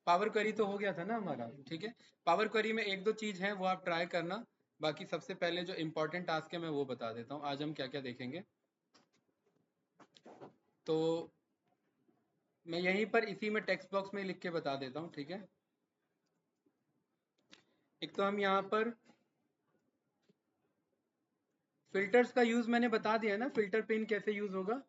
Power query तो हो गया था ना हमारा, ठीक है। पावर क्वेरी में एक दो चीज़ है वो आप ट्राई करना, बाकी सबसे पहले जो इम्पोर्टेंट टास्क है मैं वो बता देता हूँ। आज हम क्या क्या देखेंगे, तो मैं यहीं पर इसी में टेक्स्ट बॉक्स में लिख के बता देता हूँ, ठीक है। एक तो हम यहाँ पर फिल्टर्स का यूज़ मैंने बता दिया ना, फिल्टर पेन कैसे यूज़ होगा।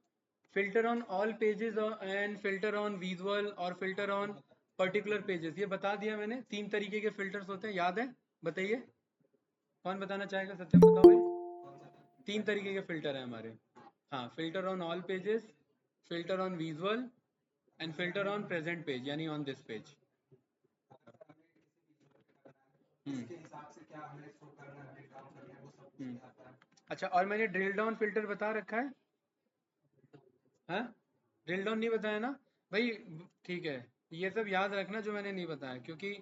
Filter on all pages and filter on visual और फिल्टर ऑन पर्टिकुलर पेजेस, ये बता दिया मैंने। 3 तरीके के फिल्टर्स होते हैं, याद है? बताइए, कौन बताना चाहेगा? सत्यम बताओ भाई। 3 तरीके के फिल्टर हैं हमारे। हाँ, filter on all pages, filter on visual and filter on present page, यानी ऑन दिस पेज। अच्छा, और मैंने ड्रिल डाउन फिल्टर बता रखा है? हाँ, ड्रिल डाउन नहीं बताया ना भाई? ठीक है, ये सब याद रखना जो मैंने नहीं बताया, क्योंकि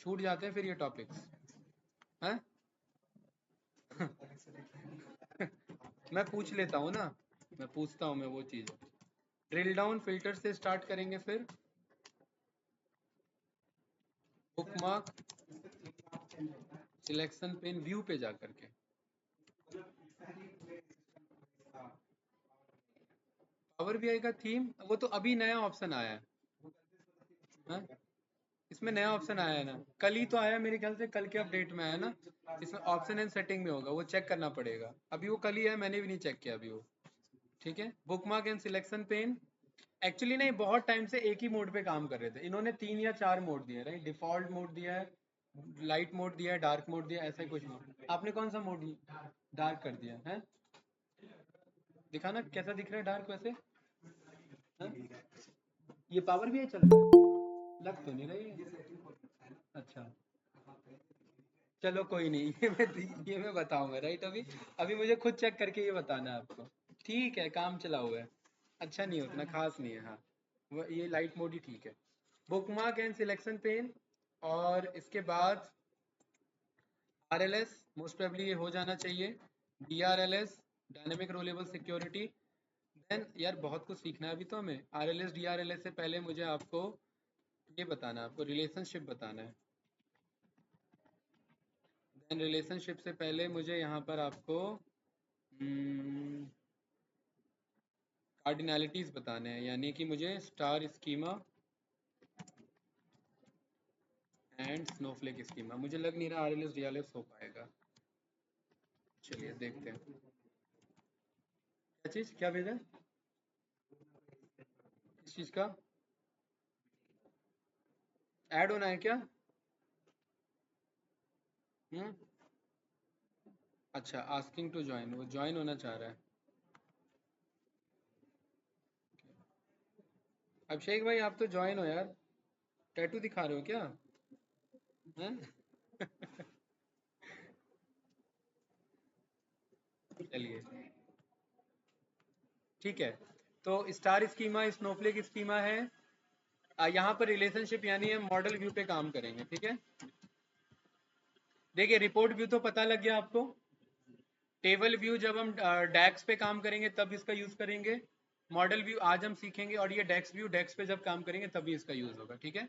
छूट जाते हैं फिर ये टॉपिक्स। हैं? मैं पूछ लेता हूँ ना, मैं पूछता हूँ मैं वो चीज़। ड्रिल डाउन फिल्टर से स्टार्ट करेंगे, फिर बुकमार्क, सिलेक्शन पेन, व्यू पे जा करके पावर बीआई का थीम, वो तो अभी नया ऑप्शन आया है। हाँ? इसमें नया ऑप्शन आया है ना, कल ही तो आया मेरे ख्याल से, कल के अपडेट में आया ना। इसमें ऑप्शन एंड सेटिंग में होगा, वो चेक करना पड़ेगा। अभी वो कल ही है, मैंने भी नहीं चेक किया अभी वो, ठीक है। Bookmark and selection pen actually नहीं, बहुत टाइम से एक ही मोड पे काम कर रहे थे इन्होंने। 3 या 4 मोड दिए, राइट? डिफॉल्ट मोड दिया है, लाइट मोड दिया है, डार्क मोड दिया है, ऐसा ही कुछ मोड। आपने कौन सा मोड डार्क कर दिया है? दिखाना कैसा दिख रहा है डार्क वैसे, है? ये पावर भी है चल रहा है, लग तो नहीं रही है। अच्छा, चलो कोई नहीं। ये मैं बताऊंगा, राइट? अभी अभी मुझे खुद चेक करके ये बताना है आपको। ठीक है, काम चला हुआ है, अच्छा नहीं है, उतना खास नहीं है। हाँ, वो ये लाइट मोड ही ठीक है। बुकमार्क एंड सिलेक्शन पेन, और इसके बाद RLS, मोस्ट प्रोबेबली ये हो जाना चाहिए। DRLS, डायनेमिक रोलेबल सिक्योरिटी। देन यार बहुत कुछ सीखना है अभी तो हमें। RLS DRLS से पहले मुझे आपको ये बताना है, आपको रिलेशनशिप बताना है। देन रिलेशनशिप से पहले मुझे यहाँ पर आपको कार्डिनैलिटीज बताने हैं, यानी कि मुझे star schema and Snowflake schema. मुझे लग नहीं रहा RLS DRLS हो पाएगा, चलिए देखते हैं। क्या चीज़, क्या भेजा? किस चीज़ का ऐड होना है क्या? हम्म, अच्छा, आस्किंग टू ज्वाइन, वो ज्वाइन होना चाह रहा है। अभिषेक भाई, आप तो ज्वाइन हो यार, टैटू दिखा रहे हो क्या? हैं? चलिए, ठीक है। तो स्टार स्कीमा, स्नोफ्लेक स्कीमा है। यहाँ पर रिलेशनशिप यानी हम मॉडल व्यू पे काम करेंगे, ठीक है। देखिए, रिपोर्ट व्यू तो पता लग गया आपको। टेबल व्यू जब हम डैक्स पे काम करेंगे तब इसका यूज करेंगे। मॉडल व्यू आज हम सीखेंगे, और ये डेक्स व्यू, डेक्स पे जब काम करेंगे तभी इसका यूज होगा, ठीक है।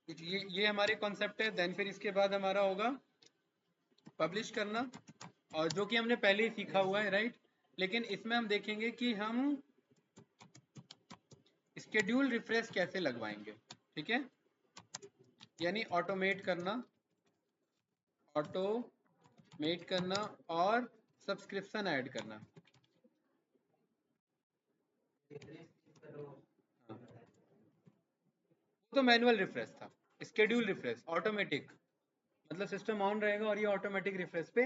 ये हमारे कॉन्सेप्ट है। देन फिर इसके बाद हमारा होगा पब्लिश करना, और जो कि हमने पहले ही सीखा हुआ है, राइट? लेकिन इसमें हम देखेंगे कि हम स्केड्यूल रिफ्रेश कैसे लगवाएंगे, ठीक है। यानी ऑटोमेट करना, ऑटोमेट करना और सब्सक्रिप्शन ऐड करना। हाँ, वो तो मैनुअल रिफ्रेश था। स्केड्यूल रिफ्रेश ऑटोमेटिक, मतलब सिस्टम ऑन रहेगा और ये ऑटोमेटिक रिफ्रेश पे,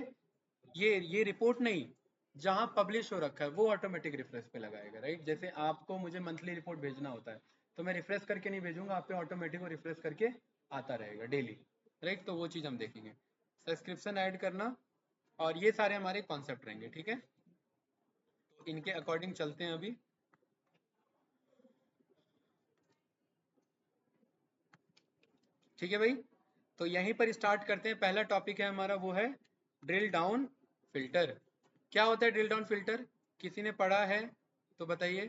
ये रिपोर्ट नहीं, जहां पब्लिश हो रखा है वो ऑटोमेटिक रिफ्रेश पे लगाएगा, राइट? जैसे आपको मुझे मंथली रिपोर्ट भेजना होता है, तो मैं रिफ्रेश करके नहीं भेजूंगा, आप पे ऑटोमेटिक वो रिफ्रेश करके आता रहेगा डेली, राइट? तो वो चीज़ हम देखेंगे, सब्सक्रिप्शन ऐड करना, और ये सारे हमारे कॉन्सेप्ट रहेंगे, ठीक है। तो इनके अकॉर्डिंग चलते हैं अभी, ठीक है भाई। तो यहीं पर स्टार्ट करते हैं। पहला टॉपिक है हमारा, वो है ड्रिल डाउन फिल्टर। क्या होता है ड्रिल डाउन फिल्टर? किसी ने पढ़ा है तो बताइए,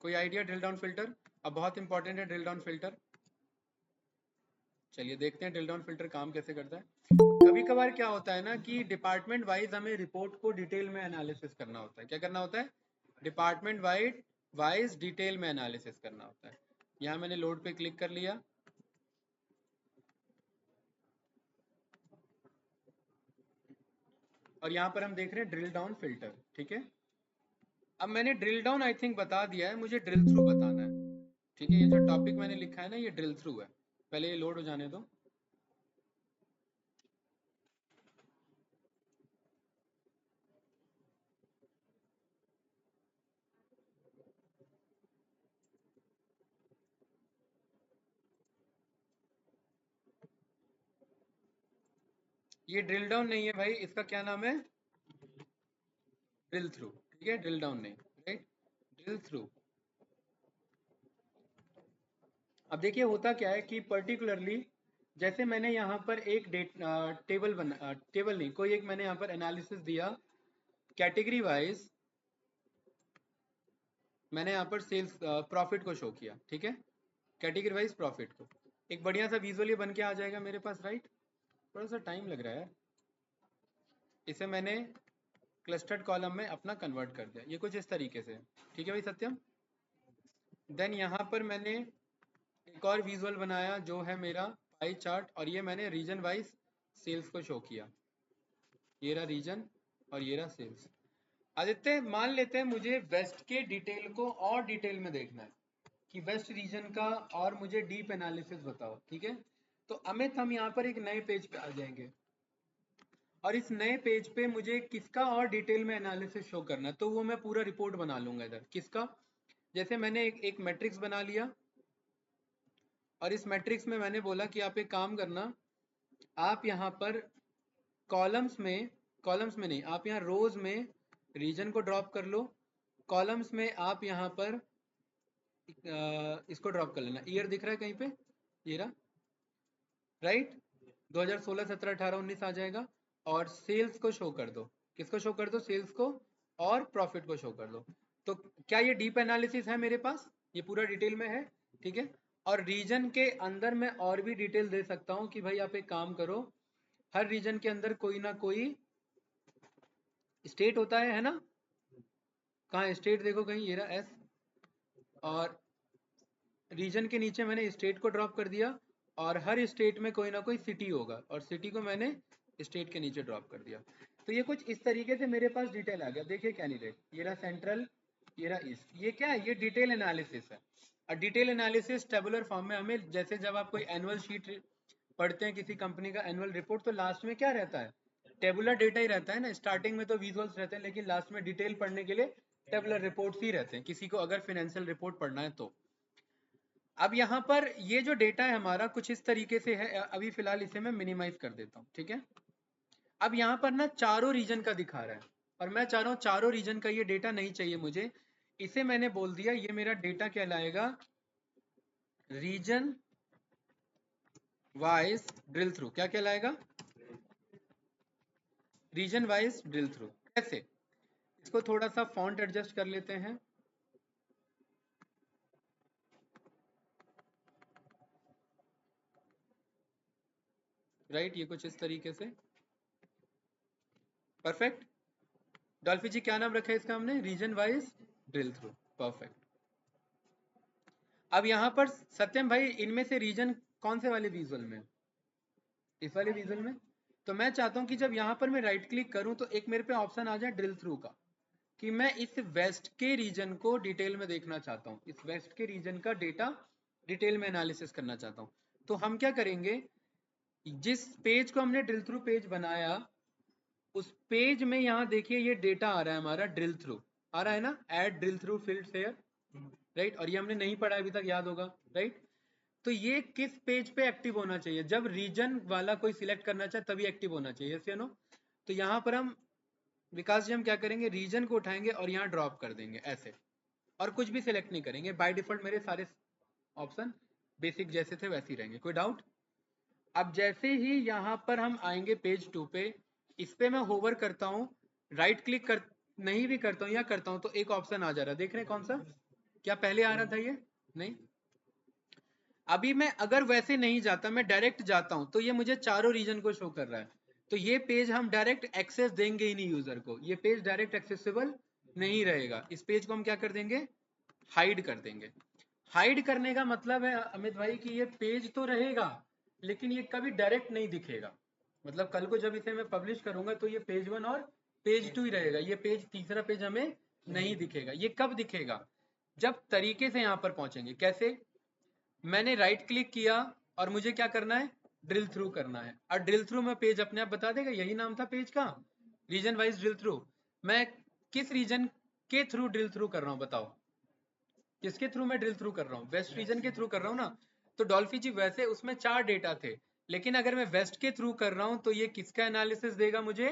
कोई आइडिया ड्रिल डाउन फिल्टर? अब बहुत इंपॉर्टेंट है ड्रिल डाउन फिल्टर। चलिए देखते हैं ड्रिल डाउन फिल्टर काम कैसे करता है। कभी कभार क्या होता है ना कि डिपार्टमेंट वाइज हमें रिपोर्ट को डिटेल में एनालिसिस करना होता है। क्या करना होता है? डिपार्टमेंट वाइज डिटेल में एनालिसिस करना होता है। यहाँ मैंने लोड पे क्लिक कर लिया, और यहाँ पर हम देख रहे हैं ड्रिल डाउन फिल्टर। ठीक है, अब मैंने ड्रिल डाउन आई थिंक बता दिया है, मुझे ड्रिल थ्रू बताना है। ठीक है, ये जो टॉपिक मैंने लिखा है ना, ये ड्रिल थ्रू है। पहले ये लोड हो जाने दो। ये ड्रिल डाउन नहीं है भाई, इसका क्या नाम है? Drill through. ठीक है, ड्रिल डाउन नहीं, राइट, ड्रिल थ्रू। अब देखिए होता क्या है कि पर्टिकुलरली जैसे मैंने यहाँ पर एक टेबल नहीं, कोई एक मैंने यहाँ पर एनालिसिस दिया कैटेगरी वाइज। मैंने यहाँ पर सेल्स प्रॉफिट को शो किया। ठीक है, कैटेगरी वाइज प्रॉफिट को एक बढ़िया सा विजुअली बन के आ जाएगा मेरे पास, राइट। थोड़ा सा टाइम लग रहा है, इसे मैंने क्लस्टर्ड कॉलम में अपना कन्वर्ट कर दिया, ये कुछ इस तरीके से। ठीक है भाई सत्यम। देन यहाँ पर मैंने एक और विजुअल बनाया जो है मेरा पाई चार्ट, और ये मैंने रीजन वाइज सेल्स को शो किया। ये रहा रीजन और ये रहा सेल्स। आदित्य मान लेते हैं मुझे वेस्ट के डिटेल को और डिटेल में देखना है कि वेस्ट रीजन का, और मुझे डीप एनालिसिस बताओ। ठीक है, तो अमित हम यहाँ पर एक नए पेज पे आ जाएंगे, और इस नए पेज पे मुझे किसका और डिटेल में एनालिसिस शो करना है, तो वो मैं पूरा रिपोर्ट बना लूंगा इधर। किसका? जैसे मैंने एक मैट्रिक्स बना लिया, और इस मैट्रिक्स में मैंने बोला कि आप एक काम करना, आप यहाँ पर कॉलम्स में नहीं, आप यहाँ रोज में रीजन को ड्रॉप कर लो, कॉलम्स में आप यहाँ पर इसको ड्रॉप कर लेना। ईयर दिख रहा है कहीं पे? ये रहा, राइट, 2016, 17, 18, 19 आ जाएगा। और सेल्स को शो कर दो। किसको शो कर दो? सेल्स को, और प्रॉफिट को शो कर दो। तो क्या ये डीप एनालिसिस है मेरे पास? ये पूरा डिटेल में है। ठीक है, और रीजन के अंदर मैं और भी डिटेल दे सकता हूँ कि भाई आप एक काम करो, हर रीजन के अंदर कोई ना कोई स्टेट होता है ना? कहाँ स्टेट देखो कहीं, ये रहा एस, और रीजन के नीचे मैंने स्टेट को ड्रॉप कर दिया, और हर स्टेट में कोई ना कोई सिटी होगा, और सिटी को मैंने स्टेट के नीचे ड्रॉप कर दिया। तो ये कुछ इस तरीके से मेरे पास डिटेल आ गया। देखिए कैंडिडेट, ये रहा सेंट्रल, ये रहा ईस्ट। ये क्या है? ये डिटेल एनालिसिस है। और डिटेल एनालिसिस टेबुलर फॉर्म में हमें, जैसे जब आप कोई एनुअल शीट पढ़ते हैं किसी कंपनी का एनुअल रिपोर्ट, तो लास्ट में क्या रहता है? टेबुलर डेटा ही रहता है ना। स्टार्टिंग में तो विजुअल्स रहते हैं, लेकिन लास्ट में डिटेल पढ़ने के लिए टेबुलर रिपोर्ट्स ही रहते हैं, किसी को अगर फाइनेंशियल रिपोर्ट पढ़ना है तो। अब यहाँ पर ये जो डेटा है हमारा कुछ इस तरीके से है। अभी फिलहाल इसे मैं मिनिमाइज कर देता हूँ। ठीक है, अब यहाँ पर ना चारों रीजन का दिखा रहा है, और मैं चाह रहा हूँ चारों रीजन का ये डेटा नहीं चाहिए मुझे। इसे मैंने बोल दिया ये मेरा डेटा कहलाएगा रीजन वाइज ड्रिल थ्रू। क्या कहलाएगा? Region wise drill through. कैसे? इसको थोड़ा सा फॉन्ट एडजस्ट कर लेते हैं। राइट, ये कुछ इस तरीके से। परफेक्ट। डॉल्फी जी क्या नाम रखा है इसका हमने? Region wise drill through. Perfect. अब यहाँ पर सत्यम भाई, इनमें से रीजन कौन से वाले विजुअल में? इस वाले विजुअल में। तो मैं चाहता हूँ कि जब यहाँ पर मैं राइट क्लिक करूँ तो एक मेरे पे ऑप्शन आ जाए ड्रिल थ्रू का, कि मैं इस वेस्ट के रीजन को डिटेल में देखना चाहता हूँ, इस वेस्ट के रीजन का डेटा डिटेल में एनालिसिस करना चाहता हूँ। तो हम क्या करेंगे, जिस पेज को हमने ड्रिल थ्रू पेज बनाया, उस पेज में यहाँ देखिए ये डेटा आ रहा है हमारा ड्रिल थ्रू, आ रहा है ना, add drill through fields here, right. और ये हमने नहीं पढ़ा अभी तक, याद होगा, राइट। तो ये किस पेज पे एक्टिव होना चाहिए? जब रीजन वाला कोई सिलेक्ट करना चाहे तभी एक्टिव होना चाहिए, यस या नो? तो यहाँ पर हम, विकास जी, हम क्या करेंगे, रीजन को उठाएंगे और यहाँ ड्रॉप कर देंगे ऐसे, और कुछ भी सिलेक्ट नहीं करेंगे। बाय डिफॉल्ट मेरे सारे ऑप्शन बेसिक जैसे थे वैसे ही रहेंगे। कोई डाउट? अब जैसे ही यहाँ पर हम आएंगे पेज 2 पे, इस पे मैं होवर करता हूँ, राइट क्लिक नहीं भी करता हूँ या करता हूँ, तो एक ऑप्शन आ जा रहा है, देख रहे हैं कौन सा? क्या पहले आ रहा था ये? नहीं। अभी मैं अगर वैसे नहीं जाता, मैं डायरेक्ट जाता हूं, तो ये मुझे चारों रीजन को शो कर रहा है। तो ये पेज हम डायरेक्ट एक्सेस देंगे ही नहीं यूजर को, ये पेज डायरेक्ट एक्सेसिबल नहीं रहेगा। इस पेज को हम क्या कर देंगे, हाइड कर देंगे। हाइड करने का मतलब है अमित भाई कि ये पेज तो रहेगा लेकिन ये कभी डायरेक्ट नहीं दिखेगा। मतलब कल को जब इसे मैं पब्लिश करूंगा तो ये पेज 1 और पेज 2 ही रहेगा, ये पेज तीसरा पेज हमें नहीं दिखेगा। ये कब दिखेगा, जब तरीके से यहां पर पहुंचेंगे। कैसे, मैंने राइट क्लिक किया और मुझे क्या करना है, ड्रिल थ्रू करना है, और ड्रिल थ्रू में पेज अपने आप बता देगा, यही नाम था पेज का, रीजन वाइज ड्रिल थ्रू। मैं किस रीजन के थ्रू ड्रिल थ्रू कर रहा हूं बताओ, किसके थ्रू मैं ड्रिल थ्रू कर रहा हूँ, वेस्ट रीजन के थ्रू कर रहा हूँ ना। तो डॉल्फी जी वैसे उसमें 4 डेटा थे, लेकिन अगर मैं वेस्ट के थ्रू कर रहा हूँ तो ये किसका एनालिसिस देगा मुझे,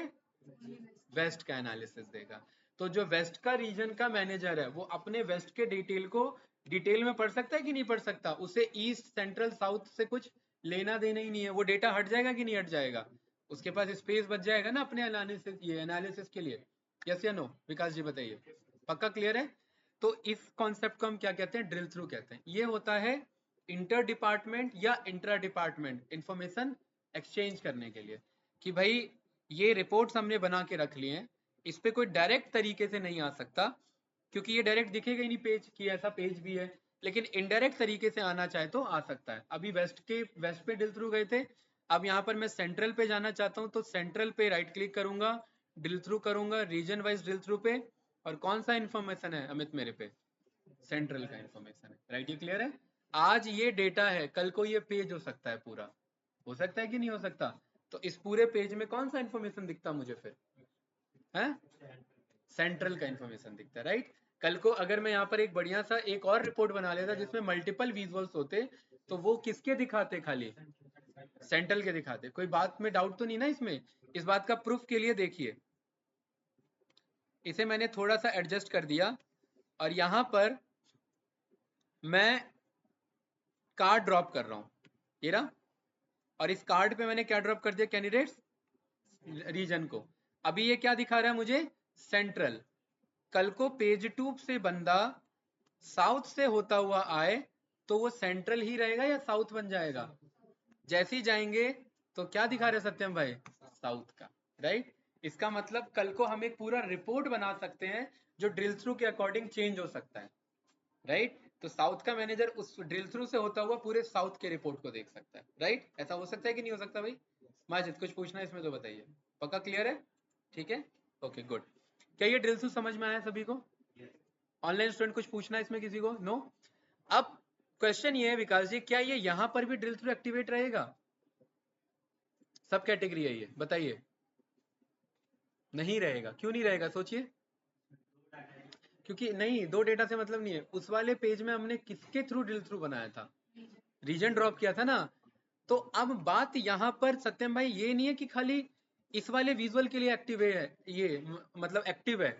वेस्ट का एनालिसिस देगा। तो जो वेस्ट का रीजन का मैनेजर है वो अपने वेस्ट के डिटेल को डिटेल में पढ़ सकता है कि नहीं पढ़ सकता, उसे ईस्ट सेंट्रल साउथ से कुछ लेना देना ही नहीं है, वो डेटा हट जाएगा कि नहीं हट जाएगा, उसके पास स्पेस बच जाएगा ना अपने एनालिसिस, ये एनालिसिस के लिए। यस या नो, विकास जी बताइए, पक्का क्लियर है। तो इस कॉन्सेप्ट को हम क्या कहते हैं, ड्रिल थ्रू कहते हैं। ये होता है इंटर डिपार्टमेंट या इंट्रा डिपार्टमेंट इंफॉर्मेशन एक्सचेंज करने के लिए, कि भाई ये रिपोर्ट्स हमने बना के रख लिए हैं, इस पे कोई डायरेक्ट तरीके से नहीं आ सकता, क्योंकि ये डायरेक्ट दिखेगा ही नहीं पेज कि ऐसा पेज भी है, लेकिन इनडायरेक्ट तरीके से आना चाहे तो आ सकता है। अभी वेस्ट पे ड्रिल थ्रू गए थे, अब यहाँ पर मैं सेंट्रल पे जाना चाहता हूँ, तो सेंट्रल पे राइट क्लिक करूंगा, ड्रिल थ्रू करूंगा रीजन वाइज ड्रिल थ्रू पे, और कौन सा इन्फॉर्मेशन है अमित मेरे पे, सेंट्रल का इन्फॉर्मेशन है। राइट, ये क्लियर है। आज ये डेटा है, कल को ये पेज हो सकता है पूरा, हो सकता है कि नहीं हो सकता। तो इस पूरे पेज में कौन सा इन्फॉर्मेशन दिखता मुझे फिर है, सेंट्रल का इन्फॉर्मेशन दिखता है। राइट, कल को अगर मैं यहाँ पर एक बढ़िया सा एक और रिपोर्ट बना लेता जिसमें मल्टीपल विजुअल्स होते, तो वो किसके दिखाते, खाली सेंट्रल के दिखाते। कोई बात में डाउट तो नहीं ना इसमें। इस बात का प्रूफ के लिए देखिए, इसे मैंने थोड़ा सा एडजस्ट कर दिया और यहां पर मैं कार्ड ड्रॉप कर रहा हूं, ये रहा, और इस कार्ड पे मैंने क्या ड्रॉप कर दिया, कैंडिडेट्स रीजन को। अभी ये क्या दिखा रहा है मुझे, सेंट्रल। कल को पेज 2 से बंदा साउथ से होता हुआ आए तो वो सेंट्रल ही रहेगा या साउथ बन जाएगा, जैसे ही जाएंगे तो क्या दिखा रहे सत्यम भाई, साउथ का। राइट, इसका मतलब कल को हम एक पूरा रिपोर्ट बना सकते हैं जो ड्रिल थ्रू के अकॉर्डिंग चेंज हो सकता है। राइट, तो साउथ का मैनेजर उस ड्रिल थ्रू से होता हुआ पूरे साउथ के रिपोर्ट को देख सकता है। राइट, ऐसा हो सकता है कि नहीं हो सकता भाई। माजिद कुछ पूछना है इसमें तो बताइए, पक्का क्लियर है, ठीक है, ओके गुड। क्या ये ड्रिल थ्रू समझ में आया सभी को, ऑनलाइन स्टूडेंट कुछ पूछना है इसमें किसी को, नो। अब क्वेश्चन ये है विकास जी, क्या ये यहां पर भी ड्रिल थ्रू एक्टिवेट रहेगा, सब कैटेगरी है ये बताइए। नहीं रहेगा, क्यों नहीं रहेगा सोचिए, क्योंकि नहीं, दो डेटा से मतलब नहीं है। उस वाले पेज में हमने किसके थ्रू ड्रिल थ्रू बनाया था, रीजन ड्रॉप किया था ना। तो अब बात यहां पर सत्यम भाई ये नहीं है कि खाली इस वाले विजुअल के लिए एक्टिव है, ये मतलब एक्टिव है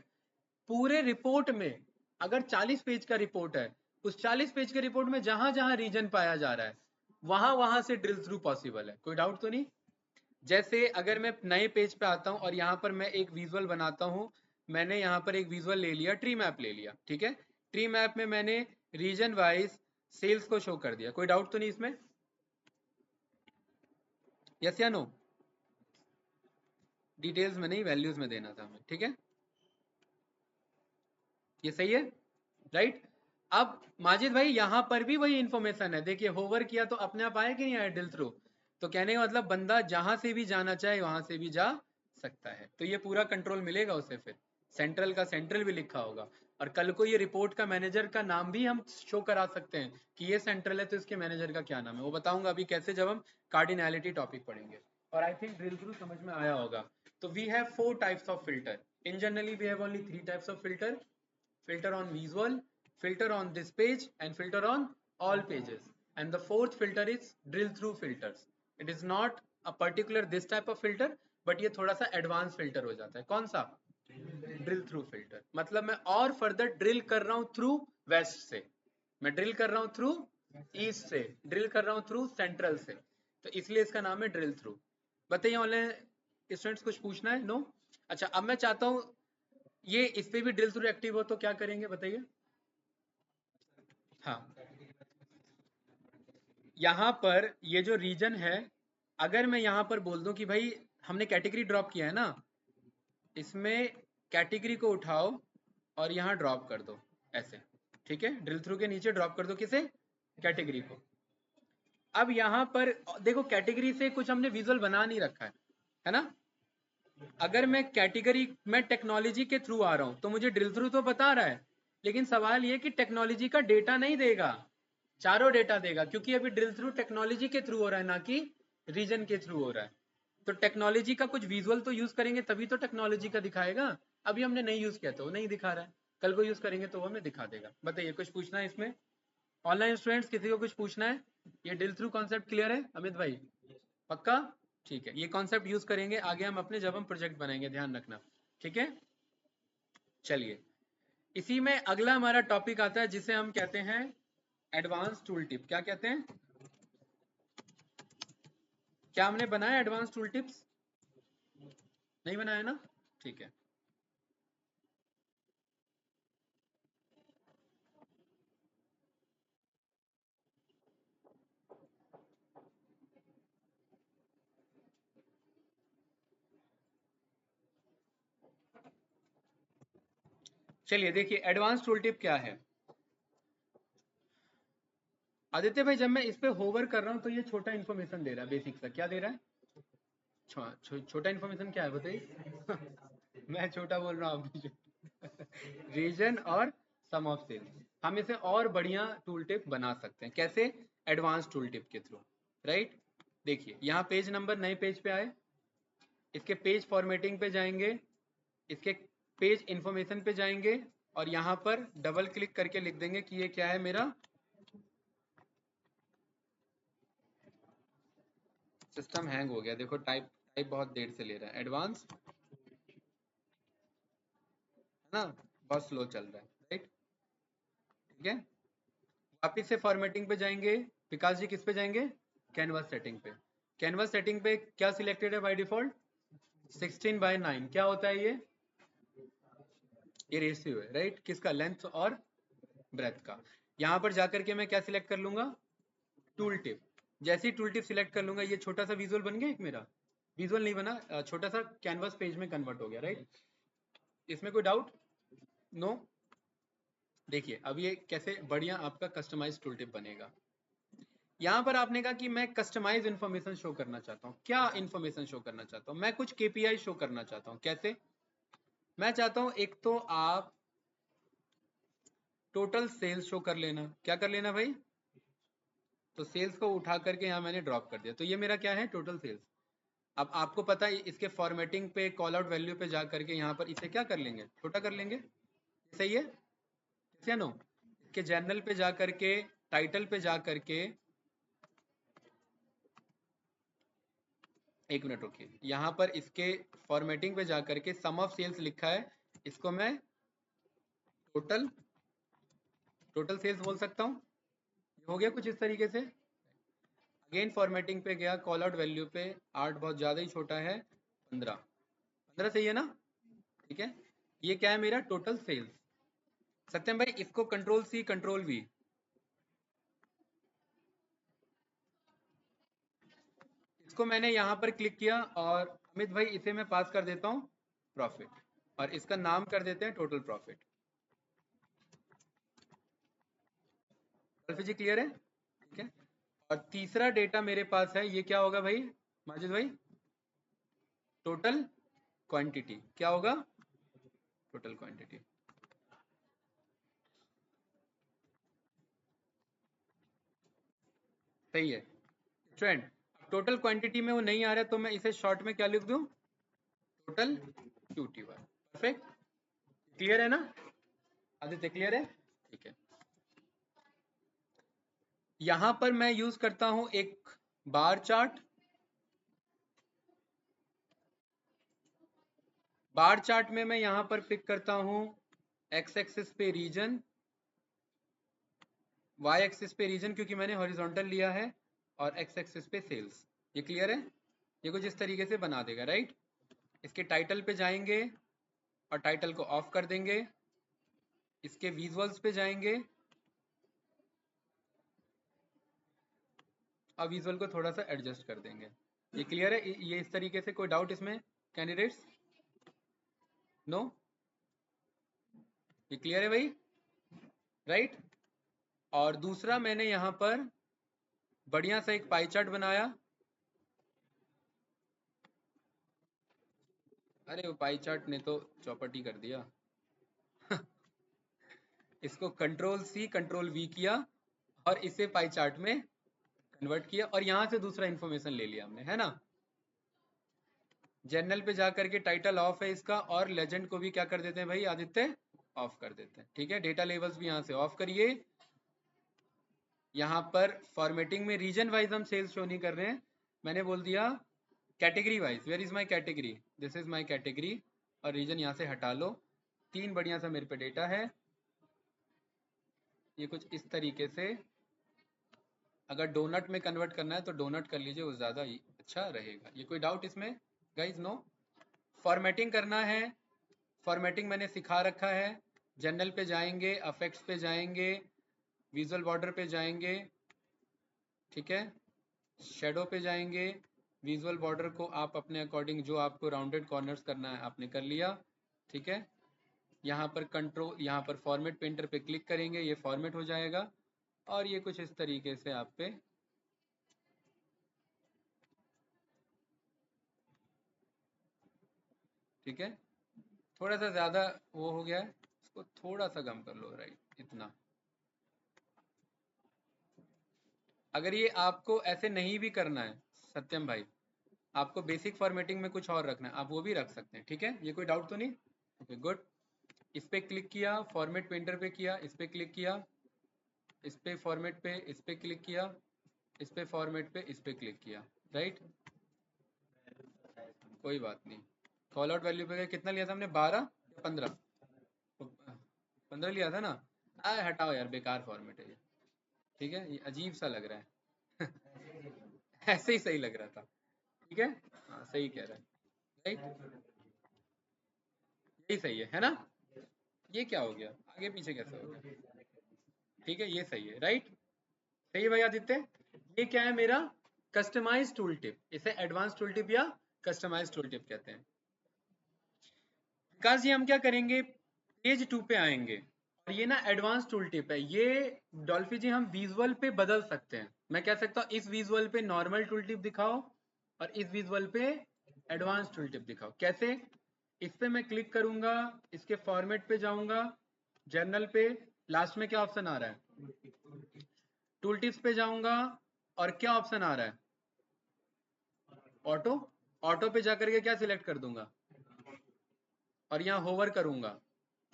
पूरे रिपोर्ट में। अगर 40 पेज का रिपोर्ट है, उस 40 पेज के रिपोर्ट में जहां जहां रीजन पाया जा रहा है वहां वहां से ड्रिल थ्रू पॉसिबल है, कोई डाउट तो नहीं। जैसे अगर मैं नए पेज पे आता हूं और यहाँ पर मैं एक विजुअल बनाता हूं, मैंने यहाँ पर एक विजुअल ले लिया, ट्री मैप ले लिया, ठीक है। ट्री मैप में मैंने रीजन वाइज सेल्स को शो कर दिया, कोई डाउट तो नहीं इसमें, यस या नो। डिटेल्स में नहीं, वैल्यूज में देना था हमें, ठीक है, ये सही है। राइट, अब माजिद भाई यहाँ पर भी वही इंफॉर्मेशन है, देखिए होवर किया तो अपने आप आया कि नहीं आया ड्रिल थ्रू। तो कहने का मतलब बंदा जहां से भी जाना चाहे वहां से भी जा सकता है, तो ये पूरा कंट्रोल मिलेगा उसे। फिर सेंट्रल का सेंट्रल भी लिखा होगा, और कल को ये रिपोर्ट का मैनेजर का नाम भी हम शो करा सकते हैं कि ये सेंट्रल है तो इसके मैनेजर का क्या नाम है, वो बताऊंगा अभी कैसे, जब हम कार्डिनैलिटी टॉपिक पढ़ेंगे। और आई थिंक ड्रिल थ्रू समझ में आया होगा। तो we have 4 types of filter, इन generally we have only 3 types of filter, filter on visual, filter on this page, and filter on all pages. And the fourth filter is drill through filters. It is not a particular this type of filter, but ये थोड़ा सा advance filter हो जाता है। कौन सा, drill through filter. मतलब मैं और फर्दर ड्रिल कर रहा हूं थ्रू वेस्ट से, मैं ड्रिल कर रहा हूं थ्रू ईस्ट से, ड्रिल कर रहा हूं थ्रू सेंट्रल से, तो इसलिए इसका नाम है ड्रिल थ्रू। बताइए ऑनलाइन स्टूडेंट्स कुछ पूछना है, नो। अच्छा, अब मैं चाहता हूं ये इस पे भी ड्रिल थ्रू एक्टिव हो तो क्या करेंगे बताइए। हाँ, यहाँ पर ये जो रीजन है, अगर मैं यहाँ पर बोल दूं कि भाई हमने कैटेगरी ड्रॉप किया है ना, इसमें कैटेगरी को उठाओ और यहाँ ड्रॉप कर दो ऐसे, ठीक है, ड्रिल थ्रू के नीचे ड्रॉप कर दो, किसे, कैटेगरी को। अब यहाँ पर देखो कैटेगरी से कुछ हमने विजुअल बना नहीं रखा है ना। अगर मैं कैटेगरी, मैं टेक्नोलॉजी के थ्रू आ रहा हूँ तो मुझे ड्रिल थ्रू तो बता रहा है, लेकिन सवाल ये कि टेक्नोलॉजी का डेटा नहीं देगा, चारों डेटा देगा, क्योंकि अभी ड्रिल थ्रू टेक्नोलॉजी के थ्रू हो रहा है ना कि रीजन के थ्रू हो रहा है। तो टेक्नोलॉजी का कुछ विजुअल तो यूज करेंगे तभी तो टेक्नोलॉजी का दिखाएगा। अभी हमने नहीं यूज किया तो वो नहीं दिखा रहा है, कल को यूज करेंगे तो वो हमें दिखा देगा। बताइए कुछ पूछना है इसमें? ऑनलाइन स्टूडेंट्स किसी को कुछ पूछना है? ये ड्रिल थ्रू कॉन्सेप्ट क्लियर है अमित भाई? पक्का? ठीक है, ये कॉन्सेप्ट यूज करेंगे आगे हम अपने, जब हम प्रोजेक्ट बनाएंगे, ध्यान रखना, ठीक है। चलिए, इसी में अगला हमारा टॉपिक आता है जिसे हम कहते हैं एडवांस टूल टिप। क्या कहते हैं? क्या हमने बनाया एडवांस टूल टिप्स? नहीं बनाया ना, ठीक है। चलिए देखिए एडवांस टूल टिप क्या है। आदित्य भाई जब मैं इस पे होवर कर रहा हूं तो ये छोटा इन्फॉर्मेशन दे रहा है, बेसिक सा क्या दे रहा है? छोटा इन्फॉर्मेशन क्या है बताइए? मैं छोटा बोल रहा हूँ रीजन और सम ऑफ सेल्स। हम इसे और बढ़िया टूल टिप बना सकते हैं, कैसे? एडवांस टूल टिप के थ्रू, राइट। देखिए यहाँ पेज नंबर, नए पेज पे आए, इसके पेज फॉर्मेटिंग पे जाएंगे, इसके पेज इंफॉर्मेशन पे जाएंगे और यहाँ पर डबल क्लिक करके लिख देंगे कि ये क्या है मेरा सिस्टम हैंग हो गया, देखो टाइप टाइप बहुत देर से ले रहा है, एडवांस है ना, बहुत स्लो चल रहा है, राइट, ठीक है। वापिस से फॉर्मेटिंग पे जाएंगे, विकास जी किस पे जाएंगे? कैनवास सेटिंग पे। कैनवास सेटिंग पे क्या सिलेक्टेड है बाय डिफॉल्ट? 16:9। क्या होता है ये रेशियो है, राइट, किसका? लेंथ और ब्रेथ का। यहाँ पर जाकर के मैं क्या सिलेक्ट कर लूंगा? Tool tip. जैसे ही टूल टिप सिलेक्ट कर लूंगा ये छोटा सा विजुअल बन गया, एक मेरा विजुअल नहीं बना, छोटा सा कैनवास पेज में कन्वर्ट हो गया, राइट। इसमें कोई डाउट? नो। देखिए अब ये कैसे बढ़िया आपका कस्टमाइज टूल टिप बनेगा। यहाँ पर आपने कहा कि मैं कस्टमाइज इन्फॉर्मेशन शो करना चाहता हूँ। क्या इन्फॉर्मेशन शो करना चाहता हूँ? मैं कुछ केपीआई शो करना चाहता हूँ। कैसे? मैं चाहता हूँ एक तो आप टोटल सेल्स शो कर लेना। क्या कर लेना भाई? तो सेल्स को उठा करके यहाँ मैंने ड्रॉप कर दिया, तो ये मेरा क्या है? Total sales. अब आपको पता है इसके फॉर्मेटिंग पे, कॉल आउट वैल्यू पे जा करके यहाँ पर इसे क्या कर लेंगे? छोटा कर लेंगे, सही है? या नो? इसके जर्नल पे जा करके, टाइटल पे जा करके, एक मिनट रुकिए, यहाँ पर इसके फॉर्मेटिंग पे जा करके सम ऑफ सेल्स लिखा है, इसको मैं टोटल टोटल सेल्स बोल सकता हूँ। हो गया कुछ इस तरीके से। अगेन फॉर्मेटिंग पे गया, कॉल आउट वैल्यू पे, 8 बहुत ज़्यादा ही छोटा है, 15। 15 सही है ना? ठीक है, ये क्या है मेरा? Total sales. सत्यम भाई इसको कंट्रोल सी कंट्रोल वी, इसको मैंने यहाँ पर क्लिक किया और अमित भाई इसे मैं पास कर देता हूँ प्रॉफिट, और इसका नाम कर देते हैं टोटल प्रॉफिट। जी क्लियर है? ठीक है। और तीसरा डेटा मेरे पास है, ये क्या होगा भाई माजिद भाई? Total quantity. क्या होगा? टोटल क्वांटिटी, सही है स्टूडेंट। टोटल क्वांटिटी में वो नहीं आ रहा है तो मैं इसे शॉर्ट में क्या लिख दूं? Total QT1। परफेक्ट, क्लियर है ना? आदित्य क्लियर है? ठीक है। यहां पर मैं यूज करता हूं एक बार चार्ट। बार चार्ट में मैं यहां पर पिक करता हूं एक्स एक्सिस पे रीजन, वाई एक्सिस पे रीजन क्योंकि मैंने हॉरिजॉन्टल लिया है, और एक्स एक्सिस पे सेल्स। ये क्लियर है? ये कुछ इस तरीके से बना देगा, राइट। इसके टाइटल पे जाएंगे और टाइटल को ऑफ कर देंगे, इसके विजुअल्स पे जाएंगे, अब विजुअल को थोड़ा सा एडजस्ट कर देंगे। ये क्लियर है? ये इस तरीके से, कोई डाउट इसमें कैंडिडेट्स? नो? ये क्लियर है भाई? राइट। और दूसरा मैंने यहाँ पर बढ़िया सा एक पाई चार्ट बनाया। अरे वो पाई चार्ट ने तो चौपट ही कर दिया। इसको कंट्रोल सी कंट्रोल वी किया और इसे पाई चार्ट में कन्वर्ट किया और यहाँ से दूसरा इन्फॉर्मेशन ले लिया हमने, है ना। जनरल पे जा करके टाइटल ऑफ है इसका, और लेजेंड को भी क्या कर देते हैं भाई आदित्य? ऑफ कर देते हैं। ठीक है, डेटा लेवल्स भी यहाँ से ऑफ करिए। यहाँ पर फॉर्मेटिंग में रीजन वाइज हम सेल्स शो नहीं कर रहे हैं, मैंने बोल दिया category wise. Where is my category? This is my category. और रीजन यहाँ से हटा लो। 3 बढ़िया सा मेरे पे डेटा है। ये कुछ इस तरीके से, अगर डोनट में कन्वर्ट करना है तो डोनट कर लीजिए, वो ज़्यादा अच्छा रहेगा। ये कोई डाउट इसमें गाइज? नो? फॉर्मेटिंग करना है, फॉर्मेटिंग मैंने सिखा रखा है। जनरल पे जाएंगे, अफेक्ट्स पे जाएंगे, विजुअल बॉर्डर पे जाएंगे, ठीक है, शेडो पे जाएंगे। विजुअल बॉर्डर को आप अपने अकॉर्डिंग, जो आपको राउंडेड कॉर्नर्स करना है आपने कर लिया, ठीक है। यहाँ पर कंट्रोल, यहाँ पर फॉर्मेट पेंटर पे क्लिक करेंगे, ये फॉर्मेट हो जाएगा। और ये कुछ इस तरीके से आप पे ठीक है। थोड़ा सा ज़्यादा वो हो गया है, इसको थोड़ा सा कम कर लो, राइट, इतना। अगर ये आपको ऐसे नहीं भी करना है सत्यम भाई, आपको बेसिक फॉर्मेटिंग में कुछ और रखना है, आप वो भी रख सकते हैं, ठीक है। ये कोई डाउट तो नहीं? Okay good. इस पे क्लिक किया, फॉर्मेट पेंटर पे किया, इस पे क्लिक किया, इस पे फॉर्मेट पे, इस पे क्लिक किया, इस पे फॉर्मेट पे, इस पे क्लिक किया, राइट। कोई बात नहीं। कॉल आउट वैल्यू पे कितना लिया था हमने? 12 या 15? 15 लिया था ना। हटाओ यार, बेकार फॉर्मेट है ये, ठीक है, ये अजीब सा लग रहा है। ऐसे ही सही लग रहा था, ठीक है। हाँ सही कह रहा है, राइट, यही सही है ना। ये क्या हो गया, आगे पीछे कैसे हो गया? ठीक है, ये सही है, राइट। सही है भाई आदित्य। ये क्या है मेरा? Customise tooltip. इसे एडवांस टूल टिप या कस्टमाइज टूल टिप कहते हैं। विकास जी हम क्या करेंगे, पेज 2 पे आएंगे, और ये ना एडवांस टूल टिप है। ये डॉल्फी जी हम विजुअल पे बदल सकते हैं। मैं कह सकता हूँ इस विजुअल पे नॉर्मल टूल टिप दिखाओ और इस विजुअल पे एडवांस टूल टिप दिखाओ। कैसे? इस पे मैं क्लिक करूंगा, इसके फॉर्मेट पे जाऊंगा, जर्नल पे, लास्ट में क्या ऑप्शन आ रहा है? टूल टिप्स पे जाऊंगा, और क्या ऑप्शन आ रहा है? ऑटो। ऑटो पे जाकर के क्या सिलेक्ट कर दूंगा, और यहाँ होवर करूंगा,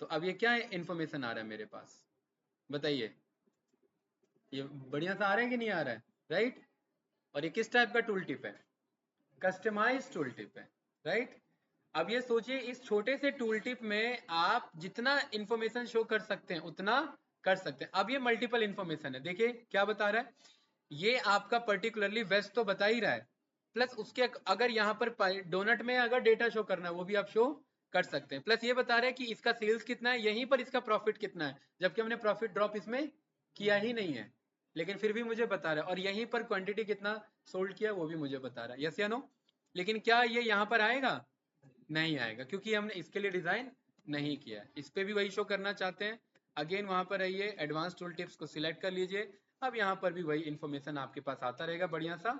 तो अब ये क्या इंफॉर्मेशन आ रहा है मेरे पास? बताइए, ये बढ़िया सा आ रहा है कि नहीं आ रहा है? राइट। और ये किस टाइप का टूल टिप है? कस्टमाइज टूल टिप है, राइट। अब ये सोचिए, इस छोटे से टूल टिप में आप जितना इंफॉर्मेशन शो कर सकते हैं उतना कर सकते हैं। अब ये मल्टीपल इंफॉर्मेशन है, देखिए क्या बता रहा है। ये आपका पर्टिकुलरली वेस्ट तो बता ही रहा है, प्लस उसके अगर यहाँ पर डोनट में अगर डेटा शो करना है वो भी आप शो कर सकते हैं। प्लस ये बता रहा है कि इसका सेल्स कितना है, यहीं पर इसका प्रॉफिट कितना है, जबकि हमने प्रॉफिट ड्रॉप इसमें किया ही नहीं है, लेकिन फिर भी मुझे बता रहा है। और यहीं पर क्वांटिटी कितना सोल्ड किया वो भी मुझे बता रहा है, यस या नो। लेकिन क्या ये यहाँ पर आएगा? नहीं आएगा, क्योंकि हमने इसके लिए डिजाइन नहीं किया है। इस पे भी वही शो करना चाहते हैं, अगेन वहां पर आइए, एडवांस टूल टिप्स को सिलेक्ट कर लीजिए। अब यहाँ पर भी वही इन्फॉर्मेशन आपके पास आता रहेगा बढ़िया सा,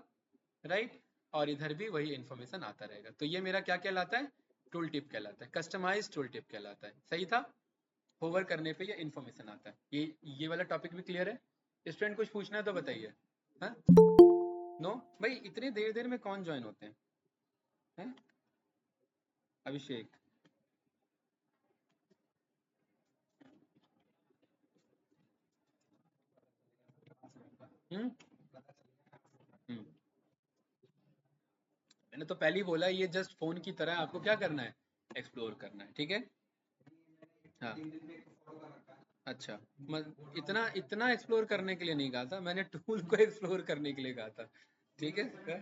राइट। और इधर भी वही इन्फॉर्मेशन आता रहेगा। तो ये मेरा क्या कहलाता है? टूल टिप कहलाता है, कस्टमाइज टूल टिप कहलाता है। सही था। होवर करने पे ये इन्फॉर्मेशन आता है। ये वाला टॉपिक भी क्लियर है? स्टूडेंट कुछ पूछना है तो बताइए। हाँ? नो भाई, इतने देर देर में कौन ज्वाइन होते हैं? हैं? अभिषेक, हम्म हम्म मैंने तो पहले ही बोला, ये जस्ट फोन की तरह आपको क्या करना है? एक्सप्लोर करना है, ठीक है। हाँ, अच्छा। इतना इतना एक्सप्लोर करने के लिए नहीं कहा था मैंने, टूल को एक्सप्लोर करने के लिए कहा था, ठीक है।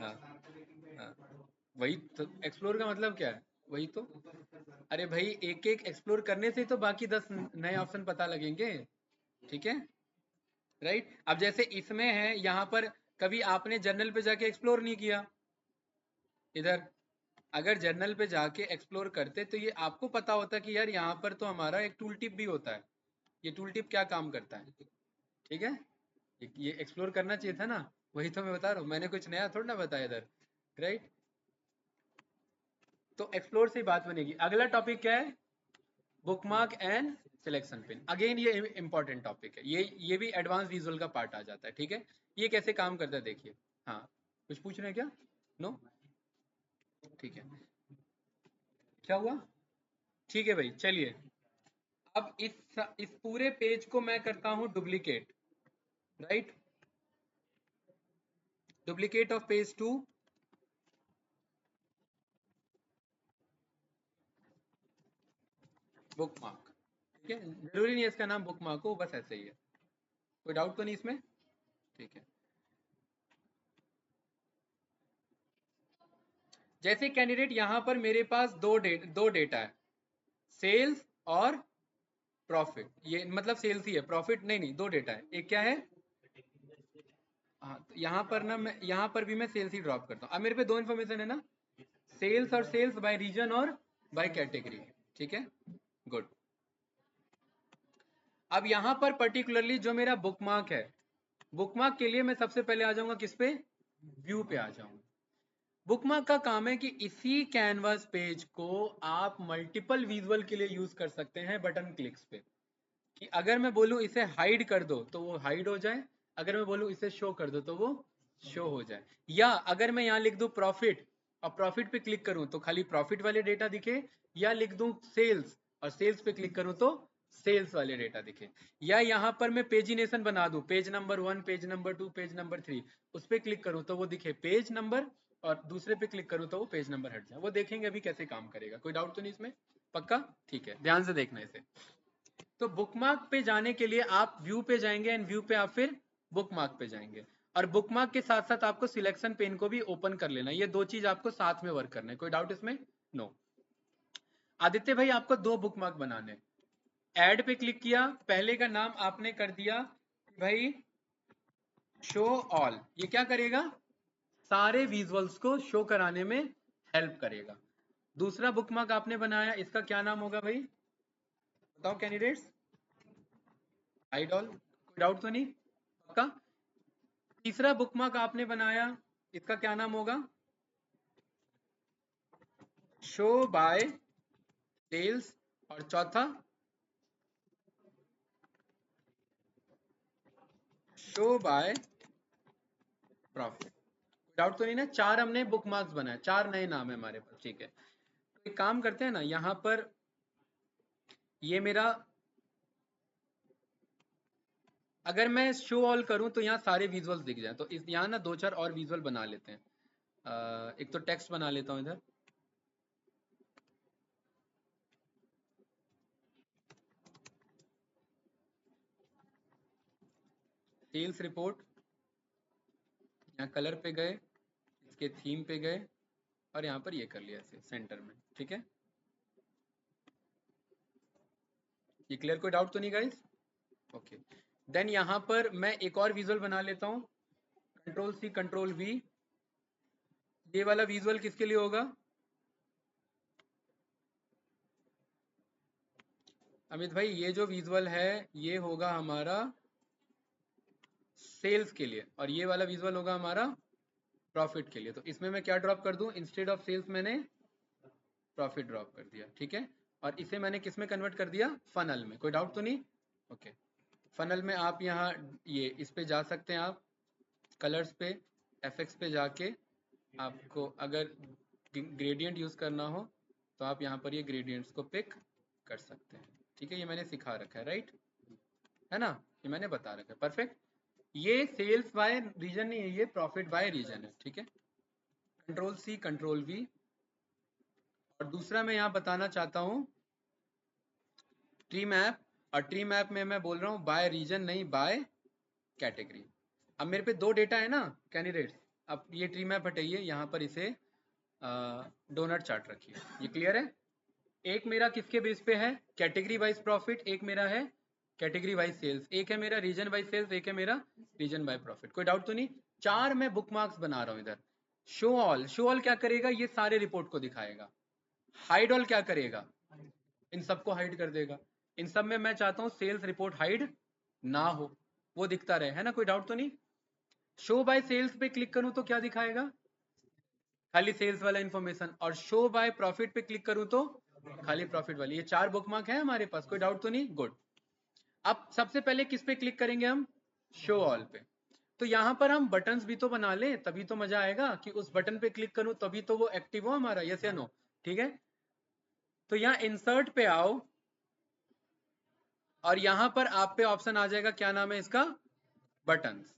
हाँ हाँ, वही तो एक्सप्लोर का मतलब क्या है, वही तो। अरे भाई, एक एक एक्सप्लोर करने से तो बाकी 10 नए ऑप्शन पता लगेंगे, ठीक है, राइट। अब जैसे इसमें है यहाँ पर कभी आपने जर्नल पे जाके एक्सप्लोर नहीं किया इधर? अगर जर्नल पे जाके एक्सप्लोर करते तो ये आपको पता होता कि यार यहाँ पर तो हमारा एक टूल टिप भी होता है, ये टूल टिप क्या काम करता है। ठीक है, ये एक्सप्लोर करना चाहिए था ना, वही तो मैं बता रहा हूँ, मैंने कुछ नया थोड़ा ना बताया इधर, राइट। तो एक्सप्लोर से ही बात बनेगी। अगला टॉपिक क्या है? Bookmark and selection pin. Again ये इंपॉर्टेंट टॉपिक है, ये भी एडवांस विजुअल का पार्ट आ जाता है। ठीक है, ये कैसे काम करता है देखिए। हाँ, कुछ पूछ रहे हैं क्या? नो, ठीक है, क्या हुआ? ठीक है भाई, चलिए। अब इस पूरे पेज को मैं करता हूं duplicate, right. Duplicate of page 2, bookmark. ठीक है, जरूरी नहीं है इसका नाम बुकमार्क हो, बस ऐसे ही है। कोई डाउट तो नहीं इसमें? ठीक है। जैसे कैंडिडेट यहां पर मेरे पास दो डेटा है, सेल्स और प्रॉफिट। ये मतलब सेल्स ही है, प्रॉफिट नहीं, नहीं, दो डेटा है। एक क्या है? हाँ, तो यहाँ पर ना मैं यहाँ पर भी मैं सेल्स ही ड्रॉप करता हूँ। अब मेरे पे दो इन्फॉर्मेशन है ना, सेल्स और सेल्स बाय रीजन और बाय कैटेगरी। ठीक है, गुड। अब यहाँ पर पर्टिकुलरली जो मेरा बुकमार्क है, बुकमार्क के लिए मैं सबसे पहले आ जाऊंगा किस पे? व्यू पे आ जाऊंगा। बुकमार्क का काम है कि इसी कैनवास पेज को आप मल्टीपल विजुअल के लिए यूज कर सकते हैं बटन क्लिक्स पे। कि अगर मैं बोलूं इसे हाइड कर दो तो वो हाइड हो जाए, अगर मैं बोलूं इसे शो कर दो तो वो शो हो जाए। या अगर मैं यहाँ लिख दूं प्रॉफिट और प्रॉफिट पे क्लिक करूं तो खाली प्रॉफिट वाले डेटा दिखे, या लिख दूं सेल्स और सेल्स पे क्लिक करूं तो सेल्स वाले डेटा दिखे। या यहाँ पर मैं पेजिनेशन बना दूं, page number 1, page number 2, page number 3, उस पर क्लिक करूं तो वो दिखे पेज नंबर, और दूसरे पे क्लिक करूं तो वो पेज नंबर हट जाए। वो देखेंगे अभी कैसे काम करेगा। कोई डाउट तो नहीं इसमें? पक्का? ठीक है, ध्यान से देखना इसे। तो बुकमार्क पे जाने के लिए आप व्यू पे जाएंगे, एंड व्यू पे आप फिर बुकमार्क पे जाएंगे, और बुकमार्क के साथ साथ आपको सिलेक्शन पेन को भी ओपन कर लेना। ये दो चीज आपको साथ में वर्क करना है। कोई डाउट इसमें? नो। आदित्य भाई, आपको दो बुकमार्क बनाने। ऐड पे क्लिक किया, पहले का नाम आपने कर दिया भाई शो ऑल। ये क्या करेगा? सारे विजुअल्स को शो कराने में हेल्प करेगा। दूसरा बुकमार्क आपने बनाया, इसका क्या नाम होगा भाई? बताओ कैंडिडेट्स। Hide all. कोई डाउट तो नहीं? पक्का? तीसरा बुकमार्क आपने बनाया, इसका क्या नाम होगा? Show by sales. और चौथा शो बाय प्रॉफिट। डाउट तो नहीं ना? चार हमने बुकमार्क्स बनाए, चार नए नाम है हमारे पास। ठीक है, तो एक काम करते हैं ना, यहां पर ये मेरा, अगर मैं शो ऑल करूं तो यहाँ सारे विजुअल्स दिख जाए, तो इस यहाँ ना दो चार और विजुअल बना लेते हैं। एक तो टेक्स्ट बना लेता हूं इधर। सेल्स रिपोर्ट, यहाँ कलर पे गए, इसके थीम पे गए, और यहाँ पर ये कर लिया ऐसे सेंटर में। ठीक है, ये क्लियर? कोई डाउट तो नहीं गाइस? ओके। देन यहाँ पर मैं एक और विजुअल बना लेता हूँ, कंट्रोल सी कंट्रोल वी। ये वाला विजुअल किसके लिए होगा? अमित भाई, ये जो विजुअल है ये होगा हमारा सेल्स के लिए, और ये वाला विजुअल होगा हमारा प्रॉफिट के लिए। तो इसमें मैं क्या ड्रॉप कर दूं? इंस्टेड ऑफ सेल्स मैंने प्रॉफिट ड्रॉप कर दिया। ठीक है, और इसे मैंने किस में कन्वर्ट कर दिया? फनल में। कोई डाउट तो नहीं? ओके। फनल में आप यहाँ ये इस पे जा सकते हैं, आप कलर्स पे, एफएक्स पे जाके आपको अगर ग्रेडियंट यूज करना हो तो आप यहाँ पर ये ग्रेडियंट्स को पिक कर सकते हैं। ठीक है, ये मैंने सिखा रखा है, राइट, है ना? ये मैंने बता रखा है, परफेक्ट। ये सेल्स बाय रीजन नहीं है, ये प्रॉफिट बाय रीजन है। ठीक है, कंट्रोल सी कंट्रोल वी। और दूसरा मैं यहाँ बताना चाहता हूँ ट्री मैप, और ट्री मैप में मैं बोल रहा हूँ बाय रीजन नहीं, बाय कैटेगरी। अब मेरे पे दो डेटा है ना कैंडिडेट्स, अब ये ट्री मैप हटाइए, यहाँ पर इसे डोनट चार्ट रखिए। ये क्लियर है? एक मेरा किसके बेस पे है? Category wise profit. एक मेरा है कैटेगरी वाइज सेल्स। एक है मेरा रीजन वाइज सेल्स, एक है मेरा रीजन बाय प्रॉफिट। कोई डाउट तो नहीं? 4 मैं बुकमार्क्स बना रहा हूं इधर। शो ऑल, शो ऑल क्या करेगा, ये सारे रिपोर्ट को दिखाएगा। हाइड ऑल क्या करेगा, इन सबको हाइड कर देगा। इन सब में मैं चाहता हूं सेल्स रिपोर्ट हाइड ना हो, वो दिखता रहे, है ना, कोई डाउट तो नहीं। शो बाय सेल्स पे क्लिक करूं तो क्या दिखाएगा, खाली सेल्स वाला इंफॉर्मेशन, और शो बाय प्रॉफिट पे क्लिक करूं तो खाली प्रॉफिट वाली। ये 4 बुकमार्क है हमारे पास, कोई डाउट तो नहीं, गुड। अब सबसे पहले किस पे क्लिक करेंगे हम, शो ऑल पे। तो यहां पर हम बटन्स भी तो बना ले, तभी तो मजा आएगा कि उस बटन पे क्लिक करूं तभी तो वो एक्टिव हो हमारा, यस या नो, ठीक है। तो यहाँ इंसर्ट पे आओ, और यहां पर आप पे ऑप्शन आ जाएगा, क्या नाम है इसका, बटन्स।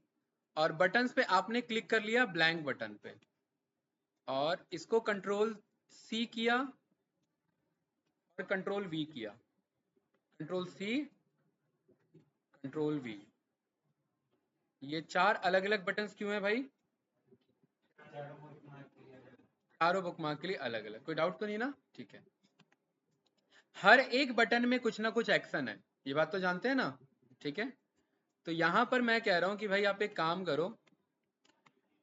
और बटन्स पे आपने क्लिक कर लिया ब्लैंक बटन पे, और इसको कंट्रोल सी किया और कंट्रोल वी किया, कंट्रोल सी कंट्रोल वी। ये 4 अलग अलग बटन्स क्यों है भाई, चारों बुकमार्क के लिए अलग अलग, कोई डाउट तो नहीं ना, ठीक है। हर एक बटन में कुछ ना कुछ एक्शन है, ये बात तो जानते हैं ना, ठीक है। तो यहां पर मैं कह रहा हूं कि भाई आप एक काम करो,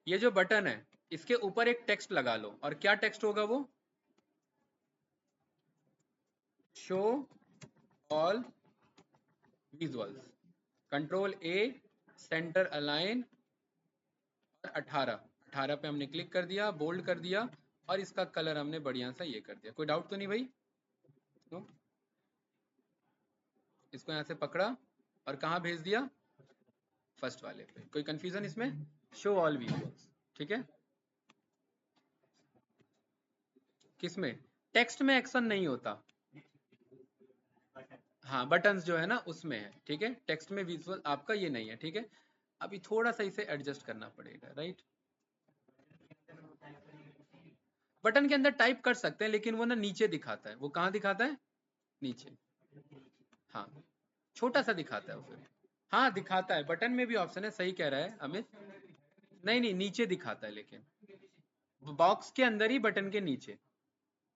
ये जो बटन है इसके ऊपर एक टेक्स्ट लगा लो, और क्या टेक्स्ट होगा वो, शो ऑल विजुअल्स, कंट्रोल ए, सेंटर अलाइन, और 18 पे हमने क्लिक कर दिया, बोल्ड कर दिया, और इसका कलर हमने बढ़िया सा ये कर दिया। कोई डाउट तो नहीं भाई, तो इसको यहां से पकड़ा और कहां भेज दिया, फर्स्ट वाले पे। कोई कंफ्यूजन इसमें, शो ऑल विजुअल्स, ठीक है। किसमें, टेक्स्ट में एक्शन नहीं होता, हाँ बटन्स जो है ना उसमें है, ठीक है। टेक्स्ट में विजुअल आपका ये नहीं है, ठीक है। अभी थोड़ा सा इसे एडजस्ट करना पड़ेगा, राइट। बटन के अंदर टाइप कर सकते हैं, लेकिन वो ना नीचे दिखाता है, वो कहाँ दिखाता है, नीचे, हाँ छोटा सा दिखाता है वो फिर। हाँ दिखाता है, बटन में भी ऑप्शन है, सही कह रहा है अमित। नहीं नहीं, नीचे दिखाता है, लेकिन बॉक्स के अंदर ही, बटन के नीचे,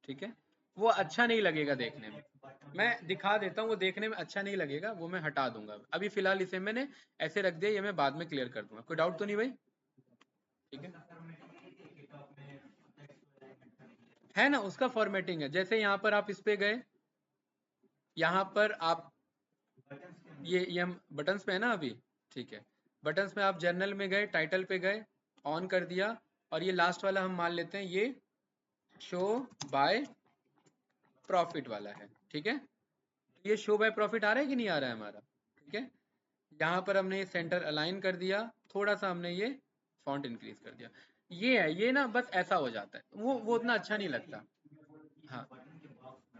ठीक है। वो अच्छा नहीं लगेगा देखने में, मैं दिखा देता हूँ, वो देखने में अच्छा नहीं लगेगा, वो मैं हटा दूंगा। अभी फिलहाल इसे मैंने ऐसे रख दिया, ये मैं बाद में क्लियर कर दूंगा, कोई डाउट तो नहीं भाई, ठीक है ना। उसका फॉर्मेटिंग है, जैसे यहाँ पर आप इस पे गए, यहाँ पर आप ये हम बटन्स पे है ना अभी, ठीक है। बटन्स में आप जर्नल में गए, टाइटल पे गए, ऑन कर दिया, और ये लास्ट वाला हम मान लेते हैं ये शो बाय प्रॉफिट वाला है, ठीक है। तो ये शो बाय प्रॉफिट आ रहा है कि नहीं आ रहा है हमारा, ठीक है। यहाँ पर हमने ये सेंटर अलाइन कर दिया, थोड़ा सा हमने ये फॉन्ट इंक्रीज कर दिया, ये है, ये ना बस ऐसा हो जाता है, वो उतना अच्छा नहीं लगता। हाँ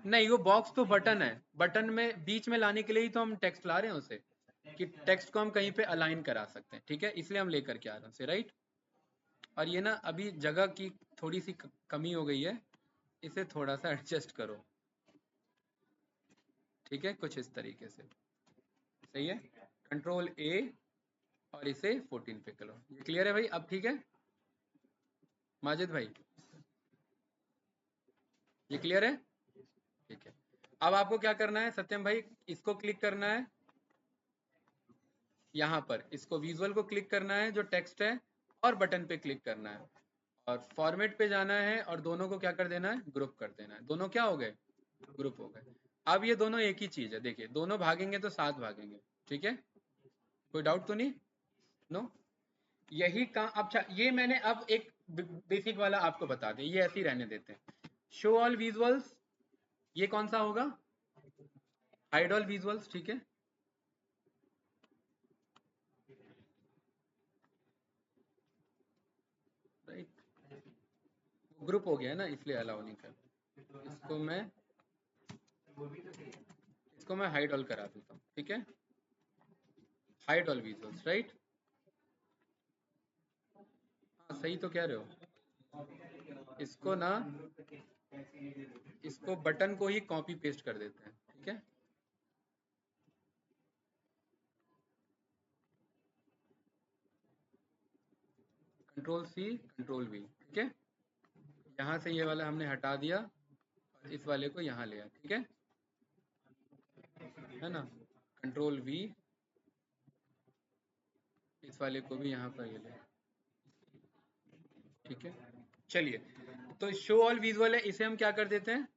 नहीं, वो बॉक्स तो बटन है, बटन में बीच में लाने के लिए ही तो हम टेक्स्ट ला रहे हैं उसे, कि टेक्स्ट को हम कहीं पे अलाइन करा सकते हैं, ठीक है, इसलिए हम लेकर के आ रहे हैं उसे, राइट। और ये ना अभी जगह की थोड़ी सी कमी हो गई है, इसे थोड़ा सा एडजस्ट करो, ठीक है, कुछ इस तरीके से, सही है। कंट्रोल ए, और इसे 14 पे करो, ये क्लियर है भाई, अब ठीक है माजिद भाई, ये क्लियर है, ठीक है। अब आपको क्या करना है सत्यम भाई, इसको क्लिक करना है, यहाँ पर इसको विजुअल को क्लिक करना है जो टेक्स्ट है, और बटन पे क्लिक करना है, और फॉर्मेट पे जाना है, और दोनों को क्या कर देना है, ग्रुप कर देना है। दोनों क्या हो गए, ग्रुप हो गए। अब ये दोनों एक ही चीज है, देखिए दोनों भागेंगे तो साथ भागेंगे, ठीक है, कोई डाउट तो नहीं, नो। यही काम, अच्छा ये मैंने अब एक बेसिक वाला आपको बता दें, ये ऐसे ही रहने देते हैं। शो ऑल विजुअल्स, ये कौन सा होगा, हाइड ऑल विजुअल्स, ठीक है, राइट। ग्रुप हो गया है ना, इसलिए अलाउ नहीं कर, इसको मैं हाइड ऑल करा देता हूँ, ठीक है, हाइड ऑल विजुअल्स, राइट। हाँ सही तो कह रहे हो, इसको ना, इसको बटन को ही कॉपी पेस्ट कर देते हैं, ठीक है। कंट्रोल सी कंट्रोल वी, ठीक है। यहाँ से ये वाला हमने हटा दिया, और इस वाले को यहाँ लिया, ठीक है ना। कंट्रोल वी, इस वाले को भी यहाँ पर ये ले, ठीक है, चलिए, तो शो ऑल विजुअल है, इसे हम क्या कर देते हैं,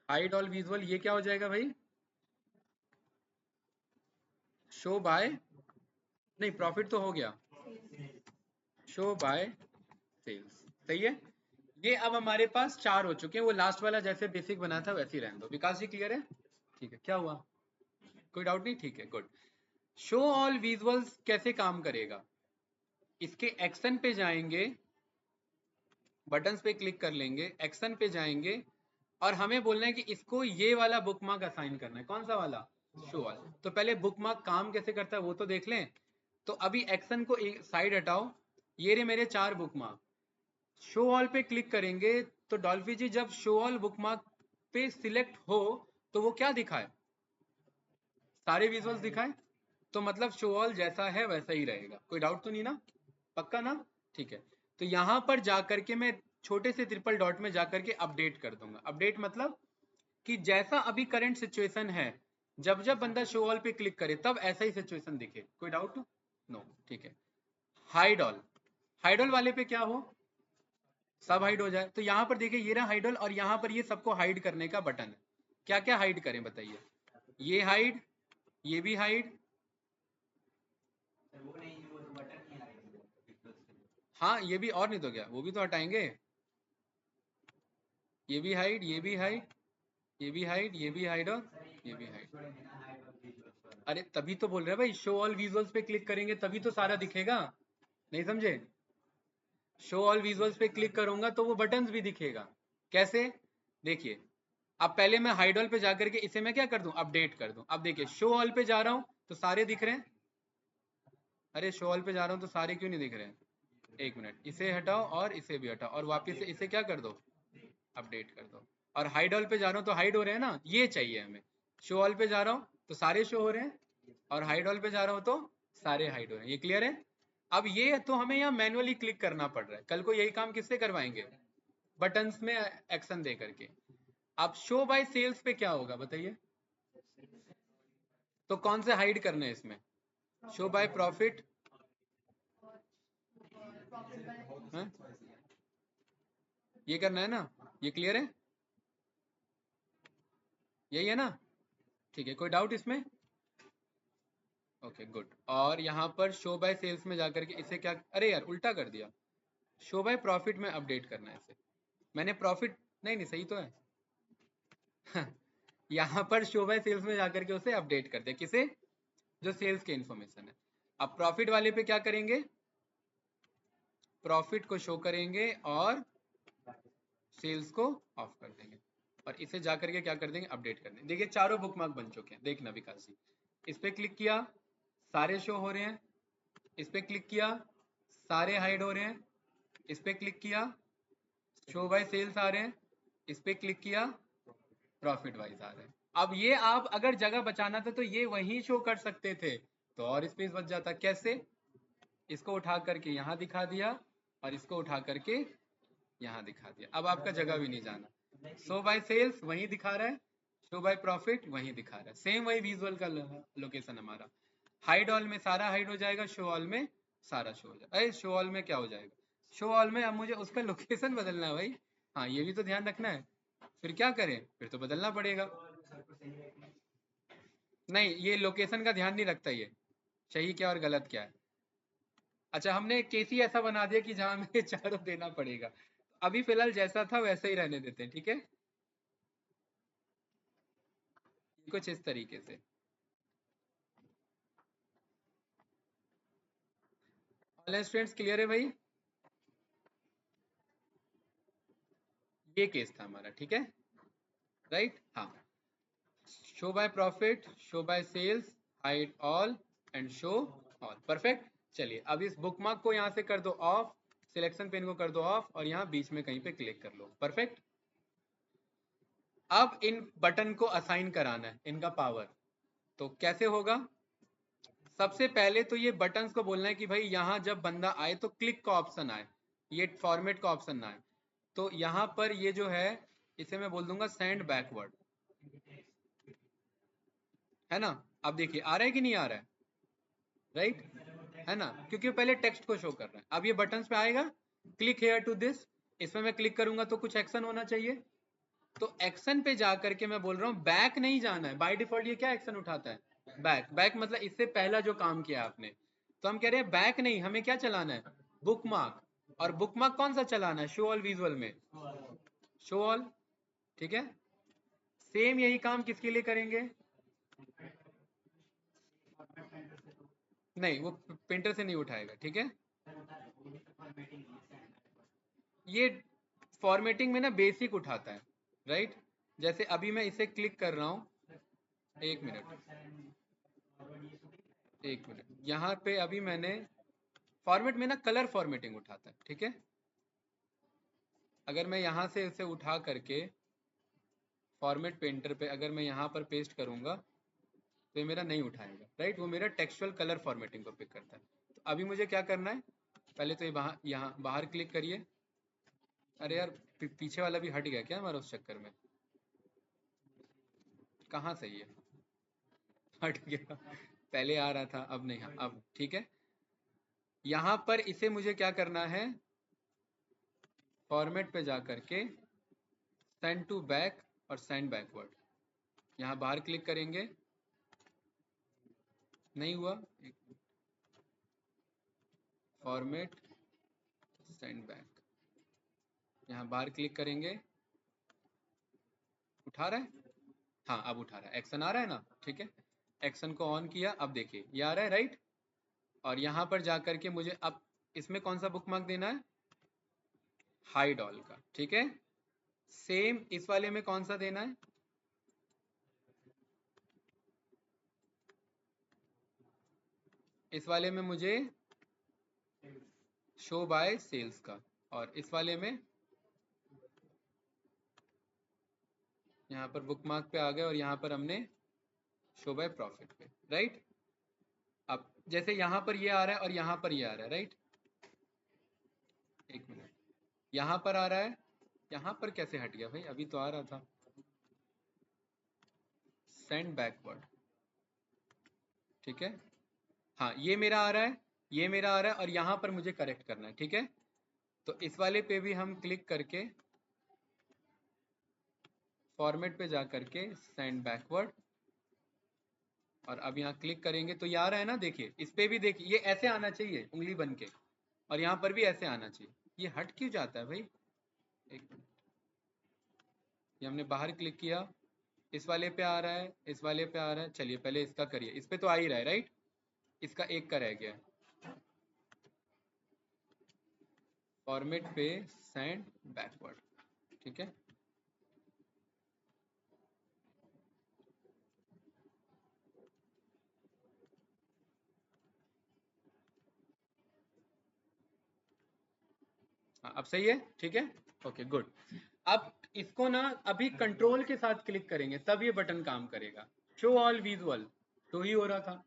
हाइड ऑल विजुअल। ये क्या हो जाएगा भाई, शो बाय, नहीं प्रॉफिट तो हो गया, शो बाय सेल्स, सही है। ये अब हमारे पास 4 हो चुके हैं, वो लास्ट वाला जैसे बेसिक बना था वैसे ही रहने दो। विकास जी क्लियर है? ठीक है, क्या हुआ, कोई डाउट नहीं, ठीक है गुड। शो ऑल विजुअल्स कैसे काम करेगा, इसके एक्शन पे जाएंगे, बटन्स पे क्लिक कर लेंगे, एक्शन पे जाएंगे और हमें बोलना है कि इसको ये वाला बुकमार्क असाइन करना है। कौन सा वाला, शो ऑल। तो पहले बुकमार्क काम कैसे करता है वो तो देख लें। तो अभी एक्शन को एक साइड हटाओ, ये रहे मेरे 4 बुकमार्क। शो ऑल पे क्लिक करेंगे तो डॉल्फी जी जब शो ऑल बुकमार्क पे सिलेक्ट हो तो वो क्या दिखाए, सारे विजुअल्स दिखाए। तो मतलब शो ऑल जैसा है वैसा ही रहेगा, कोई डाउट तो नहीं ना, पक्का ना? ठीक है, तो यहां पर जाकर के मैं छोटे से ट्रिपल डॉट में जाकर के अपडेट कर दूंगा। अपडेट मतलब कि जैसा अभी करंट सिचुएशन है, जब जब बंदा शो ऑल पे क्लिक करे तब ऐसा ही सिचुएशन दिखे। कोई डाउट? नो, ठीक है। हाइड ऑल, हाइड ऑल वाले पे क्या हो, सब हाइड हो जाए। तो यहां पर देखिए ये रहा हाइड ऑल और यहां पर ये सबको हाइड करने का बटन है। क्या क्या हाइड करें बताइए, ये हाइड, ये भी हाइड, हाँ ये भी, और नहीं तो क्या, वो भी तो हटाएंगे। ये भी हाइड, ये भी हाइड, ये भी हाइड, ये भी हाइड और ये भी हाइड। अरे तभी तो बोल रहे हैं भाई, शो ऑल विजुअल्स पे क्लिक करेंगे तभी तो सारा दिखेगा, नहीं समझे? शो ऑल विजुअल्स पे क्लिक करूंगा तो वो बटन्स भी दिखेगा। कैसे, देखिए, अब पहले मैं हाइड ऑल पे जाकर के इसे मैं क्या कर दूं, अपडेट कर दूं। अब देखिए शो ऑल पे जा रहा हूं तो सारे दिख रहे हैं, अरे शो ऑल पे जा रहा हूं तो सारे क्यों नहीं दिख रहे हैं, एक मिनट, इसे हटाओ और इसे भी हटाओ और वापिस से इसे क्या कर दो, अपडेट कर दो। और हाइड ऑल पे जा रहा हूँ तो हाइड हो रहे हैं ना, ये चाहिए हमें। शो ऑल पे जा रहा हूँ तो सारे शो हो रहे हैं और हाइड ऑल पे जा रहा हूँ तो सारे हाइड हो रहे हैं। ये क्लियर है? अब ये तो हमें यहाँ मैनुअली क्लिक करना पड़ रहा है, कल को यही काम किससे करवाएंगे, बटन्स में एक्शन दे करके। अब शो बाय सेल्स पे क्या होगा बताइए, तो कौन से हाइड करने हैं इसमें, शो बाय प्रॉफिट, ये करना है ना, ये क्लियर है, यही है ना? ठीक है, कोई डाउट इसमें? Okay good. और यहाँ पर शो बाय सेल्स में जाकर के इसे क्या, अरे यार उल्टा कर दिया, शो बाय प्रॉफिट में अपडेट करना है इसे। मैंने प्रॉफिट, नहीं नहीं सही तो है यहाँ पर शो बाय सेल्स में जाकर के उसे अपडेट कर दिया, किसे, जो सेल्स के इंफॉर्मेशन है। अब प्रॉफिट वाले पे क्या करेंगे, प्रॉफिट को शो करेंगे और सेल्स को ऑफ कर देंगे और इसे जाकर के क्या कर देंगे, अपडेट कर देंगे। देखिए चारों बुकमार्क बन चुके हैं, देखना विकास जी, इस पे क्लिक किया सारे शो हो रहे हैं, इस पे क्लिक किया सारे हाइड हो रहे हैं, इस पे क्लिक किया शो बाय सेल्स आ रहे हैं, इस पे क्लिक किया प्रॉफिट वाइज आ रहे हैं। अब ये आप अगर जगह बचाना था तो ये वहीं शो कर सकते थे, तो और स्पेस बच जाता। कैसे, इसको उठा करके यहाँ दिखा दिया और इसको उठा करके यहाँ दिखा दिया, अब आपका जगह भी नहीं जाना। शो बाय सेल्स वहीं दिखा रहा है, शो बाय प्रॉफिट वहीं दिखा रहा है, सेम वही विजुअल का लोकेशन हमारा। हाइड ऑल में सारा हाइड हो जाएगा, शो ऑल में सारा शो हो जाएगा। अरे शो ऑल में क्या हो जाएगा, शो ऑल में अब मुझे उसका लोकेशन बदलना है भाई, हाँ ये भी तो ध्यान रखना है। फिर क्या करें, फिर तो बदलना पड़ेगा। नहीं ये लोकेशन का ध्यान नहीं रखता ये, सही क्या और गलत क्या है। अच्छा हमने केसी ऐसा बना दिया कि जहां हमें चारों देना पड़ेगा, अभी फिलहाल जैसा था वैसे ही रहने देते हैं, ठीक है, कुछ इस तरीके से। ऑनलाइन स्टूडेंट्स क्लियर है भाई, ये केस था हमारा, ठीक है, राइट, हाँ। Show by profit, show by sales, hide all and show all, perfect. चलिए अब इस बुकमार्क को यहाँ से कर दो ऑफ, सिलेक्शन पेन को कर दो ऑफ और यहाँ बीच में कहीं पे क्लिक कर लो, परफेक्ट। अब इन बटन को असाइन कराना है इनका पावर, तो कैसे होगा, सबसे पहले तो ये बटन्स को बोलना है कि भाई यहाँ जब बंदा आए तो क्लिक का ऑप्शन आए, ये फॉर्मेट का ऑप्शन ना आए। तो यहाँ पर ये जो है इसे मैं बोल दूंगा सेंड बैकवर्ड, है ना? अब देखिए आ रहा है कि नहीं आ रहा है, राइट? है ना, क्योंकि पहले टेक्स्ट को शो कर रहा है। अब ये बटन्स पे आएगा, क्लिक हेयर टू दिस, इसमें मैं क्लिक करूंगा तो कुछ एक्शन होना चाहिए। तो एक्शन पे जा करके मैं बोल रहा हूँ बैक नहीं जाना है। बाय डिफॉल्ट ये क्या एक्शन उठाता है, बैक। बैक मतलब इससे पहला जो काम किया आपने। तो हम कह रहे हैं बैक नहीं, हमें क्या चलाना है, बुकमार्क। और बुकमार्क कौन सा चलाना है, शो ऑल विजुअल में, शो ऑल। ठीक है, सेम यही काम किसके लिए करेंगे, नहीं वो प्रिंटर से नहीं उठाएगा। ठीक है, ये फॉर्मेटिंग में ना बेसिक उठाता है, राइट। जैसे अभी मैं इसे क्लिक कर रहा हूँ, एक मिनट, एक मिनट, यहाँ पे अभी मैंने फॉर्मेट में ना कलर फॉर्मेटिंग उठाता है। ठीक है, अगर मैं यहाँ से इसे उठा करके फॉर्मेट पेंटर पे अगर मैं यहाँ पर पेस्ट करूँगा तो ये मेरा नहीं उठाएगा, राइट। वो मेरा टेक्सचुअल कलर फॉर्मेटिंग को पिक करता है। तो अभी मुझे क्या करना है, पहले तो ये यहाँ बाहर क्लिक करिए। अरे यार पीछे वाला भी हट गया क्या हमारा उस चक्कर में, कहाँ सही है, हट गया। पहले आ रहा था अब नहीं, अब ठीक है। यहाँ पर इसे मुझे क्या करना है, फॉर्मेट पे जा करके सेंड टू बैक और सेंड बैकवर्ड, यहाँ बाहर क्लिक करेंगे, नहीं हुआ, फॉर्मेट सेंड बैक, यहाँ बाहर क्लिक करेंगे, उठा रहा है, हाँ अब उठा रहा है, एक्शन आ रहा है ना। ठीक है, एक्शन को ऑन किया, अब देखिए ये आ रहा है, राइट। और यहाँ पर जा करके मुझे अब इसमें कौन सा बुकमार्क देना है, हाइड ऑल का। ठीक है, सेम इस वाले में कौन सा देना है, इस वाले में मुझे शो बाय सेल्स का, और इस वाले में यहाँ पर बुकमार्क पे आ गए और यहाँ पर हमने शो बाय प्रॉफिट पे, राइट। अब जैसे यहाँ पर ये आ रहा है और यहाँ पर ये आ रहा है, राइट। एक मिनट, यहाँ पर आ रहा है, यहाँ पर कैसे हट गया भाई, अभी तो आ रहा था, सेंड बैकवर्ड। ठीक है, हाँ ये मेरा आ रहा है, ये मेरा आ रहा है, और यहाँ पर मुझे करेक्ट करना है। ठीक है, तो इस वाले पे भी हम क्लिक करके फॉर्मेट पे जा करके सेंड बैकवर्ड, और अब यहाँ क्लिक करेंगे तो ये आ रहा है ना, देखिए इस पे भी देखिए ये ऐसे आना चाहिए उंगली बन के, और यहाँ पर भी ऐसे आना चाहिए। ये हट क्यों जाता है भाई, एक मिनट, ये हमने बाहर क्लिक किया, इस वाले पे आ रहा है, इस वाले पे आ रहा है। चलिए पहले इसका करिए, इस पे तो आ ही रहा है, राइट। इसका एक का रह गया, फॉर्मेट पे सेंड बैकवर्ड। ठीक है, हाँ अब सही है। ठीक है, ओके गुड। अब इसको ना अभी कंट्रोल के साथ क्लिक करेंगे तब ये बटन काम करेगा। शो ऑल विजुअल तो ही हो रहा था,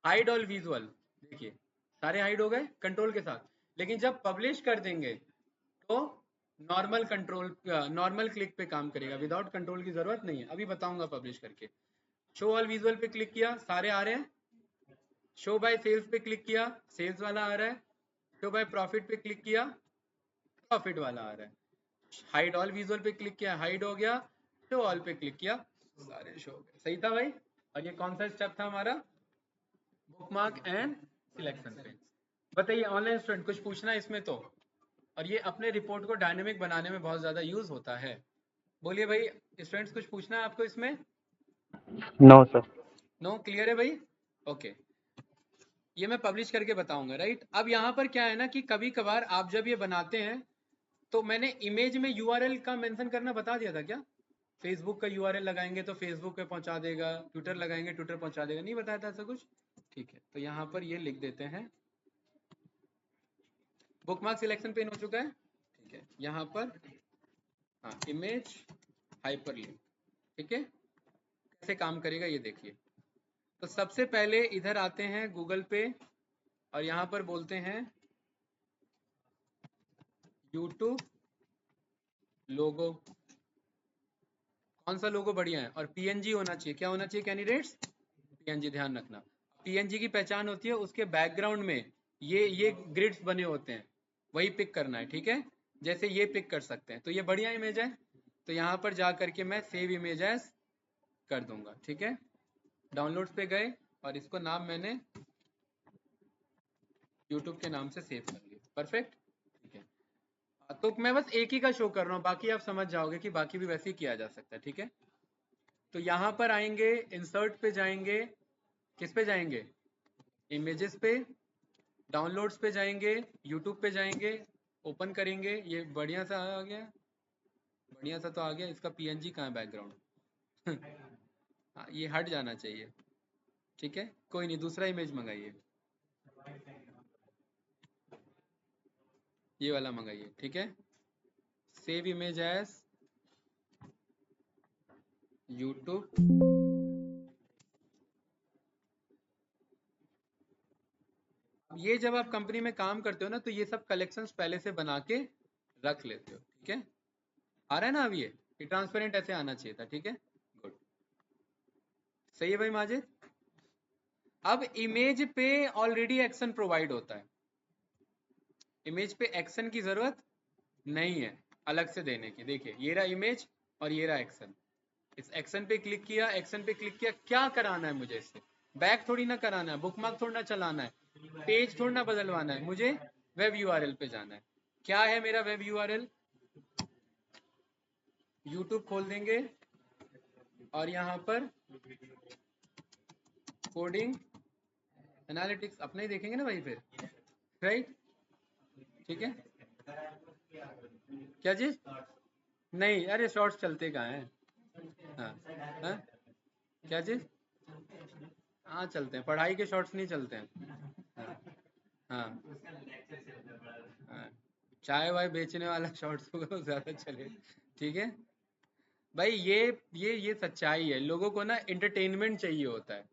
हाइड ऑल विजुअल, देखिए सारे हाइड हो गए कंट्रोल के साथ। लेकिन जब पब्लिश कर देंगे तो नॉर्मल कंट्रोल, नॉर्मल क्लिक पे काम करेगा, विदाउट कंट्रोल की जरूरत नहीं है, अभी बताऊंगा पब्लिश करके। शो ऑल विजुअल पे क्लिक किया, सारे आ रहे हैं। शो बाय सेल्स पे क्लिक किया, सेल्स वाला आ रहा है। शो बाय प्रॉफिट पे क्लिक किया, प्रॉफिट वाला आ रहा है। हाइड ऑल विजुअल पे क्लिक किया, हाइड हो गया। शो ऑल पे क्लिक किया, सारे शो हो गए। सही था भाई। और ये कौन सा स्टेप था हमारा, बुकमार्क एंड सिलेक्शन पे। बताइए ऑनलाइन स्टूडेंट कुछ पूछना है इसमें तो, और ये अपने रिपोर्ट को डायनेमिक बनाने में बहुत ज़्यादा यूज होता है। बोलिए भाई स्टूडेंट्स, कुछ पूछना है आपको इसमें, नो सर। नो क्लियर है भाई, ओके। ये मैं पब्लिश करके बताऊंगा, राइट। अब यहाँ पर क्या है ना कि कभी कभार आप जब ये बनाते हैं तो मैंने इमेज में यूआरएल का मेंशन करना बता दिया था क्या, फेसबुक का यूआरएल लगाएंगे तो फेसबुक पे पहुंचा देगा, ट्विटर लगाएंगे ट्विटर पहुंचा देगा, नहीं बताया था ऐसा कुछ। ठीक है, तो यहाँ पर ये लिख देते हैं, बुकमार्क सिलेक्शन पेन हो चुका है। ठीक है, यहाँ पर हाँ इमेज हाइपरलिंक। ठीक है, कैसे काम करेगा ये देखिए। तो सबसे पहले इधर आते हैं गूगल पे और यहाँ पर बोलते हैं यूट्यूब लोगो, कौन सा लोगो बढ़िया है, और पीएनजी होना चाहिए, क्या होना चाहिए कैंडिडेट्स, पीएनजी ध्यान रखना। पीएनजी की पहचान होती है उसके बैकग्राउंड में ये ग्रिड्स बने होते हैं, वही पिक करना है, ठीक है। जैसे ये पिक कर सकते हैं, तो ये बढ़िया इमेज है। तो यहाँ पर जा करके मैं सेव इमेज एज कर दूंगा, ठीक है। डाउनलोड्स पे गए और इसको नाम मैंने यूट्यूब के नाम से सेव कर लिया, परफेक्ट, ठीक है। तो मैं बस एक ही का शो कर रहा हूँ, बाकी आप समझ जाओगे कि बाकी भी वैसे ही किया जा सकता है, ठीक है। तो यहाँ पर आएंगे, इंसर्ट पे जाएंगे, किस पे जाएंगे, इमेजेस पे, डाउनलोड्स पे जाएंगे, यूट्यूब पे जाएंगे, ओपन करेंगे, ये बढ़िया सा आ गया, बढ़िया सा तो आ गया। इसका पीएनजी कहाँ है बैकग्राउंड हाँ, ये हट जाना चाहिए, ठीक है। कोई नहीं, दूसरा इमेज मंगाइए, ये वाला मंगाइए, ठीक है। Save image as YouTube. ये जब आप कंपनी में काम करते हो ना, तो ये सब कलेक्शंस पहले से बना के रख लेते हो, ठीक है। आ रहा है ना अब ये ट्रांसपेरेंट ऐसे आना चाहिए था, ठीक है, गुड, सही है भाई माजिद। अब इमेज पे ऑलरेडी एक्शन प्रोवाइड होता है, इमेज पे एक्शन की जरूरत नहीं है अलग से देने की। देखिए ये रहा इमेज और ये रहा एक्शन, इस एक्शन पे क्लिक किया, एक्शन पे क्लिक किया, क्या कराना है मुझे इससे, बैक थोड़ी ना कराना है, बुकमार्क थोड़ी ना चलाना है, पेज थोड़ी ना बदलवाना है, मुझे वेब यूआरएल पे जाना है। क्या है मेरा वेब यूआरएल, यूट्यूब खोल देंगे और यहाँ पर कोडिंग एनालिटिक्स अपना ही देखेंगे ना भाई फिर, राइट, ठीक है। क्या चीज, नहीं अरे शॉर्ट्स चलते कहाँ हैं, हाँ हाँ, क्या चीज, हाँ चलते हैं, पढ़ाई के शॉर्ट्स नहीं चलते हैं, हाँ हाँ हाँ, चाय वाय बेचने वाला शॉर्ट्स होगा तो ज्यादा चले, ठीक है भाई। ये सच्चाई है, लोगों को ना एंटरटेनमेंट चाहिए होता है।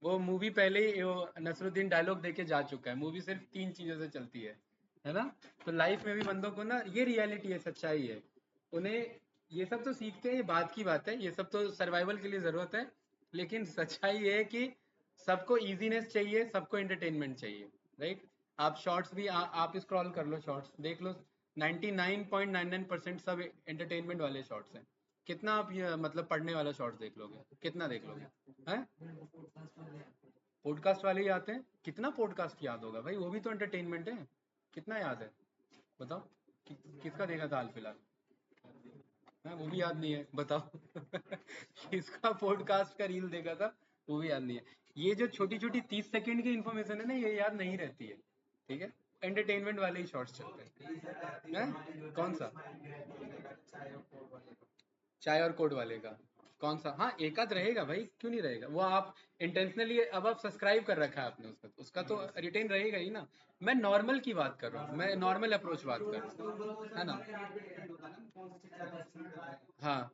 वो मूवी पहले ही वो नसरुद्दीन डायलॉग देके जा चुका है, मूवी सिर्फ 3 चीजों से चलती है ना। तो लाइफ में भी बंदों को ना, ये रियलिटी है, सच्चाई है, उन्हें ये सब तो सीखते हैं, ये बात की बात है, ये सब तो सर्वाइवल के लिए जरूरत है। लेकिन सच्चाई ये है कि सबको इजीनेस चाहिए, सबको एंटरटेनमेंट चाहिए, राइट। आप शॉर्ट्स भी आप स्क्रॉल कर लो, शॉर्ट्स देख लो, 99.99% सब एंटरटेनमेंट वाले शॉर्ट्स हैं। कितना आप ये मतलब पढ़ने वाला शॉर्ट्स देख लोगे, कितना देख लोगे, हैं। पॉडकास्ट वाले ही आते हैं, कितना पॉडकास्ट याद होगा भाई, वो भी तो एंटरटेनमेंट है, कितना याद है बताओ, किसका देखा था हाल फिलहाल, हाँ वो भी याद नहीं है बताओ किसका पॉडकास्ट का रील देखा था, वो भी याद नहीं है। ये जो छोटी छोटी 30 सेकंड की इंफॉर्मेशन है ना, ये याद नहीं रहती है, ठीक है। एंटरटेनमेंट वाले ही शॉर्ट्स चलते हैं, कौन सा, चाय और कोड वाले का, कौन सा, हाँ एक आध रहेगा भाई, क्यों नहीं रहेगा, वो आप इंटेंशनली, अब आप सब्सक्राइब कर रखा है आपने उसका, उसका तो रिटेन रहेगा ही ना। मैं नॉर्मल की बात कर रहा हूँ, मैं नॉर्मल अप्रोच बात कर रहा हूँ, है ना। हाँ,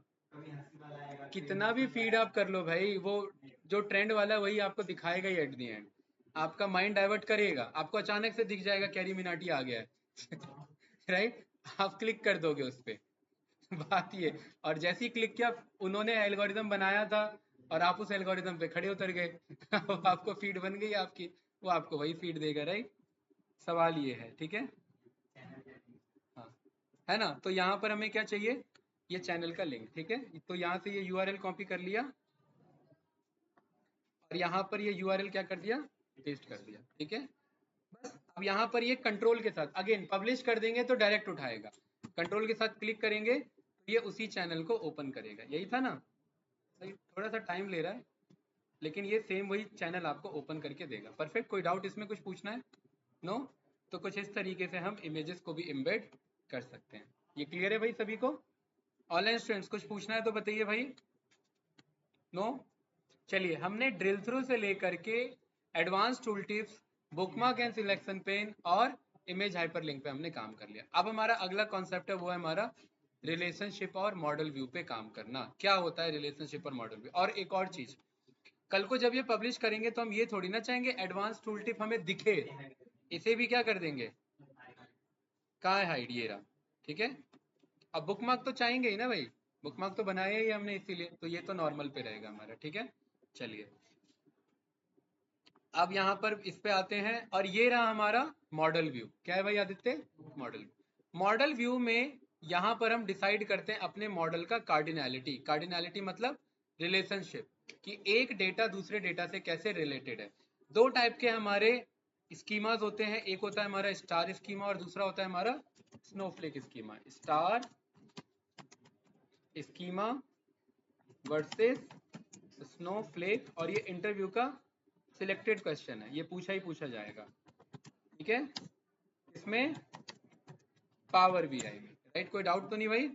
कितना भी फीड आप कर लो भाई, वो जो ट्रेंड वाला है वही आपको दिखाएगा ही एट द एंड। आपका माइंड डाइवर्ट करेगा, आपको अचानक से दिख जाएगा कैरी मिनाटी आ गया है राइट, आप क्लिक कर दोगे उस पर, बात ये। और जैसे ही क्लिक किया, उन्होंने एल्गोरिदम बनाया था और आप उस एल्गोरिदम पे खड़े उतर गए अब आपको फीड बन गई आपकी, वो आपको वही फीड देगा, राइट। सवाल ये है, ठीक है, हाँ, है ना। तो यहाँ पर हमें क्या चाहिए, ये चैनल का लिंक, ठीक है। तो यहाँ से ये यूआरएल कॉपी कर लिया और यहाँ पर ये यूआरएल क्या कर दिया, पेस्ट कर दिया, ठीक है। बस अब यहाँ पर ये कंट्रोल के साथ अगेन पब्लिश कर देंगे तो डायरेक्ट उठाएगा, कंट्रोल के साथ क्लिक करेंगे तो ये उसी चैनल को ओपन करेगा, यही था ना। सही, थोड़ा सा टाइम ले रहा है, लेकिन ये सेम वही चैनल आपको ओपन करके देगा, परफेक्ट। कोई डाउट इसमें, कुछ पूछना है, नो। तो कुछ इस तरीके से हम इमेजेस को भी एम्बेड कर सकते हैं। ये क्लियर है भाई सभी को, ऑनलाइन स्टूडेंट्स कुछ पूछना है तो बताइए भाई, नो। चलिए, हमने ड्रिल थ्रू से लेकर के advance tool tips, bookmark and selection pen और इमेज हाइपरलिंक पे हमने काम कर लिया। अब हमारा अगला कॉन्सेप्ट है, वो है हमारा रिलेशनशिप और मॉडल व्यू पे काम करना। क्या होता है रिलेशनशिप और मॉडल व्यू, और एक और चीज, कल को जब ये पब्लिश करेंगे तो हम ये थोड़ी ना चाहेंगे एडवांस टूल टिप हमें दिखे, इसे भी क्या कर देंगे, कहाँ है हाइड, ये रहा, ठीक है। अब बुकमार्क तो चाहेंगे ही ना भाई, बुकमार्क तो बनाया ही हमने इसीलिए, तो ये तो नॉर्मल पे रहेगा हमारा, ठीक है। चलिए, अब यहाँ पर इस पे आते हैं और ये रहा हमारा मॉडल व्यू। क्या है भाई आदित्य? मॉडल। मॉडल व्यू में यहाँ पर हम डिसाइड करते हैं अपने मॉडल का कार्डिनैलिटी। कार्डिनैलिटी मतलब रिलेशनशिप, कि एक डेटा दूसरे डेटा से कैसे रिलेटेड है। दो टाइप के हमारे स्कीमाज होते हैं, एक होता है हमारा स्टार स्कीमा और दूसरा होता है हमारा Snowflake schema. Star schema versus Snowflake, और ये इंटरव्यू का सिलेक्टेड क्वेश्चन है, ये पूछा ही पूछा जाएगा, ठीक है। इसमें पावर भी आएगी, राइट? कोई डाउट तो नहीं भाई?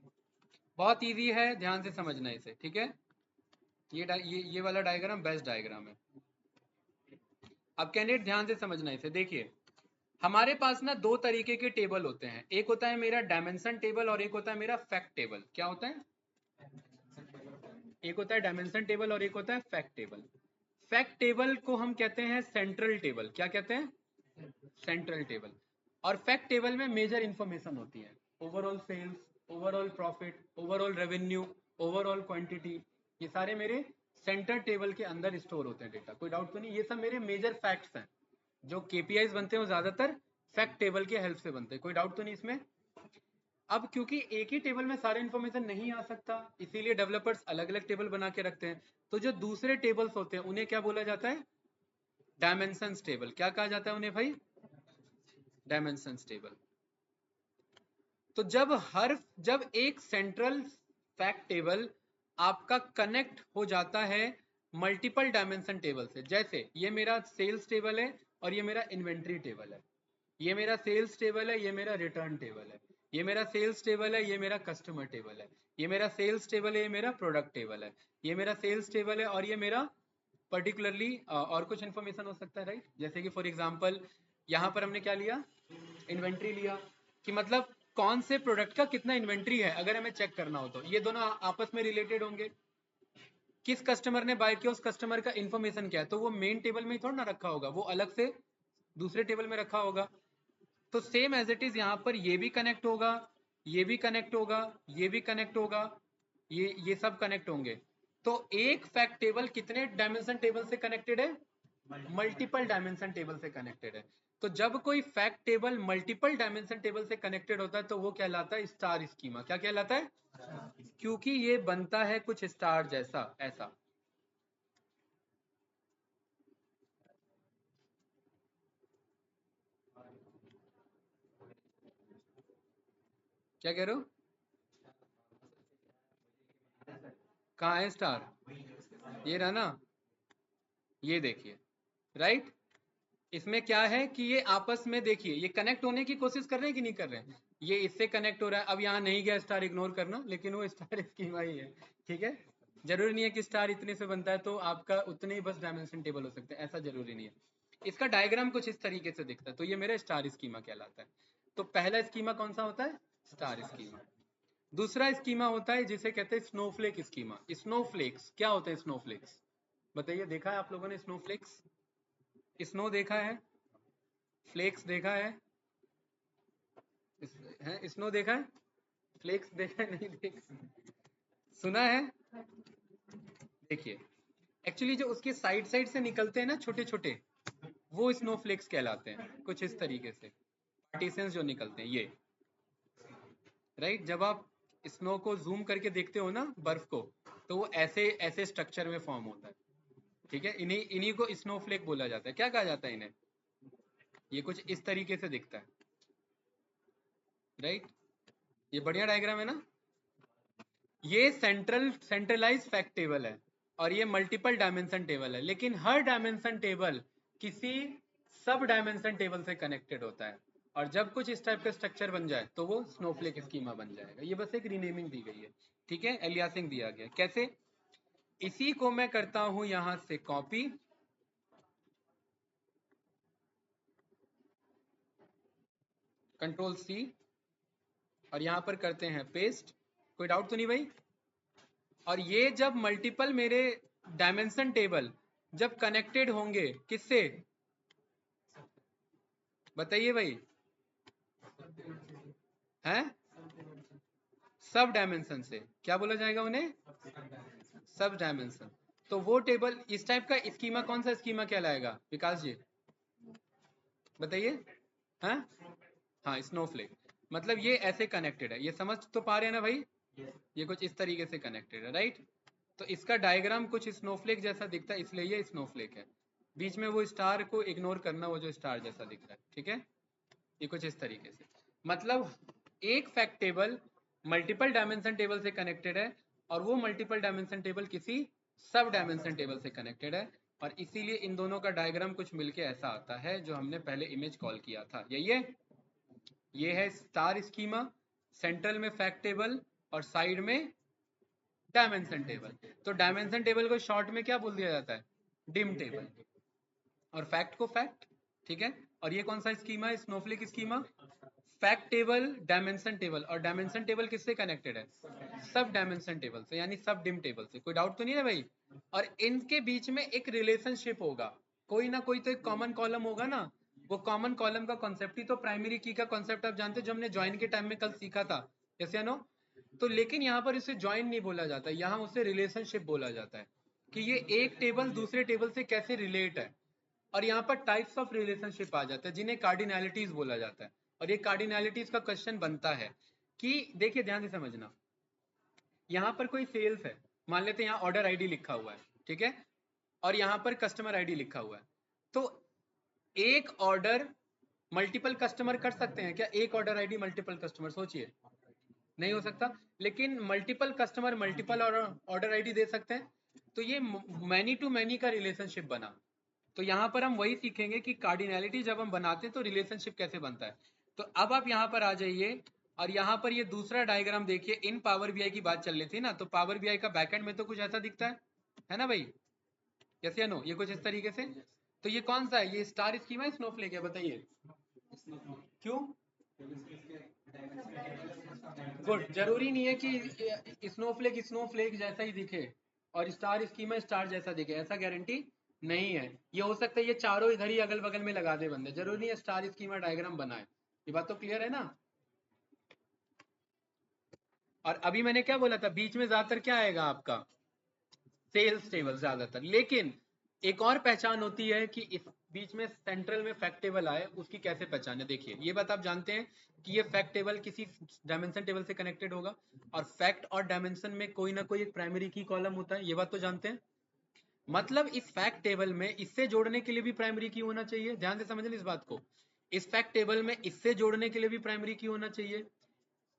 बहुत इजी है, ध्यान से समझना इसे, ठीक है। ये वाला डायग्राम बेस्ट डायग्राम है। अब कैंडिडेट ध्यान से समझना इसे। देखिए हमारे पास ना दो तरीके के टेबल होते हैं, एक होता है मेरा डायमेंशन टेबल और एक होता है मेरा फैक्ट टेबल। क्या होता है? एक होता है डायमेंशन टेबल और एक होता है फैक्ट टेबल। फैक्ट टेबल को हम कहते हैं सेंट्रल टेबल। क्या कहते हैं? Central table. और फैक्ट टेबल में मेजर इंफॉर्मेशन होती है, overall sales, overall profit, overall revenue, overall quantity, ये सारे मेरे सेंटर टेबल के अंदर स्टोर होते हैं डेटा। कोई डाउट तो नहीं? ये सब मेरे मेजर फैक्ट्स हैं। जो केपीआईज बनते हैं वो ज्यादातर फैक्ट टेबल के हेल्प से बनते हैं। कोई डाउट तो नहीं इसमें? अब क्योंकि एक ही टेबल में सारे इन्फॉर्मेशन नहीं आ सकता, इसीलिए डेवलपर्स अलग अलग टेबल बना के रखते हैं। तो जो दूसरे टेबल्स होते हैं उन्हें क्या बोला जाता है? Dimensions table. क्या कहा जाता है उन्हें भाई? Dimensions table. तो जब एक सेंट्रल फैक्ट टेबल आपका कनेक्ट हो जाता है मल्टीपल डायमेंशन टेबल से, जैसे ये मेरा सेल्स टेबल है और ये मेरा इन्वेंट्री टेबल है, ये मेरा सेल्स टेबल है, ये मेरा रिटर्न टेबल है, ये मेरा सेल्स टेबल है, ये मेरा कस्टमर टेबल है, ये मेरा सेल्स टेबल है, ये मेरा प्रोडक्ट टेबल है, ये मेरा सेल्स टेबल है और ये मेरा पर्टिकुलरली और कुछ इन्फॉर्मेशन हो सकता है, राइट? जैसे कि फॉर एग्जांपल यहाँ पर हमने क्या लिया? इन्वेंट्री लिया, कि मतलब कौन से प्रोडक्ट का कितना इन्वेंट्री है अगर हमें चेक करना हो तो ये दोनों आपस में रिलेटेड होंगे। किस कस्टमर ने बाय किया, उस कस्टमर का इन्फॉर्मेशन क्या है, तो वो मेन टेबल में ही थोड़ा ना रखा होगा, वो अलग से दूसरे टेबल में रखा होगा। तो सेम एज इट इज यहाँ पर ये भी कनेक्ट होगा, ये भी कनेक्ट होगा, ये भी कनेक्ट होगा, ये सब कनेक्ट होंगे। तो एक फैक्ट टेबल कितने डायमेंशन टेबल से कनेक्टेड है? मल्टीपल डायमेंशन टेबल से कनेक्टेड है। तो जब कोई fact table multiple dimension table से कनेक्टेड होता है तो वो कहलाता है स्टार स्कीमा। क्या कहलाता है? क्योंकि ये बनता है कुछ स्टार जैसा, ऐसा। क्या कह रहे हो? कहाँ है स्टार? ये रहा ना, ये देखिए, राइट? इसमें क्या है कि ये आपस में देखिए ये कनेक्ट होने की कोशिश कर रहे हैं कि नहीं कर रहे हैं? ये इससे कनेक्ट हो रहा है। अब यहाँ नहीं गया स्टार, इग्नोर करना, लेकिन वो स्टार स्कीमा ही है, ठीक है। जरूरी नहीं है कि स्टार इतने से बनता है तो आपका उतने ही बस डायमेंशन टेबल हो सकते हैं, ऐसा जरूरी नहीं है। इसका डायग्राम कुछ इस तरीके से दिखता है, तो ये मेरा स्टार स्कीमा कहलाता है। तो पहला स्कीमा कौन सा होता है? Star schema. दूसरा स्कीमा होता है जिसे कहते हैं स्नोफ्लेक स्कीमा। स्नोफ्लेक्स क्या होते हैं? स्नोफ्लेक्स बताइए, देखा है आप लोगों ने स्नोफ्लेक्स? स्नो देखा है, फ्लेक्स देखा है स्नो देखा है, फ्लेक्स देखा है? नहीं देखा, सुना है? देखिए एक्चुअली जो उसके साइड साइड से निकलते हैं ना छोटे छोटे, वो स्नोफ्लेक्स कहलाते हैं, कुछ इस तरीके से पार्टीशंस जो निकलते हैं ये, राइट? जब आप स्नो को जूम करके देखते हो ना, बर्फ को, तो वो ऐसे ऐसे स्ट्रक्चर में फॉर्म होता है, ठीक है। इन्हीं इन्हीं को स्नोफ्लेक बोला जाता है। क्या कहा जाता है इन्हें? ये कुछ इस तरीके से दिखता है, राइट? ये बढ़िया डायग्राम है ना? ये सेंट्रलाइज फैक्ट टेबल है और ये मल्टीपल डायमेंशन टेबल है, लेकिन हर डायमेंशन टेबल किसी सब डायमेंशन टेबल से कनेक्टेड होता है। और जब कुछ इस टाइप का स्ट्रक्चर बन जाए तो वो स्नोफ्लेक स्कीमा बन जाएगा। ये बस एक रीनेमिंग दी गई है, ठीक है, एलियासिंग दिया गया। कैसे? इसी को मैं करता हूं यहां से कॉपी, कंट्रोल सी, और यहां पर करते हैं पेस्ट। कोई डाउट तो नहीं भाई? और ये जब मल्टीपल मेरे डायमेंशन टेबल जब कनेक्टेड होंगे किससे, बताइए भाई? हैं? सब डायमेंशन से। क्या बोला जाएगा उन्हें? सब डायमेंशन। तो वो टेबल इस टाइप का स्कीमा कौन सा स्कीमा कहलाएगा विकास जी बताइए? हाँ हाँ, स्नोफ्लेक। मतलब ये ऐसे कनेक्टेड है, ये समझ तो पा रहे हैं ना भाई? ये कुछ इस तरीके से कनेक्टेड है, राइट? तो इसका डायग्राम कुछ स्नोफ्लेक जैसा दिखता है, इसलिए ये स्नोफ्लेक है। बीच में वो स्टार को इग्नोर करना, वो जो स्टार जैसा दिख रहा है, ठीक है? ये कुछ इस तरीके से, मतलब एक fact table multiple dimension table से कनेक्टेड है, और वो मल्टीपल डायमेंशन टेबल किसी सब डायमेंशन टेबल से कनेक्टेड है, और इसीलिए इन दोनों का डायग्राम कुछ मिलके ऐसा आता है जो हमने पहले इमेज कॉल किया था। यही है, ये है स्टार स्कीमा, सेंट्रल में फैक्ट टेबल और साइड में डायमेंशन टेबल। तो डायमेंशन टेबल को शॉर्ट में क्या बोल दिया जाता है? Dim table. और फैक्ट को फैक्ट, ठीक है? और ये कौन सा स्कीमा है? Snowflake schema. Fact table, dimension table, और डायमेंशन टेबल किससे कनेक्टेड है? सब डायमेंशन टेबल से, यानी सब डिम टेबल से। कोई डाउट तो नहीं है भाई? और इनके बीच में एक रिलेशनशिप होगा, कोई ना कोई तो एक कॉमन कॉलम होगा ना। वो कॉमन कॉलम का कॉन्सेप्ट ही तो प्राइमरी की का कॉन्सेप्ट आप जानते हो, जो हमने ज्वाइन के टाइम में कल सीखा था, यस या नो? तो लेकिन यहाँ पर इसे ज्वाइन नहीं बोला जाता, यहाँ उसे रिलेशनशिप बोला जाता है, कि ये एक टेबल दूसरे टेबल से कैसे रिलेट है। और यहाँ पर टाइप्स ऑफ रिलेशनशिप आ जाता है, जिन्हें कार्डिनैलिटीज बोला जाता है। और ये कार्डिनैलिटीज का क्वेश्चन बनता है कि देखिए ध्यान से समझना, यहाँ पर कोई सेल्स है, मान लेते हैं यहाँ ऑर्डर आईडी लिखा हुआ है, ठीक है? और यहाँ पर कस्टमर आईडी लिखा हुआ है। तो एक ऑर्डर मल्टीपल कस्टमर कर सकते हैं क्या? एक ऑर्डर आईडी मल्टीपल कस्टमर, सोचिए, नहीं हो सकता। लेकिन multiple customer multiple order ID दे सकते हैं। तो ये मैनी टू मैनी का रिलेशनशिप बना। तो यहाँ पर हम वही सीखेंगे कि कार्डिनैलिटी जब हम बनाते हैं तो रिलेशनशिप कैसे बनता है। तो अब आप यहाँ पर आ जाइए, और यहाँ पर ये दूसरा डायग्राम देखिए। इन पावर बीआई की बात चल रही थी ना, तो पावर बीआई का बैकएंड में तो कुछ ऐसा दिखता है ना भाई? यस या नो? ये कुछ इस तरीके से। तो ये कौन सा है? ये स्टार स्कीमा है, स्नोफ्लेक है? बताइए क्यों? गुड। जरूरी नहीं है कि स्नोफ्लेक स्नोफ्लेक जैसा ही दिखे और स्टार स्कीमा स्टार जैसा दिखे, ऐसा गारंटी नहीं है। ये हो सकता है ये चारों इधर ही अगल बगल में लगा दे बंदे, जरूरी नहीं है स्टार स्कीमा डायग्राम बनाए। ये बात तो क्लियर है ना? और अभी मैंने क्या बोला था, बीच में ज्यादातर क्या आएगा आपका? सेल्स टेबल ज्यादातर। लेकिन एक और पहचान होती है कि इस बीच में सेंट्रल में फैक्ट टेबल आए, उसकी कैसे पहचान है? देखिए ये बात आप जानते हैं कि ये फैक्ट टेबल किसी डायमेंशन टेबल से कनेक्टेड होगा, और फैक्ट और डायमेंशन में कोई ना कोई एक प्राइमरी की कॉलम होता है, ये बात तो जानते हैं। मतलब इस फैक्ट टेबल में इससे जोड़ने के लिए भी प्राइमरी की होना चाहिए, ध्यान से समझ लें इस बात को। इस फैक्ट टेबल में इससे जोड़ने के लिए भी प्राइमरी की होना चाहिए,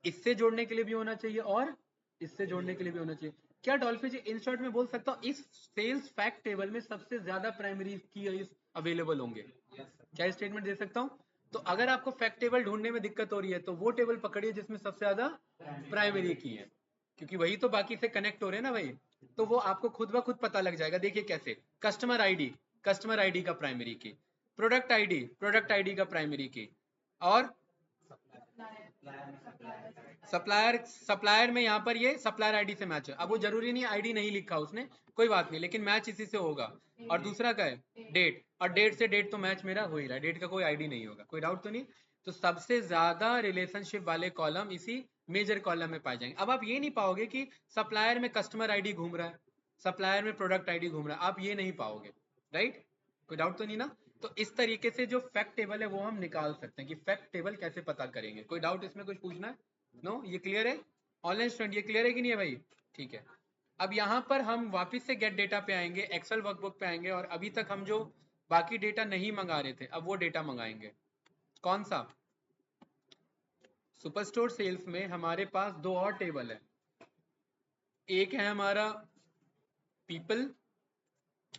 इससे जोड़ने के लिए भी होना चाहिए, और इससे जोड़ने के लिए भी होना चाहिए। क्या डॉल्फिन जी इन शॉर्ट में बोल सकता हूँ, इस सेल्स फैक्ट टेबल में सबसे ज्यादा प्राइमरी की अवेलेबल होंगे? क्या स्टेटमेंट दे सकता हूँ? तो अगर आपको फैक्ट टेबल ढूंढने में दिक्कत हो रही है, तो वो टेबल पकड़िए जिसमें सबसे ज्यादा प्राइमरी की है, क्योंकि वही तो बाकी से कनेक्ट हो रहे हैं ना भाई। तो वो आपको खुद ब खुद पता लग जाएगा। देखिए कैसे, कस्टमर आईडी का प्राइमरी की, प्रोडक्ट आईडी का प्राइमरी की, और सप्लायर में यहाँ पर ये सप्लायर आईडी से मैच है। अब वो जरूरी नहीं आईडी नहीं लिखा उसने, कोई बात नहीं, लेकिन मैच इसी से होगा। और दूसरा क्या है? डेट। और डेट से डेट तो मैच मेरा हो ही रहा है, डेट का कोई आईडी नहीं होगा, कोई डाउट तो नहीं? तो सबसे ज्यादा रिलेशनशिप वाले कॉलम इसी मेजर कॉलम में पाए जाएंगे। अब आप ये नहीं पाओगे कि सप्लायर में कस्टमर आईडी घूम रहा है, सप्लायर में प्रोडक्ट आईडी घूम रहा है, आप ये नहीं पाओगे, राइट? कोई डाउट तो नहीं ना? तो इस तरीके से जो फैक्ट टेबल है वो हम निकाल सकते हैं कि फैक्ट टेबल कैसे पता करेंगे। कोई डाउट इसमें कुछ पूछना है? नो? ये क्लियर है? ऑनलाइन स्टूडेंट ये क्लियर है कि नहीं है भाई? ठीक है। अब यहाँ पर हम वापस से गेट डेटा पे आएंगे, एक्सेल वर्कबुक पे आएंगे, और अभी तक हम जो बाकी डेटा नहीं मंगा रहे थे, अब वो डेटा मंगाएंगे। कौन सा? सुपरस्टोर सेल्स में हमारे पास दो और टेबल है। एक है हमारा पीपल,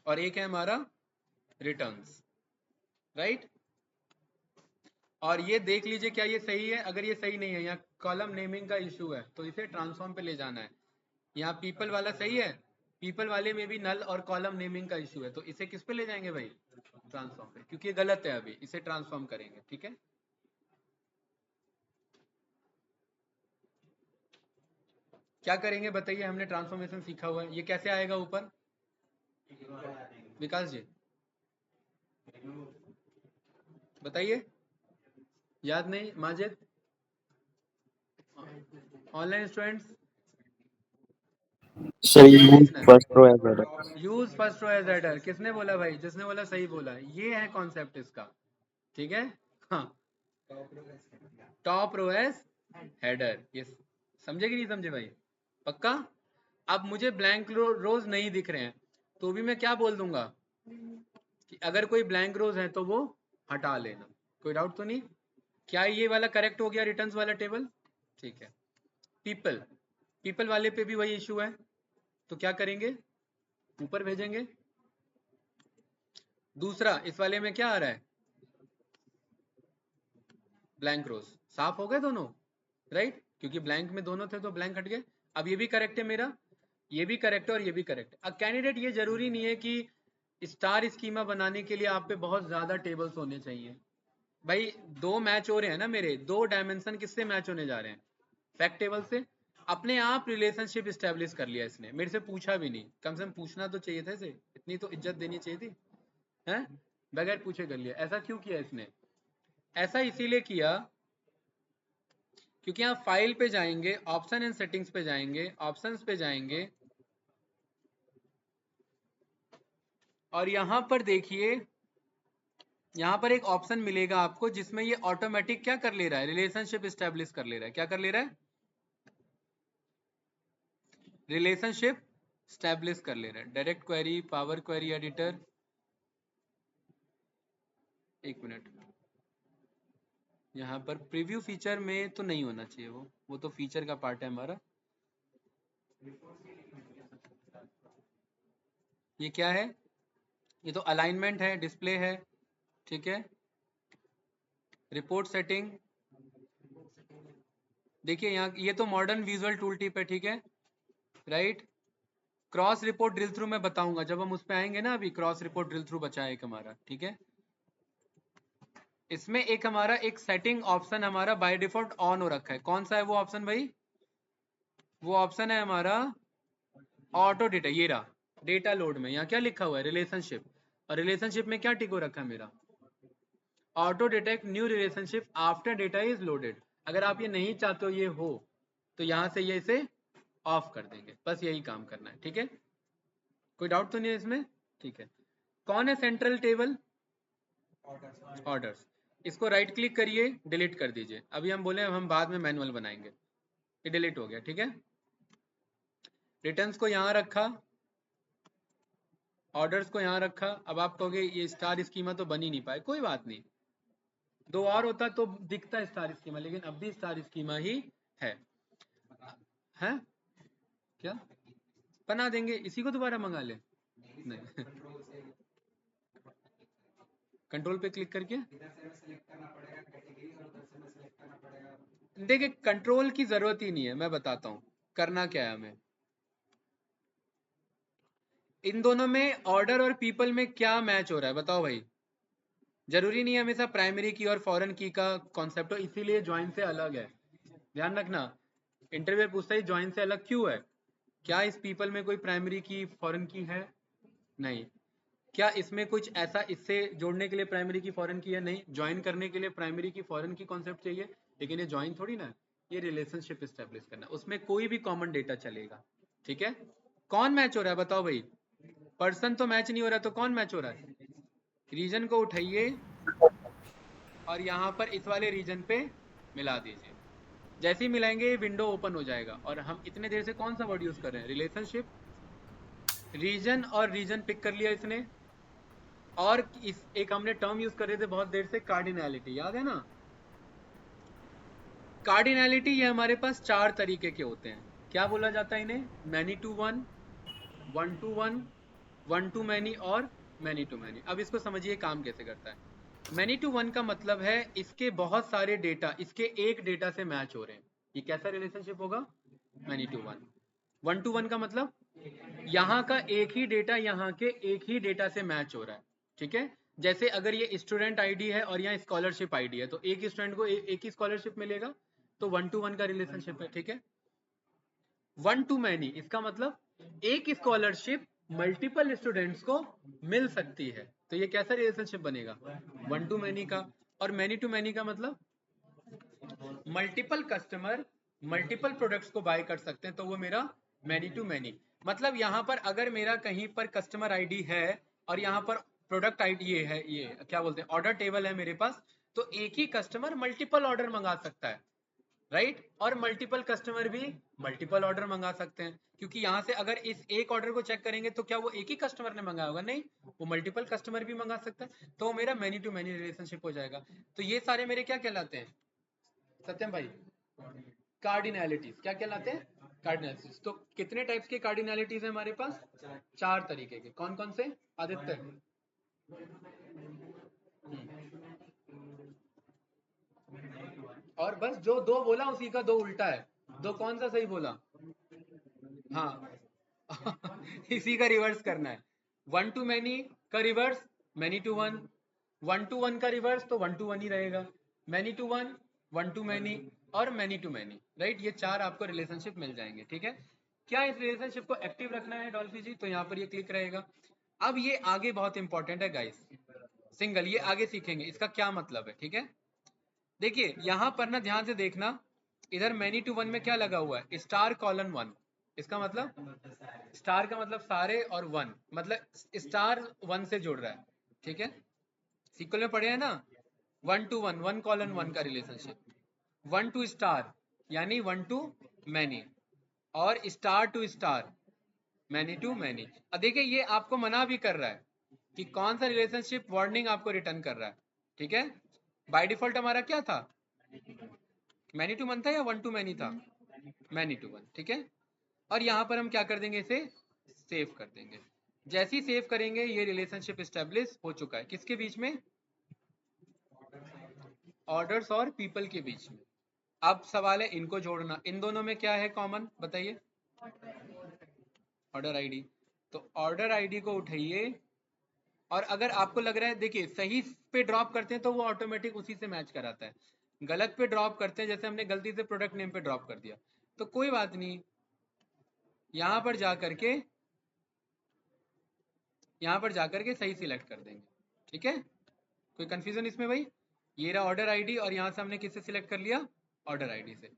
और एक है हमारा रिटर्न्स, राइट? और ये देख लीजिए क्या ये सही है? अगर ये सही नहीं है, यहाँ कॉलम नेमिंग का इशू है, तो इसे ट्रांसफॉर्म पे ले जाना है। यहाँ पीपल वाला सही है, पीपल वाले में भी नल और कॉलम नेमिंग का इशू है, तो इसे किस पे ले जाएंगे भाई? ट्रांसफॉर्म पे, क्योंकि ये गलत है, अभी इसे ट्रांसफॉर्म करेंगे, ठीक है? क्या करेंगे बताइए? हमने ट्रांसफॉर्मेशन सीखा हुआ है, ये कैसे आएगा ऊपर? विकास जी बताइए, याद नहीं? माजिद, ऑनलाइन स्टूडेंट्स सर क्या है यूज इसमें? First row as header. Use first row as header. किसने बोला भाई? जिसने बोला सही बोला। ये है कॉन्सेप्ट इसका, ठीक है। हाँ, टॉप रो एज हेडर। ये समझे कि नहीं समझे भाई? पक्का? अब मुझे ब्लैंक रोज नहीं दिख रहे हैं तो भी मैं क्या बोल दूंगा कि अगर कोई ब्लैंक रोज है तो वो हटा लेना। कोई डाउट तो नहीं? क्या ये वाला करेक्ट हो गया, रिटर्न्स वाला टेबल? ठीक है। पीपल, पीपल वाले पे भी वही इशू है, तो क्या करेंगे? ऊपर भेजेंगे। दूसरा, इस वाले में क्या आ रहा है? ब्लैंक रोज। साफ हो गए दोनों, राइट? क्योंकि ब्लैंक में दोनों थे तो ब्लैंक हट गए। अब ये भी करेक्ट है मेरा, ये भी करेक्ट है और ये भी करेक्ट है। अब कैंडिडेट, ये जरूरी नहीं है कि स्टार स्कीमा बनाने के लिए आप पे बहुत ज्यादा टेबल्स होने चाहिए। भाई दो मैच हो रहे हैं ना मेरे, दो डायमेंशन किससे मैच होने जा रहे हैं? फैक्ट टेबल से। अपने आप रिलेशनशिप स्टैब्लिश कर लिया इसने, मेरे से पूछा भी नहीं। कम से कम पूछना तो चाहिए था इसे, इतनी तो इज्जत देनी चाहिए थी, हैं? बगैर पूछे कर लिया। ऐसा क्यों किया इसने? ऐसा इसीलिए किया क्योंकि आप फाइल पे जाएंगे, ऑप्शन एंड सेटिंग्स पे जाएंगे, ऑप्शंस पे जाएंगे और यहां पर देखिए, यहां पर एक ऑप्शन मिलेगा आपको जिसमें ये ऑटोमेटिक क्या कर ले रहा है? रिलेशनशिप स्टैब्लिश कर ले रहा है। क्या कर ले रहा है? रिलेशनशिप स्टैब्लिश कर ले रहा है। Direct query, power query editor, एक मिनट, यहाँ पर प्रीव्यू फीचर में तो नहीं होना चाहिए, वो तो फीचर का पार्ट है हमारा। ये क्या है? ये तो अलाइनमेंट है, डिस्प्ले है, ठीक है। रिपोर्ट सेटिंग, देखिए यहाँ ये तो मॉडर्न विजुअल टूल टिप है, ठीक है, right. Cross report drill through मैं बताऊंगा जब हम उस पे आएंगे ना। अभी क्रॉस रिपोर्ट ड्रिल थ्रू बचा है एक हमारा, ठीक है। इसमें एक हमारा एक सेटिंग ऑप्शन हमारा बाय डिफॉल्ट ऑन हो रखा है। कौन सा है वो ऑप्शन भाई? वो ऑप्शन है हमारा ऑटो डेटा। ये रहा, डेटा लोड में यहाँ क्या लिखा हुआ है? रिलेशनशिप। और रिलेशनशिप में क्या टिक हो रखा है मेरा? Auto detect new relationship after data is loaded. अगर आप ये नहीं चाहते हो ये हो तो यहाँ से ये इसे ऑफ कर देंगे। बस यही काम करना है, ठीक है। कोई डाउट तो नहीं है इसमें? ठीक है। कौन है सेंट्रल टेबल? ऑर्डर्स। इसको राइट क्लिक करिए, डिलीट कर दीजिए। अभी हम बोले हम बाद में मैनुअल बनाएंगे। ये डिलीट हो गया, ठीक है। रिटर्न्स को यहाँ रखा, ऑर्डर्स को यहाँ रखा। अब आप कहोगे ये स्टार स्कीमा तो बन ही नहीं पाए, कोई बात नहीं, दो और होता तो दिखता स्टार स्कीमा, लेकिन अब भी स्टार स्कीमा ही है। हैं? क्या बना देंगे? इसी को दोबारा मंगा ले? नहीं। कंट्रोल पे क्लिक करके देखिए, कंट्रोल की जरूरत ही नहीं है। मैं बताता हूँ करना क्या है हमें। इन दोनों में, ऑर्डर और पीपल में क्या मैच हो रहा है बताओ भाई? जरूरी नहीं है हमेशा प्राइमरी की और फॉरेन की का कॉन्सेप्ट हो, इसीलिए ज्वाइन से अलग है। ध्यान रखना, इंटरव्यू पूछता है ज्वाइन से अलग क्यों है। क्या इस पीपल में कोई प्राइमरी की फॉरेन की है? नहीं। क्या इसमें कुछ ऐसा इससे जोड़ने के लिए प्राइमरी की फॉरेन की है? नहीं। ज्वाइन करने के लिए प्राइमरी की फॉरेन की कॉन्सेप्ट चाहिए, लेकिन ये ज्वाइन थोड़ी ना, ये रिलेशनशिप स्टेब्लिश करना, उसमें कोई भी कॉमन डेटा चलेगा, ठीक है। कौन मैच हो रहा है बताओ भाई? पर्सन तो मैच नहीं हो रहा, तो कौन मैच हो रहा है? रीजन को उठाइए और यहाँ पर इस वाले रीजन पे मिला दीजिए। जैसे ही मिलाएंगे ये विंडो ओपन हो जाएगा। और हम इतने देर से कौन सा वर्ड यूज कर रहे हैं? रिलेशनशिप। रीजन और रीजन पिक कर लिया इसने। और इस एक हमने टर्म यूज कर रहे थे बहुत देर से, कार्डिनैलिटी, याद है ना? कार्डिनैलिटी, ये हमारे पास चार तरीके के होते हैं। क्या बोला जाता है इन्हें? Many to one, one to one, one to many और मैनी टू मैनी। अब इसको समझिए काम कैसे करता है। मैनी टू वन का मतलब है इसके बहुत सारे डेटा इसके एक डेटा से मैच हो रहे हैं। ये कैसा रिलेशनशिप होगा? Many to one. One to one का मतलब यहाँ का एक ही डेटा यहाँ के एक ही डेटा से मैच हो रहा है, ठीक है। जैसे अगर ये स्टूडेंट आईडी है और यहाँ स्कॉलरशिप आईडी है तो एक स्टूडेंट को एक ही स्कॉलरशिप मिलेगा, तो वन टू वन का रिलेशनशिप है, ठीक है। वन टू मैनी, इसका मतलब एक स्कॉलरशिप मल्टीपल स्टूडेंट्स को मिल सकती है, तो ये कैसा रिलेशनशिप बनेगा? वन टू मैनी का। और मैनी टू मैनी का मतलब मल्टीपल कस्टमर मल्टीपल प्रोडक्ट्स को बाय कर सकते हैं, तो वो मेरा मैनी टू मैनी। मतलब यहाँ पर अगर मेरा कहीं पर कस्टमर आईडी है और यहाँ पर प्रोडक्ट आईडी ये है, ये क्या बोलते हैं, ऑर्डर टेबल है मेरे पास, तो एक ही कस्टमर मल्टीपल ऑर्डर मंगा सकता है, राइट? और मल्टीपल कस्टमर भी मल्टीपल ऑर्डर मंगा सकते हैं, क्योंकि यहाँ से अगर इस एक ऑर्डर को चेक करेंगे तो क्या वो एक ही कस्टमर ने मंगाया होगा? नहीं, वो मल्टीपल कस्टमर भी मंगा सकता है, तो मेरा मैनी टू मैनी रिलेशनशिप हो जाएगा। तो ये सारे मेरे क्या कहलाते हैं सत्यम भाई? कार्डिनैलिटीज। क्या कहलाते हैं? कार्डिनैलिटीज। तो कितने टाइप्स के कार्डिनैलिटीज है हमारे पास? 4 तरीके के। कौन कौन से आदित्य? और बस जो दो बोला उसी का दो उल्टा है। दो कौन सा सही बोला? हाँ इसी का रिवर्स करना है। 1 to many का रिवर्स many to 1, 1 to 1 का रिवर्स तो 1 to 1 ही रहेगा, many to 1, 1 to many और many to many, राइट? ये 4 आपको रिलेशनशिप मिल जाएंगे, ठीक है? क्या इस रिलेशनशिप को एक्टिव रखना है डॉल्फी जी? तो यहाँ पर ये क्लिक रहेगा। अब ये आगे बहुत इंपॉर्टेंट है गाइस, सिंगल, ये आगे सीखेंगे इसका क्या मतलब है, ठीक है? देखिए यहाँ पर ना ध्यान से देखना, इधर मैनी टू वन में क्या लगा हुआ है? Star colon one. इसका मतलब, स्टार का मतलब सारे और वन मतलब स्टार वन से जोड़ रहा है, ठीक है? सीक्वल में पढ़े हैं ना, 1 to 1, 1 कॉलन 1 का रिलेशनशिप। 1 to स्टार यानी 1 to मैनी, और star to star many to many. अब देखिए ये आपको मना भी कर रहा है कि कौन सा रिलेशनशिप वार्निंग आपको रिटर्न कर रहा है, ठीक है? बाय डिफॉल्ट हमारा क्या था? मैनी टू वन था या 1 to मैनी था? मैनी टू वन, ठीक है? और यहाँ पर हम क्या कर देंगे, इसे सेव कर देंगे। जैसे ही सेव करेंगे ये रिलेशनशिप स्टेब्लिश हो चुका है। किसके बीच में? ऑर्डर्स और पीपल के बीच में। अब सवाल है इनको जोड़ना, इन दोनों में क्या है कॉमन बताइए? Order ID. तो ऑर्डर आईडी को उठाइए, और अगर आपको लग रहा है, देखिए सही पे ड्रॉप करते हैं तो वो ऑटोमेटिक उसी से मैच कराता है, गलत पे ड्रॉप करते हैं, जैसे हमने गलती से प्रोडक्ट नेम पे ड्रॉप कर दिया, तो कोई बात नहीं, यहाँ पर जा करके सही सिलेक्ट कर देंगे, ठीक है? कोई कंफ्यूजन इसमें भाई? ये रहा ऑर्डर आईडी, और यहाँ से हमने किससे सिलेक्ट कर लिया? ऑर्डर आईडी से।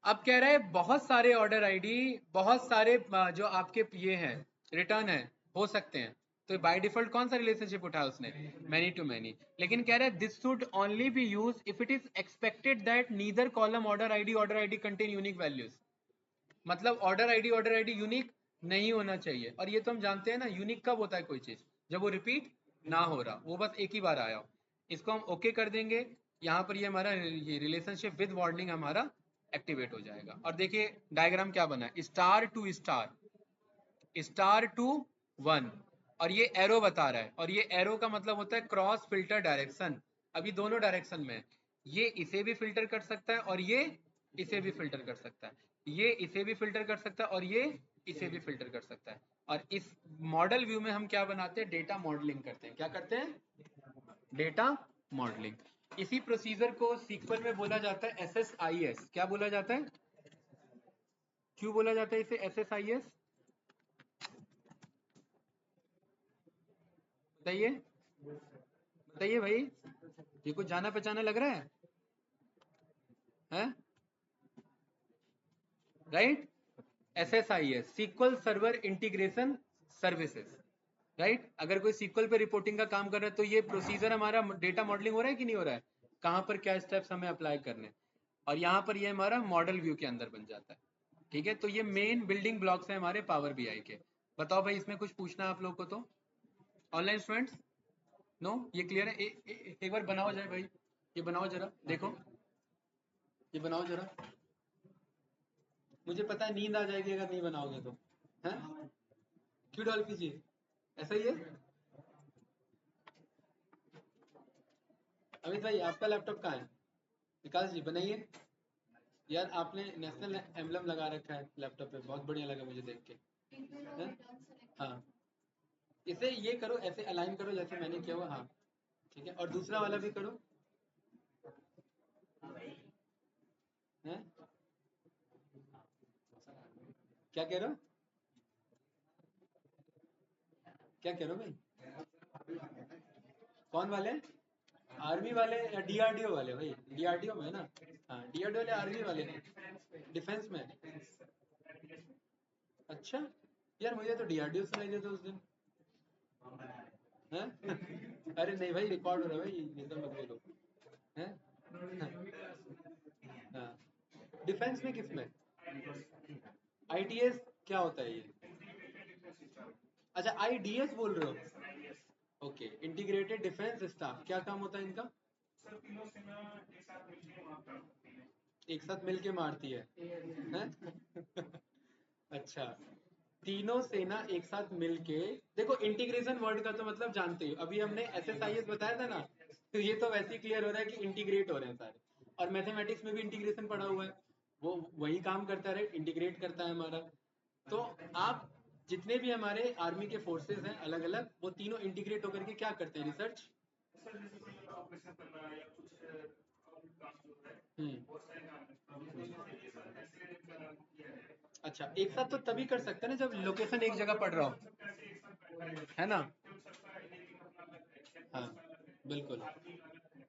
अब कह रहा है बहुत सारे ऑर्डर आईडी, बहुत सारे जो आपके ये हैं रिटर्न है हो सकते हैं, तो बाय डिफॉल्ट कौन सा रिलेशनशिप उठाया उसने? Many to many. लेकिन कह रहा है this should only be used if it is expected that neither column order ID contain unique values. मतलब ऑर्डर आईडी यूनिक नहीं होना चाहिए, और ये तो हम जानते हैं ना, यूनिक कब होता है कोई चीज? जब वो रिपीट ना हो रहा, वो बस एक ही बार आया हो। इसको हम ओके कर देंगे, यहाँ पर ये हमारा ये रिलेशनशिप विद वार्निंग हमारा एक्टिवेट हो जाएगा। और देखिए डायग्राम क्या बना है, star to star, star to one, और ये एरो बता रहा है, और ये एरो का मतलब होता है क्रॉस फिल्टर डायरेक्शन। अभी दोनों डायरेक्शन में है, ये इसे भी फिल्टर कर सकता है और ये इसे भी फिल्टर कर सकता है, ये इसे भी फिल्टर कर सकता है और ये इसे भी फिल्टर कर सकता है। और इस मॉडल व्यू में हम क्या बनाते हैं? डेटा मॉडलिंग करते हैं। क्या करते हैं? Data modelling. इसी प्रोसीजर को सीक्वल में बोला जाता है SSIS। क्या बोला जाता है? क्यों बोला जाता है इसे SSIS? बताइए, बताइए भाई, ये कुछ जाना पहचाना लग रहा है? Right? SSIS SQL server integration services, right? अगर कोई सीक्वल पे रिपोर्टिंग का काम कर रहा है तो ये प्रोसीजर हमारा डेटा मॉडलिंग हो रहा है कि नहीं हो रहा है? कहाँ पर क्या स्टेप्स हमें अप्लाई करने, और यहाँ पर ये हमारा मॉडल व्यू के अंदर बन जाता है, ठीक है? तो ये मेन बिल्डिंग ब्लॉक्स है हमारे पावर बीआई के। बताओ भाई इसमें कुछ पूछना है आप लोग को तो? ऑनलाइन स्टूडेंट्स, नो, ये क्लियर है? एक बार बनाओ जाए भाई, ये बनाओ जरा, देखो ये बनाओ जरा, मुझे पता है नींद आ जाएगी अगर नहीं बनाओगे तो, है? क्यों डॉल कीजिए, ऐसा ही है? अमित भाई आपका लैपटॉप कहाँ है? विकास जी बनाइए यार, आपने नेशनल एम्बलम लगा रखा है लैपटॉप पे, बहुत बढ़िया लगा मुझे देख के, है? हाँ, इसे ये करो, ऐसे अलाइन करो जैसे मैंने किया हुआ, हाँ ठीक है, और दूसरा वाला भी करो, है? क्या कह रहे हो? क्या कह रहे हो भाई? कौन वाले? आर्मी वाले या डीआरडीओ वाले? भाई डीआरडीओ में है ना? हाँ डीआरडीओ वाले आर्मी वाले, डिफेंस में। अच्छा, यार मुझे तो डीआरडीओ सुनाई देता उस दिन। हैं? अरे नहीं भाई, रिकॉर्ड हो रहा है भाई, ये तो मत बोलो। हैं? हाँ। डिफेंस में किस में? आईटीएस क्या होता है ये? अच्छा, आईडीएस बोल रहे हो? ओके, इंटीग्रेटेड डिफेंस स्टाफ, क्या काम होता है इनका? एक साथ मिलके मारती है, हैं? अच्छा, तीनों सेना एक साथ मिलके। देखो, इंटीग्रेशन वर्ड का तो मतलब जानते हो, अभी हमने एसएसआईएस बताया था ना, तो ये तो वैसे ही क्लियर हो रहा है कि इंटीग्रेट हो रहे हैं सारे। और मैथमेटिक्स में भी इंटीग्रेशन पढ़ा हुआ है, वो वही काम करता है, इंटीग्रेट करता है हमारा। तो आप जितने भी हमारे आर्मी के फोर्सेस हैं अलग अलग, वो तीनों इंटीग्रेट होकर के क्या करते हैं? रिसर्च। हम्म। अच्छा, एक साथ तो तभी कर सकते हैं ना जब लोकेशन एक जगह पड़ रहा हो, है ना? हाँ, बिल्कुल।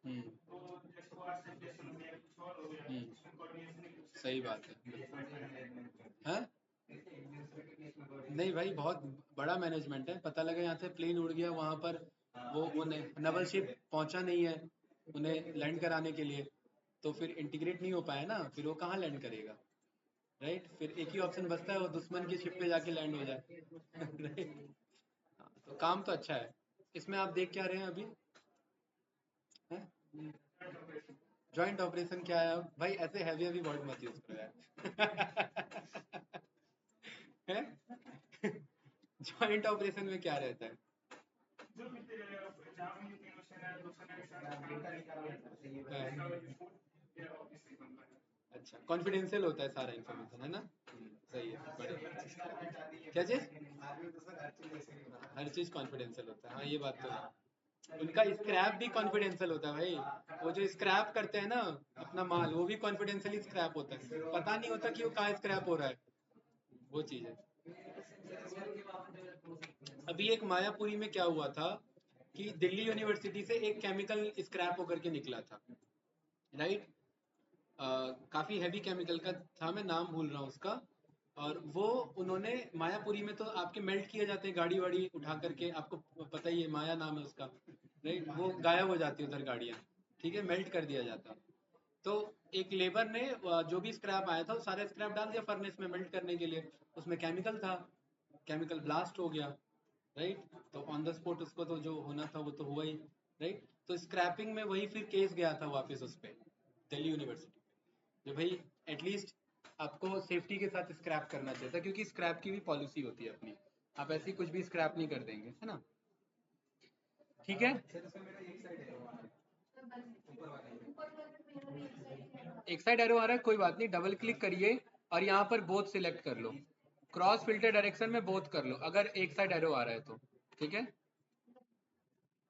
हम्म। सही बात है। हाँ, नहीं भाई, बहुत बड़ा मैनेजमेंट है। पता लगा यहाँ से प्लेन उड़ गया वहां पर, वो नवल शिप पहुंचा नहीं है उन्हें लैंड कराने के लिए, तो फिर इंटीग्रेट नहीं हो पाया ना, फिर वो कहाँ लैंड करेगा? राइट, फिर एक ही ऑप्शन बचता है, वो दुश्मन की शिप पे जाके लैंड हो जाए। राइट। तो काम तो अच्छा है। इसमें आप देख क्या रहे हैं अभी? जॉइंट ऑपरेशन क्या है? अब भाई ऐसे हैवी हैवी वर्ड मत यूज करो यार। जॉइंट ऑपरेशन में क्या रहता है? अच्छा, कॉन्फिडेंशियल होता है सारा इन्फॉर्मेशन, है ना? सही है, बढ़िया। क्या चीज? हर चीज कॉन्फिडेंशियल होता है, हाँ ये बात तो है। उनका स्क्रैप भी कॉन्फिडेंशियल होता है भाई। वो जो स्क्रैप करते हैं ना अपना माल, वो भी कॉन्फिडेंशियली स्क्रैप होता है, पता नहीं होता कि वो कहाँ स्क्रैप हो रहा है। वो चीज है। अभी एक मायापुरी में क्या हुआ था कि दिल्ली यूनिवर्सिटी से एक केमिकल स्क्रैप होकर के निकला था, राइट? काफी हैवी केमिकल का था, मैं नाम भूल रहा हूँ उसका। और वो उन्होंने मायापुरी में तो आपके मेल्ट किए जाते हैं, गाड़ी वाड़ी उठा करके, आपको पता ही है, माया नाम है उसका, राइट? वो गायब हो जाती है उधर गाड़ियाँ, ठीक है, मेल्ट कर दिया जाता। तो एक लेबर ने जो भी स्क्रैप आया था वो सारा स्क्रैप डाल दिया फर्नेस में मेल्ट करने के लिए। उसमें केमिकल था, केमिकल ब्लास्ट हो गया, राइट? तो ऑन द स्पॉट उसको तो जो होना था वो तो हुआ ही, राइट? तो स्क्रैपिंग में वही फिर केस गया था वापस उस पर, दिल्ली यूनिवर्सिटी, जो भाई एटलीस्ट आपको सेफ्टी के साथ स्क्रैप करना चाहिए था, क्योंकि स्क्रैप की भी पॉलिसी होती है अपनी, आप ऐसे ही कुछ भी स्क्रैप नहीं कर देंगे, है ना? ठीक है। एक साइड एरो आ रहा है, कोई बात नहीं, डबल क्लिक करिए और यहाँ पर बोथ सिलेक्ट कर लो, क्रॉस फिल्टर डायरेक्शन में बोथ कर लो अगर एक साइड एरो आ रहा है तो। ठीक है,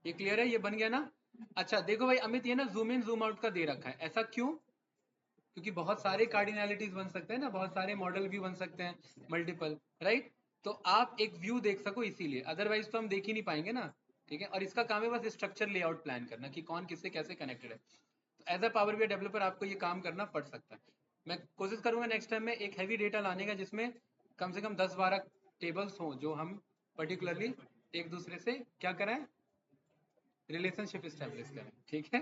ये क्लियर है, ये बन गया ना? अच्छा देखो भाई अमित, ये ना जूम इन जूम आउट का दे रखा है, ऐसा क्यों? क्योंकि बहुत सारे कार्डिनैलिटीज बन सकते हैं ना, बहुत सारे मॉडल भी बन सकते हैं, मल्टीपल, राइट? तो आप एक व्यू देख सको इसीलिए, अदरवाइज तो हम देख ही नहीं पाएंगे ना। ठीक है, और इसका काम है बस स्ट्रक्चर लेआउट प्लान करना कि कौन किससे कैसे कनेक्टेड है। तो as a power BI developer आपको ये काम करना पड़ सकता है। मैं कोशिश करूंगा नेक्स्ट टाइम में एक हैवी डेटा लाने का, जिसमें कम से कम 10-12 टेबल्स हों, जो हम पर्टिकुलरली एक दूसरे से क्या कराएं, रिलेशनशिप स्टैब्लिश करें। ठीक है,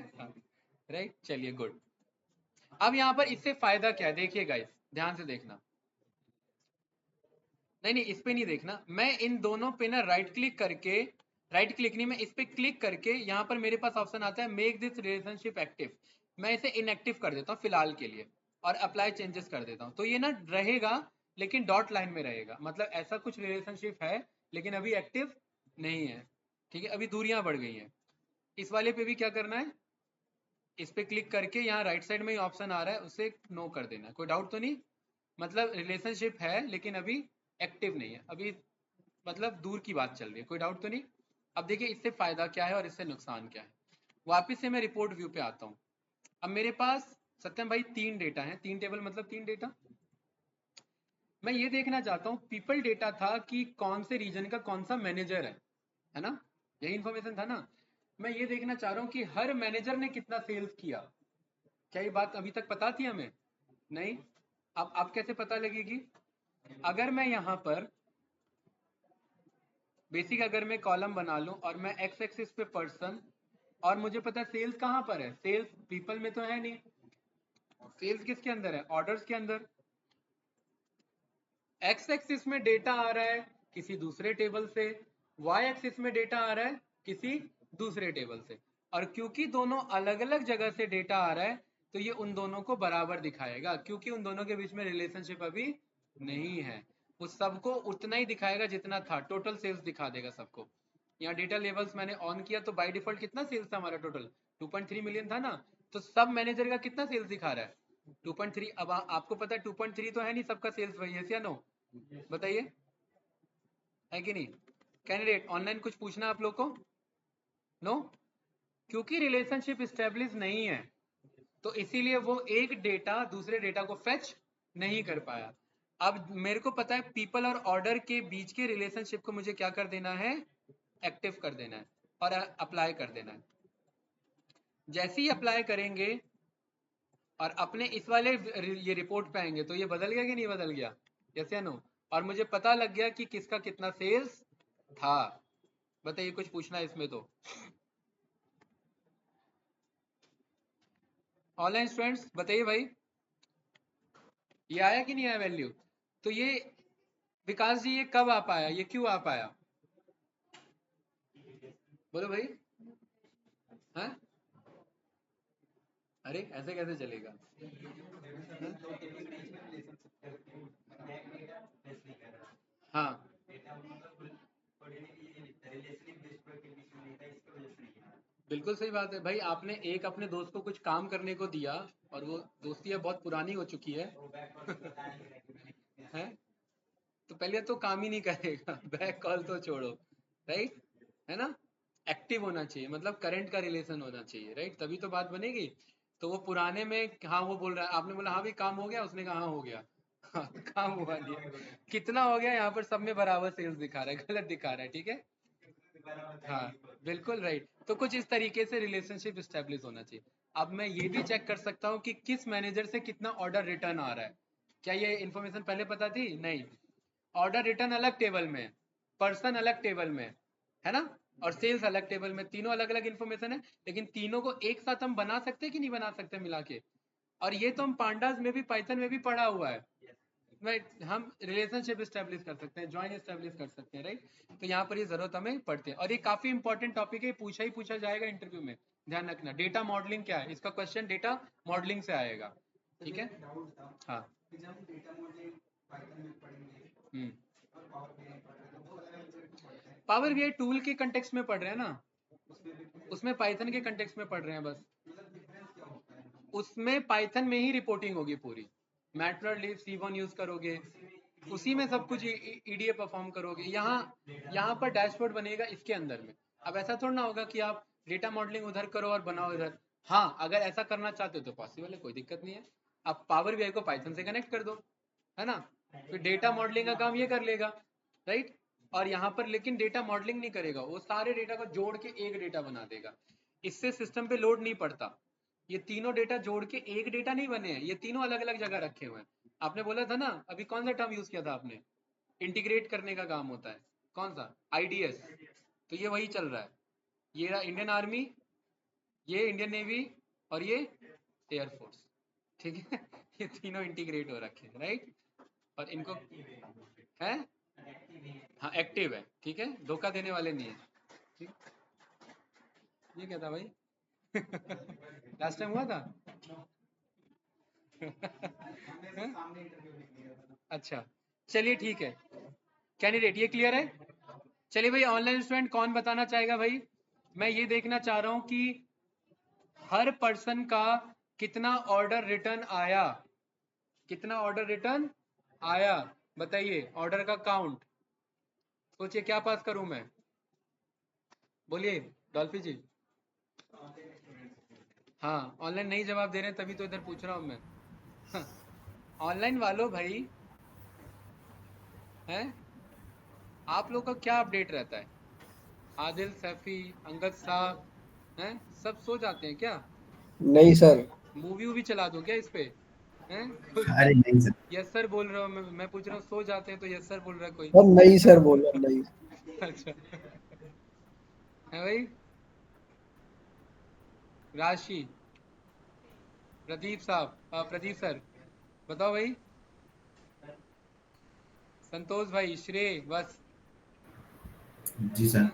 राइट, चलिए गुड। अब यहाँ पर इससे फायदा क्या है, देखिए गाइस, ध्यान से देखना। नहीं नहीं, इस पे नहीं देखना, मैं इन दोनों पे ना राइट क्लिक करके, राइट क्लिक नहीं, मैं इस पे क्लिक करके यहाँ पर मेरे पास ऑप्शन आता है मेक दिस रिलेशनशिप एक्टिव, मैं इसे इनएक्टिव कर देता हूँ फिलहाल के लिए, और अप्लाई चेंजेस कर देता हूँ, तो ये ना रहेगा, लेकिन डॉट लाइन में रहेगा, मतलब ऐसा कुछ रिलेशनशिप है लेकिन अभी एक्टिव नहीं है। ठीक है, अभी दूरियां बढ़ गई हैं। इस वाले पे भी क्या करना है, इस पे क्लिक करके यहाँ राइट साइड में ही ऑप्शन आ रहा है, उसे नो कर देना है। कोई डाउट तो नहीं? मतलब रिलेशनशिप है लेकिन अभी एक्टिव नहीं है, अभी मतलब दूर की बात चल रही है, कोई डाउट तो नहीं? अब देखिए इससे फायदा क्या है और इससे नुकसान क्या है। वापिस से मैं रिपोर्ट व्यू पे आता हूँ। अब मेरे पास सत्यम भाई 3 डेटा है, 3 टेबल मतलब 3 डेटा। मैं ये देखना चाहता हूँ, पीपल डेटा था कि कौन से रीजन का कौन सा मैनेजर है ना? यही इंफॉर्मेशन था ना? मैं ये देखना चाह रहा हूँ कि हर मैनेजर ने कितना सेल्स किया। क्या ये बात अभी तक पता थी हमें? नहीं। अब कैसे पता लगेगी? अगर मैं यहाँ पर बेसिक अगर मैं कॉलम बना लूं और मैं एक्स एक्सिस पे पर्सन, और मुझे पता है सेल्स कहाँ पर है, सेल्स पीपल में तो है नहीं, सेल्स किसके अंदर है, ऑर्डर्स के अंदर। एक्स एक्सिस में डेटा आ रहा है किसी दूसरे टेबल से, वाई एक्सिस में डेटा आ रहा है किसी दूसरे टेबल से, और क्योंकि दोनों अलग अलग जगह से डेटा आ रहा है तो ये उन दोनों को बराबर दिखाएगा, क्योंकि उन दोनों के बीच में रिलेशनशिप अभी नहीं है। वो सबको उतना ही दिखाएगा जितना था, टोटल सेल्स दिखा देगा सबको। यहाँ डेटा लेवल्स मैंने ऑन किया तो बाय डिफॉल्ट कितना सेल्स था हमारा, टोटल 2.3 मिलियन था ना, तो सब मैनेजर का कितना सेल्स दिखा रहा है, 2.3। अब आपको पता है 2.3 तो है नहीं सबका सेल्स भाई, यस या नो, बताइए, है कि नहीं। कैंडिडेट ऑनलाइन कुछ पूछना आप लोग को, नो, क्योंकि रिलेशनशिप स्टेब्लिश नहीं है तो इसीलिए वो एक डेटा दूसरे डेटा को फेच नहीं कर पाया। अब मेरे को पता है पीपल और ऑर्डर के बीच के रिलेशनशिप को मुझे क्या कर देना है, एक्टिव कर देना है और अप्लाई कर देना है। जैसे ही अप्लाई करेंगे और अपने इस वाले ये रिपोर्ट पे आएंगे तो ये बदल गया कि नहीं बदल गया, यस या नो, और मुझे पता लग गया कि किसका कितना सेल्स था। बताइए कुछ पूछना है इसमें तो। ऑनलाइन स्टूडेंट्स बताइए भाई, ये आया कि नहीं आया वैल्यू। तो ये विकास जी ये कब आ पाया, ये क्यों आ पाया, बोलो भाई, हैं? अरे ऐसे कैसे चलेगा, हाँ बिल्कुल सही बात है भाई, आपने एक अपने दोस्त को कुछ काम करने को दिया और वो दोस्ती अब बहुत पुरानी हो चुकी है हैं, तो पहले तो काम ही नहीं करेगा बैक कॉल तो छोड़ो, राइट, है ना। एक्टिव होना चाहिए, मतलब करंट का रिलेशन होना चाहिए, राइट, तभी तो बात बनेगी। तो वो पुराने में हाँ वो बोल रहा है, आपने बोला हाँ भाई काम हो गया, उसने कहा हाँ हो गया हाँ, काम हुआ नहीं है। कितना हो गया, यहाँ पर सब में बराबर सेल्स दिखा रहा है, गलत दिखा रहा है, ठीक है, हाँ बिल्कुल राइट। तो कुछ इस तरीके से रिलेशनशिप स्टेब्लिश होना चाहिए। अब मैं ये भी चेक कर सकता हूँ कि किस मैनेजर से कितना ऑर्डर रिटर्न आ रहा है, क्या ये इन्फॉर्मेशन पहले पता थी, नहीं। ऑर्डर रिटर्न अलग टेबल में, पर्सन अलग टेबल में, है ना, और सेल्स अलग टेबल में, तीनों अलग अलग इन्फॉर्मेशन है, लेकिन तीनों को एक साथ हम बना सकते हैं कि नहीं बना सकते मिला के। और ये तो हम पांडास में भी पाइथन में भी पढ़ा हुआ है, राइट, हम रिलेशनशिप स्टैब्लिश कर सकते हैं, ज्वाइन स्टैब्लिश कर सकते हैं, राइट। तो यहाँ पर ये जरूरत हमें पड़ती है, और ये काफी इंपॉर्टेंट टॉपिक है, पूछा ही पूछा जाएगा इंटरव्यू में, ध्यान रखना। डेटा मॉडलिंग क्या है, इसका क्वेश्चन डेटा मॉडलिंग से आएगा, ठीक है, हाँ। हम्म, पावर बीआई टूल के कंटेक्स्ट में पढ़ रहे हैं ना, उसमें पाइथन के कंटेक्स्ट में पढ़ रहे हैं बस, उसमें पाइथन में ही रिपोर्टिंग होगी पूरी, मैटप्लॉटलिब C1 यूज करोगे, उसी में सब कुछ ईडीए परफॉर्म करोगे, यहाँ पर डैशबोर्ड बनेगा इसके अंदर में। अब ऐसा थोड़ा ना होगा कि आप डेटा मॉडलिंग उधर करो और बनाओ इधर, हाँ अगर ऐसा करना चाहते हो तो पॉसिबल है, कोई दिक्कत नहीं है। आप पावर बीआई को पाइथन से कनेक्ट कर दो, है ना, फिर डेटा मॉडलिंग का काम ये कर लेगा, राइट। और यहाँ पर लेकिन डेटा मॉडलिंग नहीं करेगा, वो सारे डेटा को जोड़ के एक डेटा बना देगा, इससे सिस्टम पे लोड नहीं पड़ता। ये तीनों डेटा जोड़ के एक डेटा नहीं बने हैं, ये तीनों अलग अलग जगह रखे हुए हैं। आपने बोला था ना अभी, कौन सा टर्म यूज किया था आपने, इंटीग्रेट करने का काम होता है, कौन सा, आईडीएस, तो ये वही चल रहा है। ये रहा इंडियन आर्मी, ये इंडियन नेवी, और ये एयरफोर्स, ठीक है ये तीनों इंटीग्रेट हो रखे हैं, राइट, और इनको है, हाँ एक्टिव है, ठीक है, धोखा देने वाले नहीं है, ठीक। ये क्या था भाई लास्ट टाइम हुआ था अच्छा, चलिए ठीक है, कैंडिडेट ये क्लियर है। चलिए भाई ऑनलाइन स्टूडेंट कौन बताना चाहेगा भाई, मैं ये देखना चाह रहा हूं कि हर पर्सन का कितना ऑर्डर रिटर्न आया, कितना ऑर्डर रिटर्न आया, बताइए ऑर्डर का काउंट, सोचिए क्या पास करूं मैं, बोलिए डॉल्फी जी। हाँ ऑनलाइन नहीं जवाब दे रहे हैं तभी तो इधर पूछ रहा हूं मैं ऑनलाइन वालों भाई, हैं, आप लोग का क्या अपडेट रहता है, आदिल सैफी अंगद साहब, हैं, सब सो जाते हैं क्या, नहीं सर, मूवी वूवी चला दो क्या इस पे, हैं अरे नहीं सर, यस सर बोल रहा हूँ मैं पूछ रहा हूँ, सो जाते हैं तो यस सर बोल रहा है कोई हम नहीं सर बोल रहे, नहीं। अच्छा है भाई। राशि, प्रदीप साहब, प्रदीप सर, बताओ भाई। संतोष भाई, श्रेय, बस। जी सर।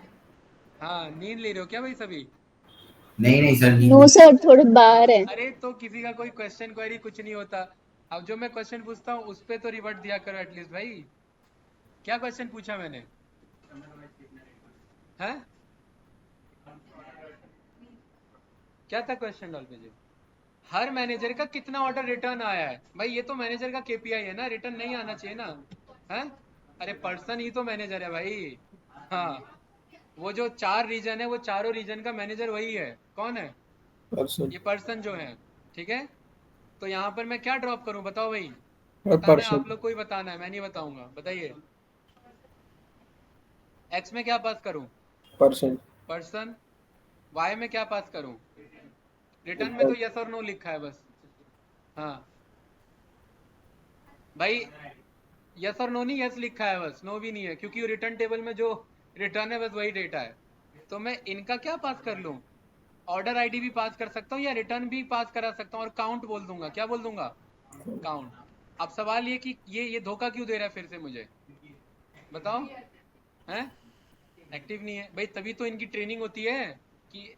हाँ, नींद ले रहे हो क्या भाई सभी? नहीं नहीं सर, नींद नो नहीं। सर, थोड़े बाहर है। अरे तो किसी का कोई क्वेश्चन क्वेरी कुछ नहीं होता। अब जो मैं क्वेश्चन पूछता हूँ उस पे तो रिवर्ट दिया करो एटलीस्ट भाई। क्या क्वेश्चन पूछा मैंने? हैं? क्या था क्वेश्चन डॉल्फिन जी? हर मैनेजर का कितना ऑर्डर रिटर्न आया है भाई, ये तो मैनेजर का केपीआई है ना, रिटर्न नहीं आना चाहिए ना। हैं? अरे पर्सन ही तो मैनेजर है भाई। हाँ, वो जो 4 रीजन है वो चारों रीजन का मैनेजर वही है। कौन है? पर्सन। ये पर्सन जो है। ठीक है, तो यहाँ पर मैं क्या ड्रॉप करूँ बताओ भाई। और बताना है पर्सन। आप लोग को ही बताना है, मैं नहीं बताऊंगा, बताइए। एक्स में क्या पास करूँ? पर्सन। पर्सन। वाई में क्या पास करूँ? रिटर्न में तो यस और नो लिखा है बस। हाँ भाई, यस और नो नहीं, यस लिखा है बस, नो भी नहीं है, क्योंकि रिटर्न टेबल में जो रिटर्न है बस वही डेटा है। तो मैं इनका क्या पास कर लूँ? ऑर्डर आईडी भी पास कर सकता हूँ या रिटर्न भी पास करा सकता हूँ, और काउंट बोल दूंगा। क्या बोल दूंगा? काउंट। अब सवाल ये कि ये धोखा क्यों दे रहा है फिर से मुझे, बताओ। हैं? एक्टिव नहीं है भाई, तभी तो इनकी ट्रेनिंग होती है कि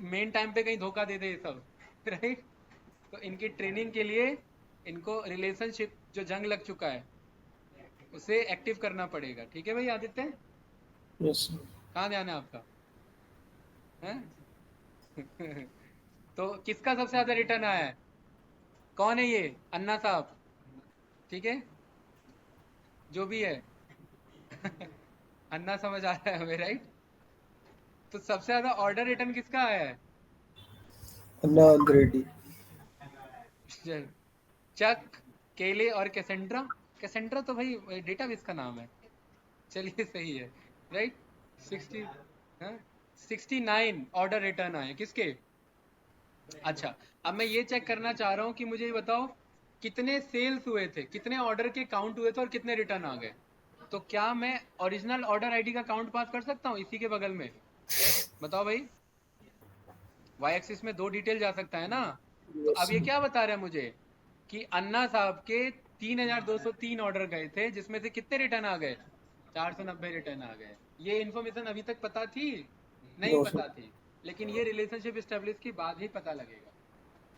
मेन टाइम पे कहीं धोखा दे दे ये सब। राइट। तो इनकी ट्रेनिंग के लिए इनको रिलेशनशिप जो जंग लग चुका है उसे एक्टिव करना पड़ेगा। ठीक है भाई आदित्य, यस। कहाँ ध्यान है आपका? हैं? तो किसका सबसे ज्यादा रिटर्न आया है? कौन है ये? अन्ना साहब। ठीक है, जो भी है। अन्ना समझ आ रहा है हमें, राइट? तो सबसे ज्यादा ऑर्डर रिटर्न किसका आया है? अन्ना अंग्रेडी। चक, केले और कैसेंड्रा। कैसेंड्रा तो भाई डेटाबेस का नाम है। चलिए सही है, राइट। 60, 69 ऑर्डर रिटर्न आए किसके? अच्छा, अब मैं ये चेक करना चाह रहा हूँ कि मुझे ये बताओ कितने सेल्स हुए थे, कितने ऑर्डर के काउंट हुए थे और कितने रिटर्न आ गए। तो क्या मैं ओरिजिनल ऑर्डर आईडी का काउंट पास कर सकता हूँ इसी के बगल में? बताओ भाई। वाई एक्सिस में 2 डिटेल जा सकता है ना। तो अब ये क्या बता रहा है मुझे कि अन्ना साहब के 3203 ऑर्डर गए थे, जिसमें से कितने रिटर्न आ गए? 490 रिटर्न आ गए। ये इन्फॉर्मेशन अभी तक पता थी? नहीं नो पता सर। थी, लेकिन ये रिलेशनशिप स्टेब्लिश के बाद ही पता लगेगा।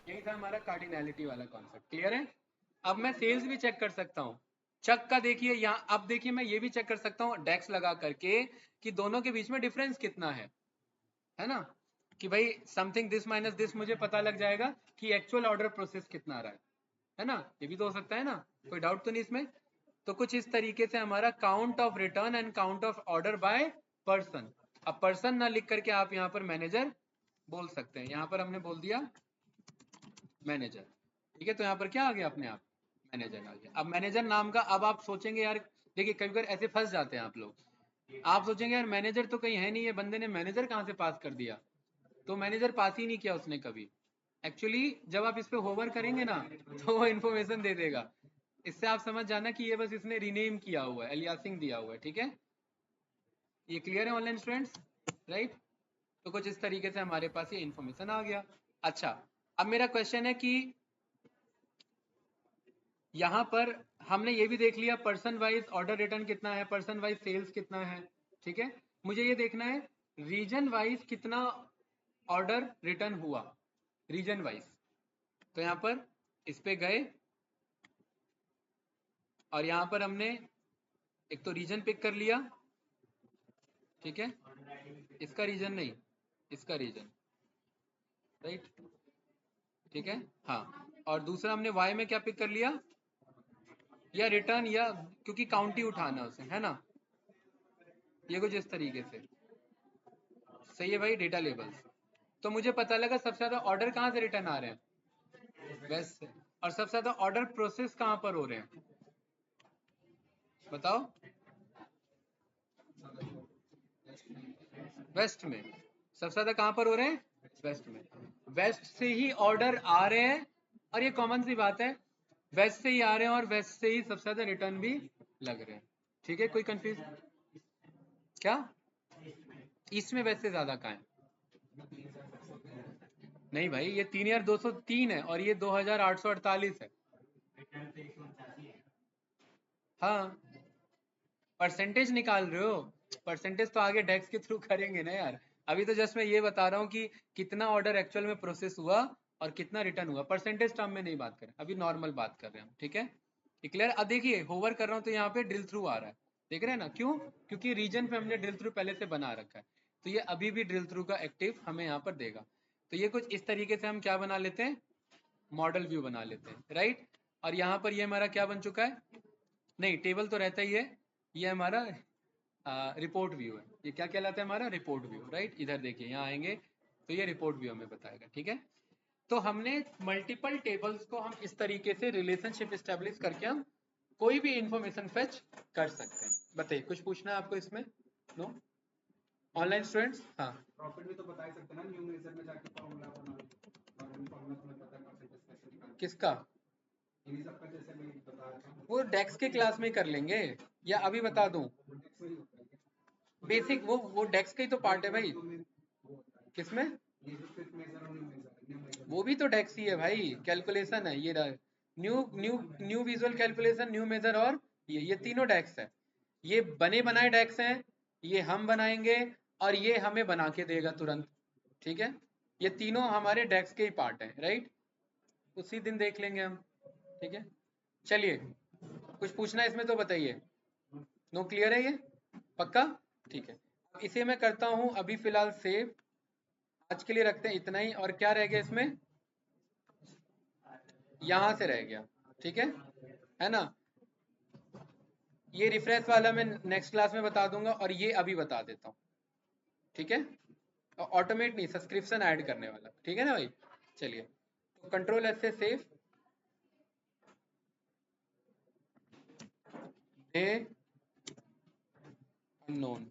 यही था हमारा कार्डिनैलिटी वाला कॉन्सेप्ट। क्लियर है? अब मैं सेल्स भी चेक कर सकता हूँ। चक का देखिए यहाँ, अब देखिए मैं ये भी चेक कर सकता हूँ डेक्स लगा करके कि दोनों के बीच में डिफरेंस कितना है ना, कि भाई समथिंग दिस माइनस दिस, मुझे पता लग जाएगा कि एक्चुअल ऑर्डर प्रोसेस कितना आ रहा है ना। ये भी तो हो सकता है ना, कोई डाउट तो नहीं इसमें। तो कुछ इस तरीके से हमारा count of return and count of order by person. अब पर्सन ना लिख करके आप यहाँ पर मैनेजर बोल सकते हैं। यहाँ पर हमने बोल दिया मैनेजर। ठीक है, तो यहाँ पर क्या आ गया अपने आप? मैनेजर आ गया। अब मैनेजर नाम का, अब आप सोचेंगे यार, देखिए कभी कभी ऐसे फंस जाते हैं आप लोग। आप सोचेंगे यार मैनेजर तो कहीं है नहीं, ये बंदे ने मैनेजर कहाँ से पास कर दिया। तो मैनेजर पास ही नहीं किया उसने कभी। एक्चुअली जब आप इस पे होवर करेंगे ना तो वो इन्फॉर्मेशन दे देगा। इससे आप समझ जाना कि ये बस इसने रीनेम किया हुआ है, एलियासिंग दिया हुआ है। ठीक है, ये क्लियर है ऑनलाइन स्टूडेंट्स, राइट? तो कुछ इस तरीके से हमारे पास ये इन्फॉर्मेशन आ गया। अच्छा, अब मेरा क्वेश्चन है कि यहाँ पर हमने ये भी देख लिया पर्सन वाइज ऑर्डर रिटर्न कितना है, पर्सन वाइज सेल्स कितना है। ठीक है, मुझे ये देखना है रीजन वाइज कितना ऑर्डर रिटर्न हुआ, रीजन वाइज। तो यहाँ पर इस पे गए और यहाँ पर हमने एक तो रीजन पिक कर लिया। ठीक है, इसका रीजन नहीं, इसका रीजन, राइट? ठीक है, हाँ। और दूसरा हमने वाई में क्या पिक कर लिया, या रिटर्न, या क्योंकि काउंट ही उठाना उसे, है ना। ये कुछ इस तरीके से सही है भाई, डेटा लेबल्स। तो मुझे पता लगा सबसे ज्यादा ऑर्डर कहाँ से रिटर्न आ रहे हैं, वेस्ट से। और सबसे ज्यादा ऑर्डर प्रोसेस कहाँ पर हो रहे हैं, बताओ। वेस्ट में। सबसे ज्यादा कहाँ पर हो रहे हैं, वेस्ट में। वेस्ट से ही ऑर्डर आ रहे हैं, और ये कॉमन सी बात है, वेस्ट से ही आ रहे हैं और वेस्ट से ही सबसे ज्यादा रिटर्न भी लग रहे हैं। ठीक है, कोई कंफ्यूज? क्या इसमें वैसे ज्यादा कहाँ है? नहीं भाई, ये 3203 है और ये 2848 है। हाँ, परसेंटेज निकाल रहे हो? परसेंटेज तो आगे डेक्स के थ्रू करेंगे ना यार। अभी तो जस्ट मैं ये बता रहा हूँ कि कितना ऑर्डर एक्चुअल में प्रोसेस हुआ और कितना रिटर्न हुआ। परसेंटेज टर्म में नहीं बात कर रहे, अभी नॉर्मल बात कर रहे हैं हम, ठीक है? क्लियर? अब देखिए, होवर कर रहा हूँ तो यहाँ पे ड्रिल थ्रू आ रहा है, देख रहे हैं ना? क्यों? क्योंकि रीजन पे हमने ड्रिल थ्रू पहले से बना रखा है, तो ये अभी भी ड्रिल थ्रू का एक्टिव हमें यहाँ पर देगा। तो ये कुछ इस तरीके से हम क्या बना लेते हैं, मॉडल व्यू बना लेते हैं, राइट? और यहाँ पर ये हमारा क्या बन चुका है? नहीं, टेबल तो रहता ही है, ये हमारा रिपोर्ट व्यू है। ये क्या कहलाता है? हमारा रिपोर्ट व्यू, राइट? इधर देखिए, यहाँ आएंगे तो ये रिपोर्ट व्यू हमें बताएगा, ठीक है? तो हमने मल्टीपल टेबल्स को हम इस तरीके से रिलेशनशिप स्टेब्लिश करके हम कोई भी इंफॉर्मेशन फेच कर सकते हैं। बताइए, कुछ पूछना है आपको इसमें? नो? Online students? हाँ, प्रॉफिट भी तो बता ही सकते हैं ना, न्यू मेजर में जाके फॉर्मूला बना लो, फॉर्मूला तुम्हें पता है परसेंटेज कैसे निकालना किसका? है। इन्हीं सबका जैसे मैं बता रहा हूँ, वो डेक्स के क्लास में कर लेंगे, या अभी बता दूं? इंडेक्स में ही होता है। बेसिक वो डेक्स का ही तो पार्ट है भाई। वो होता है किसमें? ये जो फिफ्थ मेजर और न्यू मेजर वो भी तो डेक्स ही है भाई, कैलकुलेशन है ये। New new new visual calculation, new measure और ये तीनों डेक्स है। ये बने बनाए डेक्स हैं, ये हम बनाएंगे और ये हमें बना के देगा तुरंत, ठीक है? ये तीनों हमारे डेक्स के ही पार्ट हैं, राइट? उसी दिन देख लेंगे हम, ठीक है? चलिए, कुछ पूछना है इसमें तो बताइए। नो क्लियर है ये? पक्का? ठीक है, इसे मैं करता हूं अभी फिलहाल सेव। आज के लिए रखते हैं इतना ही। और क्या रह गया इसमें? यहां से रह गया, ठीक है ना? ये रिफ्रेश वाला मैं नेक्स्ट क्लास में बता दूंगा और ये अभी बता देता हूँ, ठीक है? ऑटोमेट नहीं, सब्सक्रिप्शन ऐड करने वाला, ठीक है ना भाई? चलिए, तो कंट्रोल एस से सेव डे अननोन,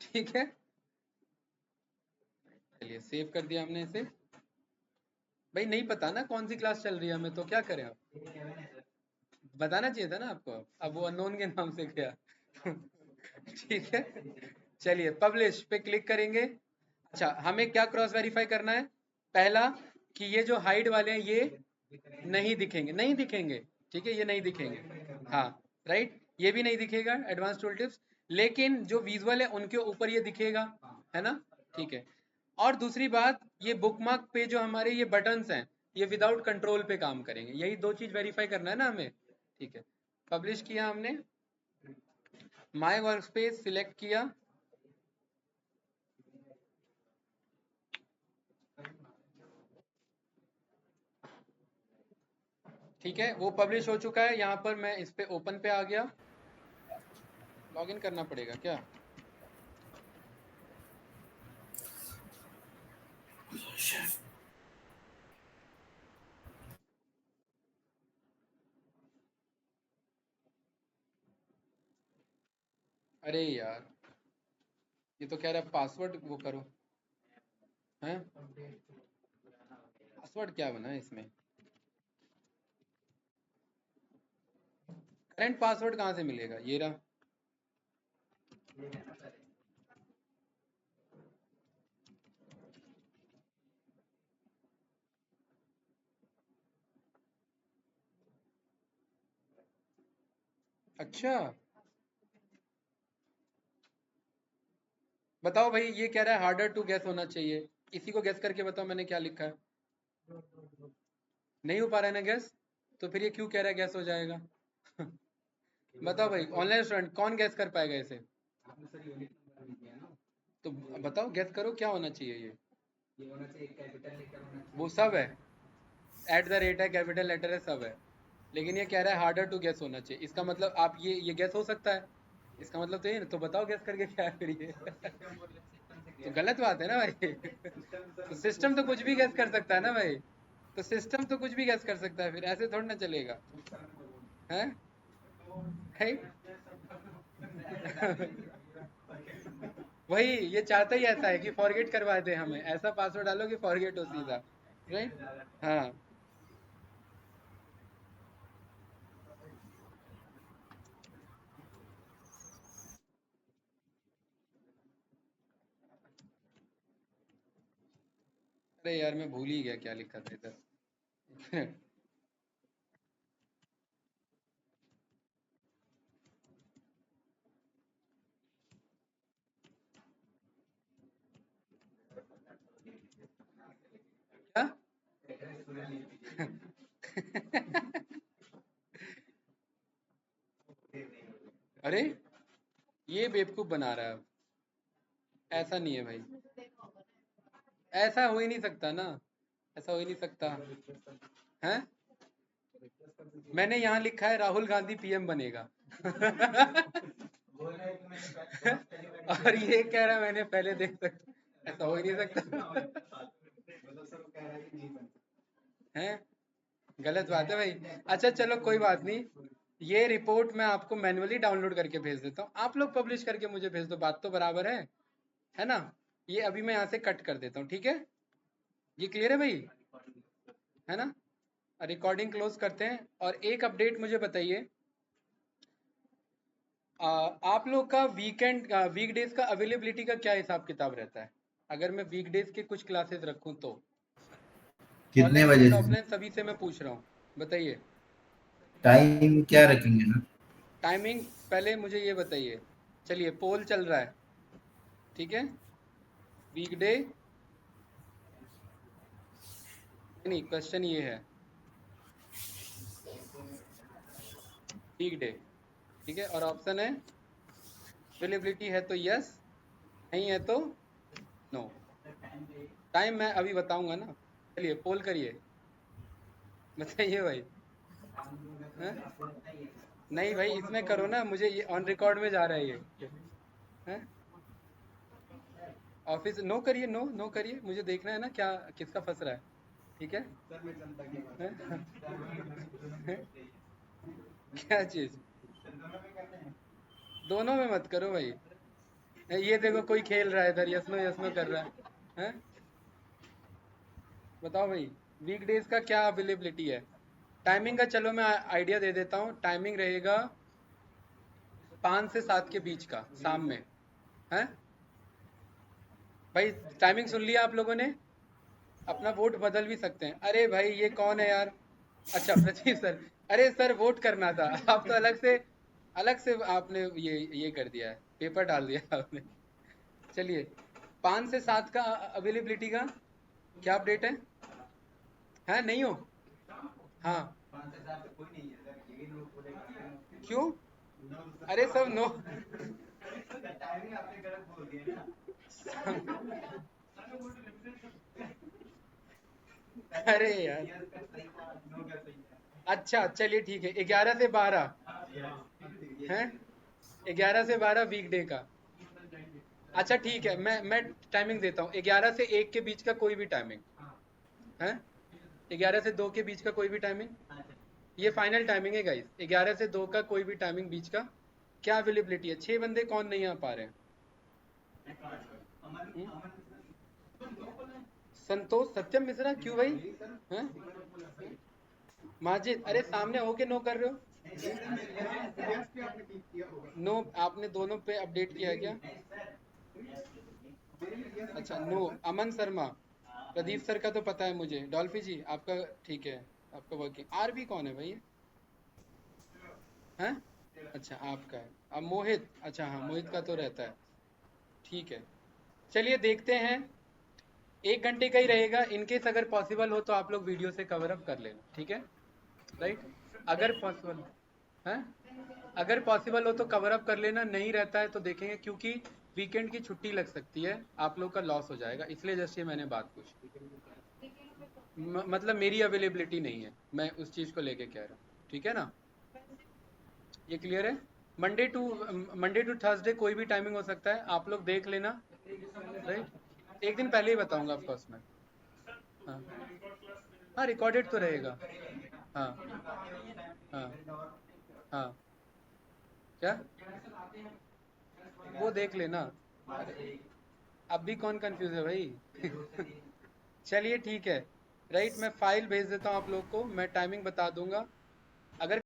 ठीक है? चलिए, सेव कर दिया हमने इसे। भाई नहीं पता ना कौन सी क्लास चल रही है हमें, तो क्या करें अब? बताना चाहिए था ना आपको, अब वो अननोन के नाम से गया। ठीक है, चलिए पब्लिश पे क्लिक करेंगे। अच्छा, हमें क्या क्रॉस वेरीफाई करना है? पहला, कि ये जो हाइड वाले हैं ये नहीं दिखेंगे, नहीं दिखेंगे, ठीक है? ये नहीं दिखेंगे, हाँ, राइट? ये भी नहीं दिखेगा, एडवांस टूल टिप्स। लेकिन जो विजुअल है उनके ऊपर ये दिखेगा, है ना? ठीक है। और दूसरी बात, ये बुकमार्क पे जो हमारे ये बटन्स हैं, ये विदाउट कंट्रोल पे काम करेंगे। यही दो चीज वेरीफाई करना है ना हमें, ठीक है? पब्लिश किया हमने, माय वर्कस्पेस सिलेक्ट किया, ठीक है? वो पब्लिश हो चुका है। यहाँ पर मैं इस पे ओपन पे आ गया। लॉगिन करना पड़ेगा क्या? अरे यार, ये तो कह रहा है पासवर्ड वो करो, हैं? पासवर्ड क्या बना है इसमें? करंट पासवर्ड कहाँ से मिलेगा? ये रहा। अच्छा, बताओ भाई, ये कह रहा है हार्डर टू गैस होना चाहिए। इसी को गैस करके बताओ मैंने क्या लिखा है। नहीं हो पा रहा है ना गैस? तो फिर ये क्यों कह रहा है गैस हो जाएगा? बताओ भाई, ऑनलाइन स्टूडेंट कौन गैस कर पाएगा इसे? आपने सर यूनिट नंबर नहीं दिया ना, तो बताओ, गैस करो क्या होना चाहिए ये होना चाहिए कैपिटल लेटर होना चाहिए। वो सब है, एट द रेट है, कैपिटल लेटर है, सब है। लेकिन ये कह रहा है हार्डर टू गैस होना चाहिए। इसका मतलब आप ये गैस हो सकता है, इसका मतलब तो ये ना। तो बताओ गैस करके क्या है फिर ये? तो गलत बात है ना भाई। तो सिस्टम तो कुछ भी गैस कर सकता है ना भाई। तो सिस्टम तो कुछ भी गैस कर सकता है, फिर ऐसे थोड़ी ना चलेगा, हैं? है? वही, ये चाहता ही ऐसा है कि फॉरगेट करवा दे हमें। ऐसा पासवर्ड डालो कि फॉरगेट हो सीधा, राइट? हाँ, अरे यार मैं भूल ही गया क्या लिखा था इधर। क्या? अरे ये बेवकूफ बना रहा है। ऐसा नहीं है भाई, ऐसा हो ही नहीं सकता ना, ऐसा हो ही नहीं सकता है। मैंने यहाँ लिखा है राहुल गांधी पीएम बनेगा। और ये कह रहा है मैंने पहले देख सकता, ऐसा हो ही नहीं सकता। है गलत बात है भाई। अच्छा चलो कोई बात नहीं, ये रिपोर्ट मैं आपको मैन्युअली डाउनलोड करके भेज देता हूँ, आप लोग पब्लिश करके मुझे भेज दो, बात तो बराबर है ना। ये अभी मैं यहाँ से कट कर देता हूँ, ठीक है। ये क्लियर है भाई, है ना। रिकॉर्डिंग क्लोज करते हैं। और एक अपडेट मुझे बताइए, आप लोग का वीकडेज का अवेलेबिलिटी का क्या हिसाब किताब रहता है, अगर मैं वीकडेज के कुछ क्लासेस रखूं तो। कितने ऑनलाइन बजे और से? ऑफलाइन सभी से मैं पूछ रहा हूँ, बताइए। टाइम क्या रखेंगे ना? टाइमिंग पहले मुझे ये बताइए। चलिए पोल चल रहा है, ठीक है। वीकडे नहीं, क्वेश्चन ये है वीकडे, ठीक है। और ऑप्शन है अवेलेबिलिटी है तो यस, नहीं है तो नो। टाइम मैं अभी बताऊंगा ना, चलिए पोल करिए, बताइए भाई। हैं? नहीं भाई इसमें करो ना, मुझे ये ऑन रिकॉर्ड में जा रहा है ये। हैं? ऑफिस नो करिए, नो नो करिए, मुझे देखना है ना क्या किसका फंस रहा है, ठीक है। हैं? क्या चीज? दोनों में मत करो भाई। ये देखो कोई खेल रहा है इधर, यस नो कर रहा है। हैं? बताओ भाई, वीकडेज का क्या अवेलेबिलिटी है। टाइमिंग का चलो मैं आइडिया दे देता हूँ, टाइमिंग रहेगा 5 से 7 के बीच का शाम में, है भाई। टाइमिंग सुन लिया आप लोगों ने, अपना वोट बदल भी सकते हैं। अरे भाई ये कौन है यार, अच्छा प्रदीप सर। अरे सर वोट करना था, आप तो अलग से आपने ये कर दिया है, पेपर डाल दिया आपने। चलिए 5 से 7 का अवेलेबिलिटी का क्या अपडेट है नहीं हो। हाँ क्यों? अरे सब नो। अरे यार, अच्छा चलिए ठीक है, 11 से 12 है, 11 से 12 वीकडे का। अच्छा ठीक है, मैं टाइमिंग देता हूँ, 11 से 1 के बीच का कोई भी टाइमिंग है, 11 से 2 के बीच का कोई भी टाइमिंग, ये फाइनल टाइमिंग है गाइस। 11 से 2 का कोई भी टाइमिंग बीच का, क्या अवेलेबिलिटी है। 6 बंदे कौन नहीं आ पा रहे हैं? संतोष सत्यम मिश्रा, क्यों भाई? हैं? माजिद, अरे सामने होके नो कर रहे हो। नो आपने दोनों पे अपडेट किया है क्या? अच्छा नो। अमन शर्मा, प्रदीप सर का तो पता है मुझे। डॉल्फी जी आपका ठीक है, आपका वर्किंग। आरबी कौन है भाई? हैं? अच्छा आपका है। अब मोहित, अच्छा हाँ मोहित का तो रहता है, ठीक है। चलिए देखते हैं, 1 घंटे का ही रहेगा। इनकेस अगर पॉसिबल हो तो आप लोग वीडियो से कवर अप कर लेना, ठीक है, राइट। अगर पॉसिबल है, अगर पॉसिबल हो तो कवर अप कर लेना, नहीं रहता है तो देखेंगे, क्योंकि वीकेंड की छुट्टी लग सकती है, आप लोग का लॉस हो जाएगा, इसलिए जस्ट ये मैंने बात पूछी। मतलब मेरी अवेलेबिलिटी नहीं है, मैं उस चीज़ को लेके कह रहा हूँ, ठीक है ना। ये क्लियर है। मंडे टू थर्सडे कोई भी टाइमिंग हो सकता है, आप लोग देख लेना, राइट। एक दिन पहले ही बताऊंगा ऑफकोर्स मैं। हाँ हाँ रिकॉर्डेड तो रहेगा। हाँ हाँ हाँ क्या, वो देख लेना। अरे अब भी कौन कंफ्यूज है भाई। चलिए ठीक है, राइट। मैं फाइल भेज देता हूँ आप लोग को, मैं टाइमिंग बता दूंगा। अगर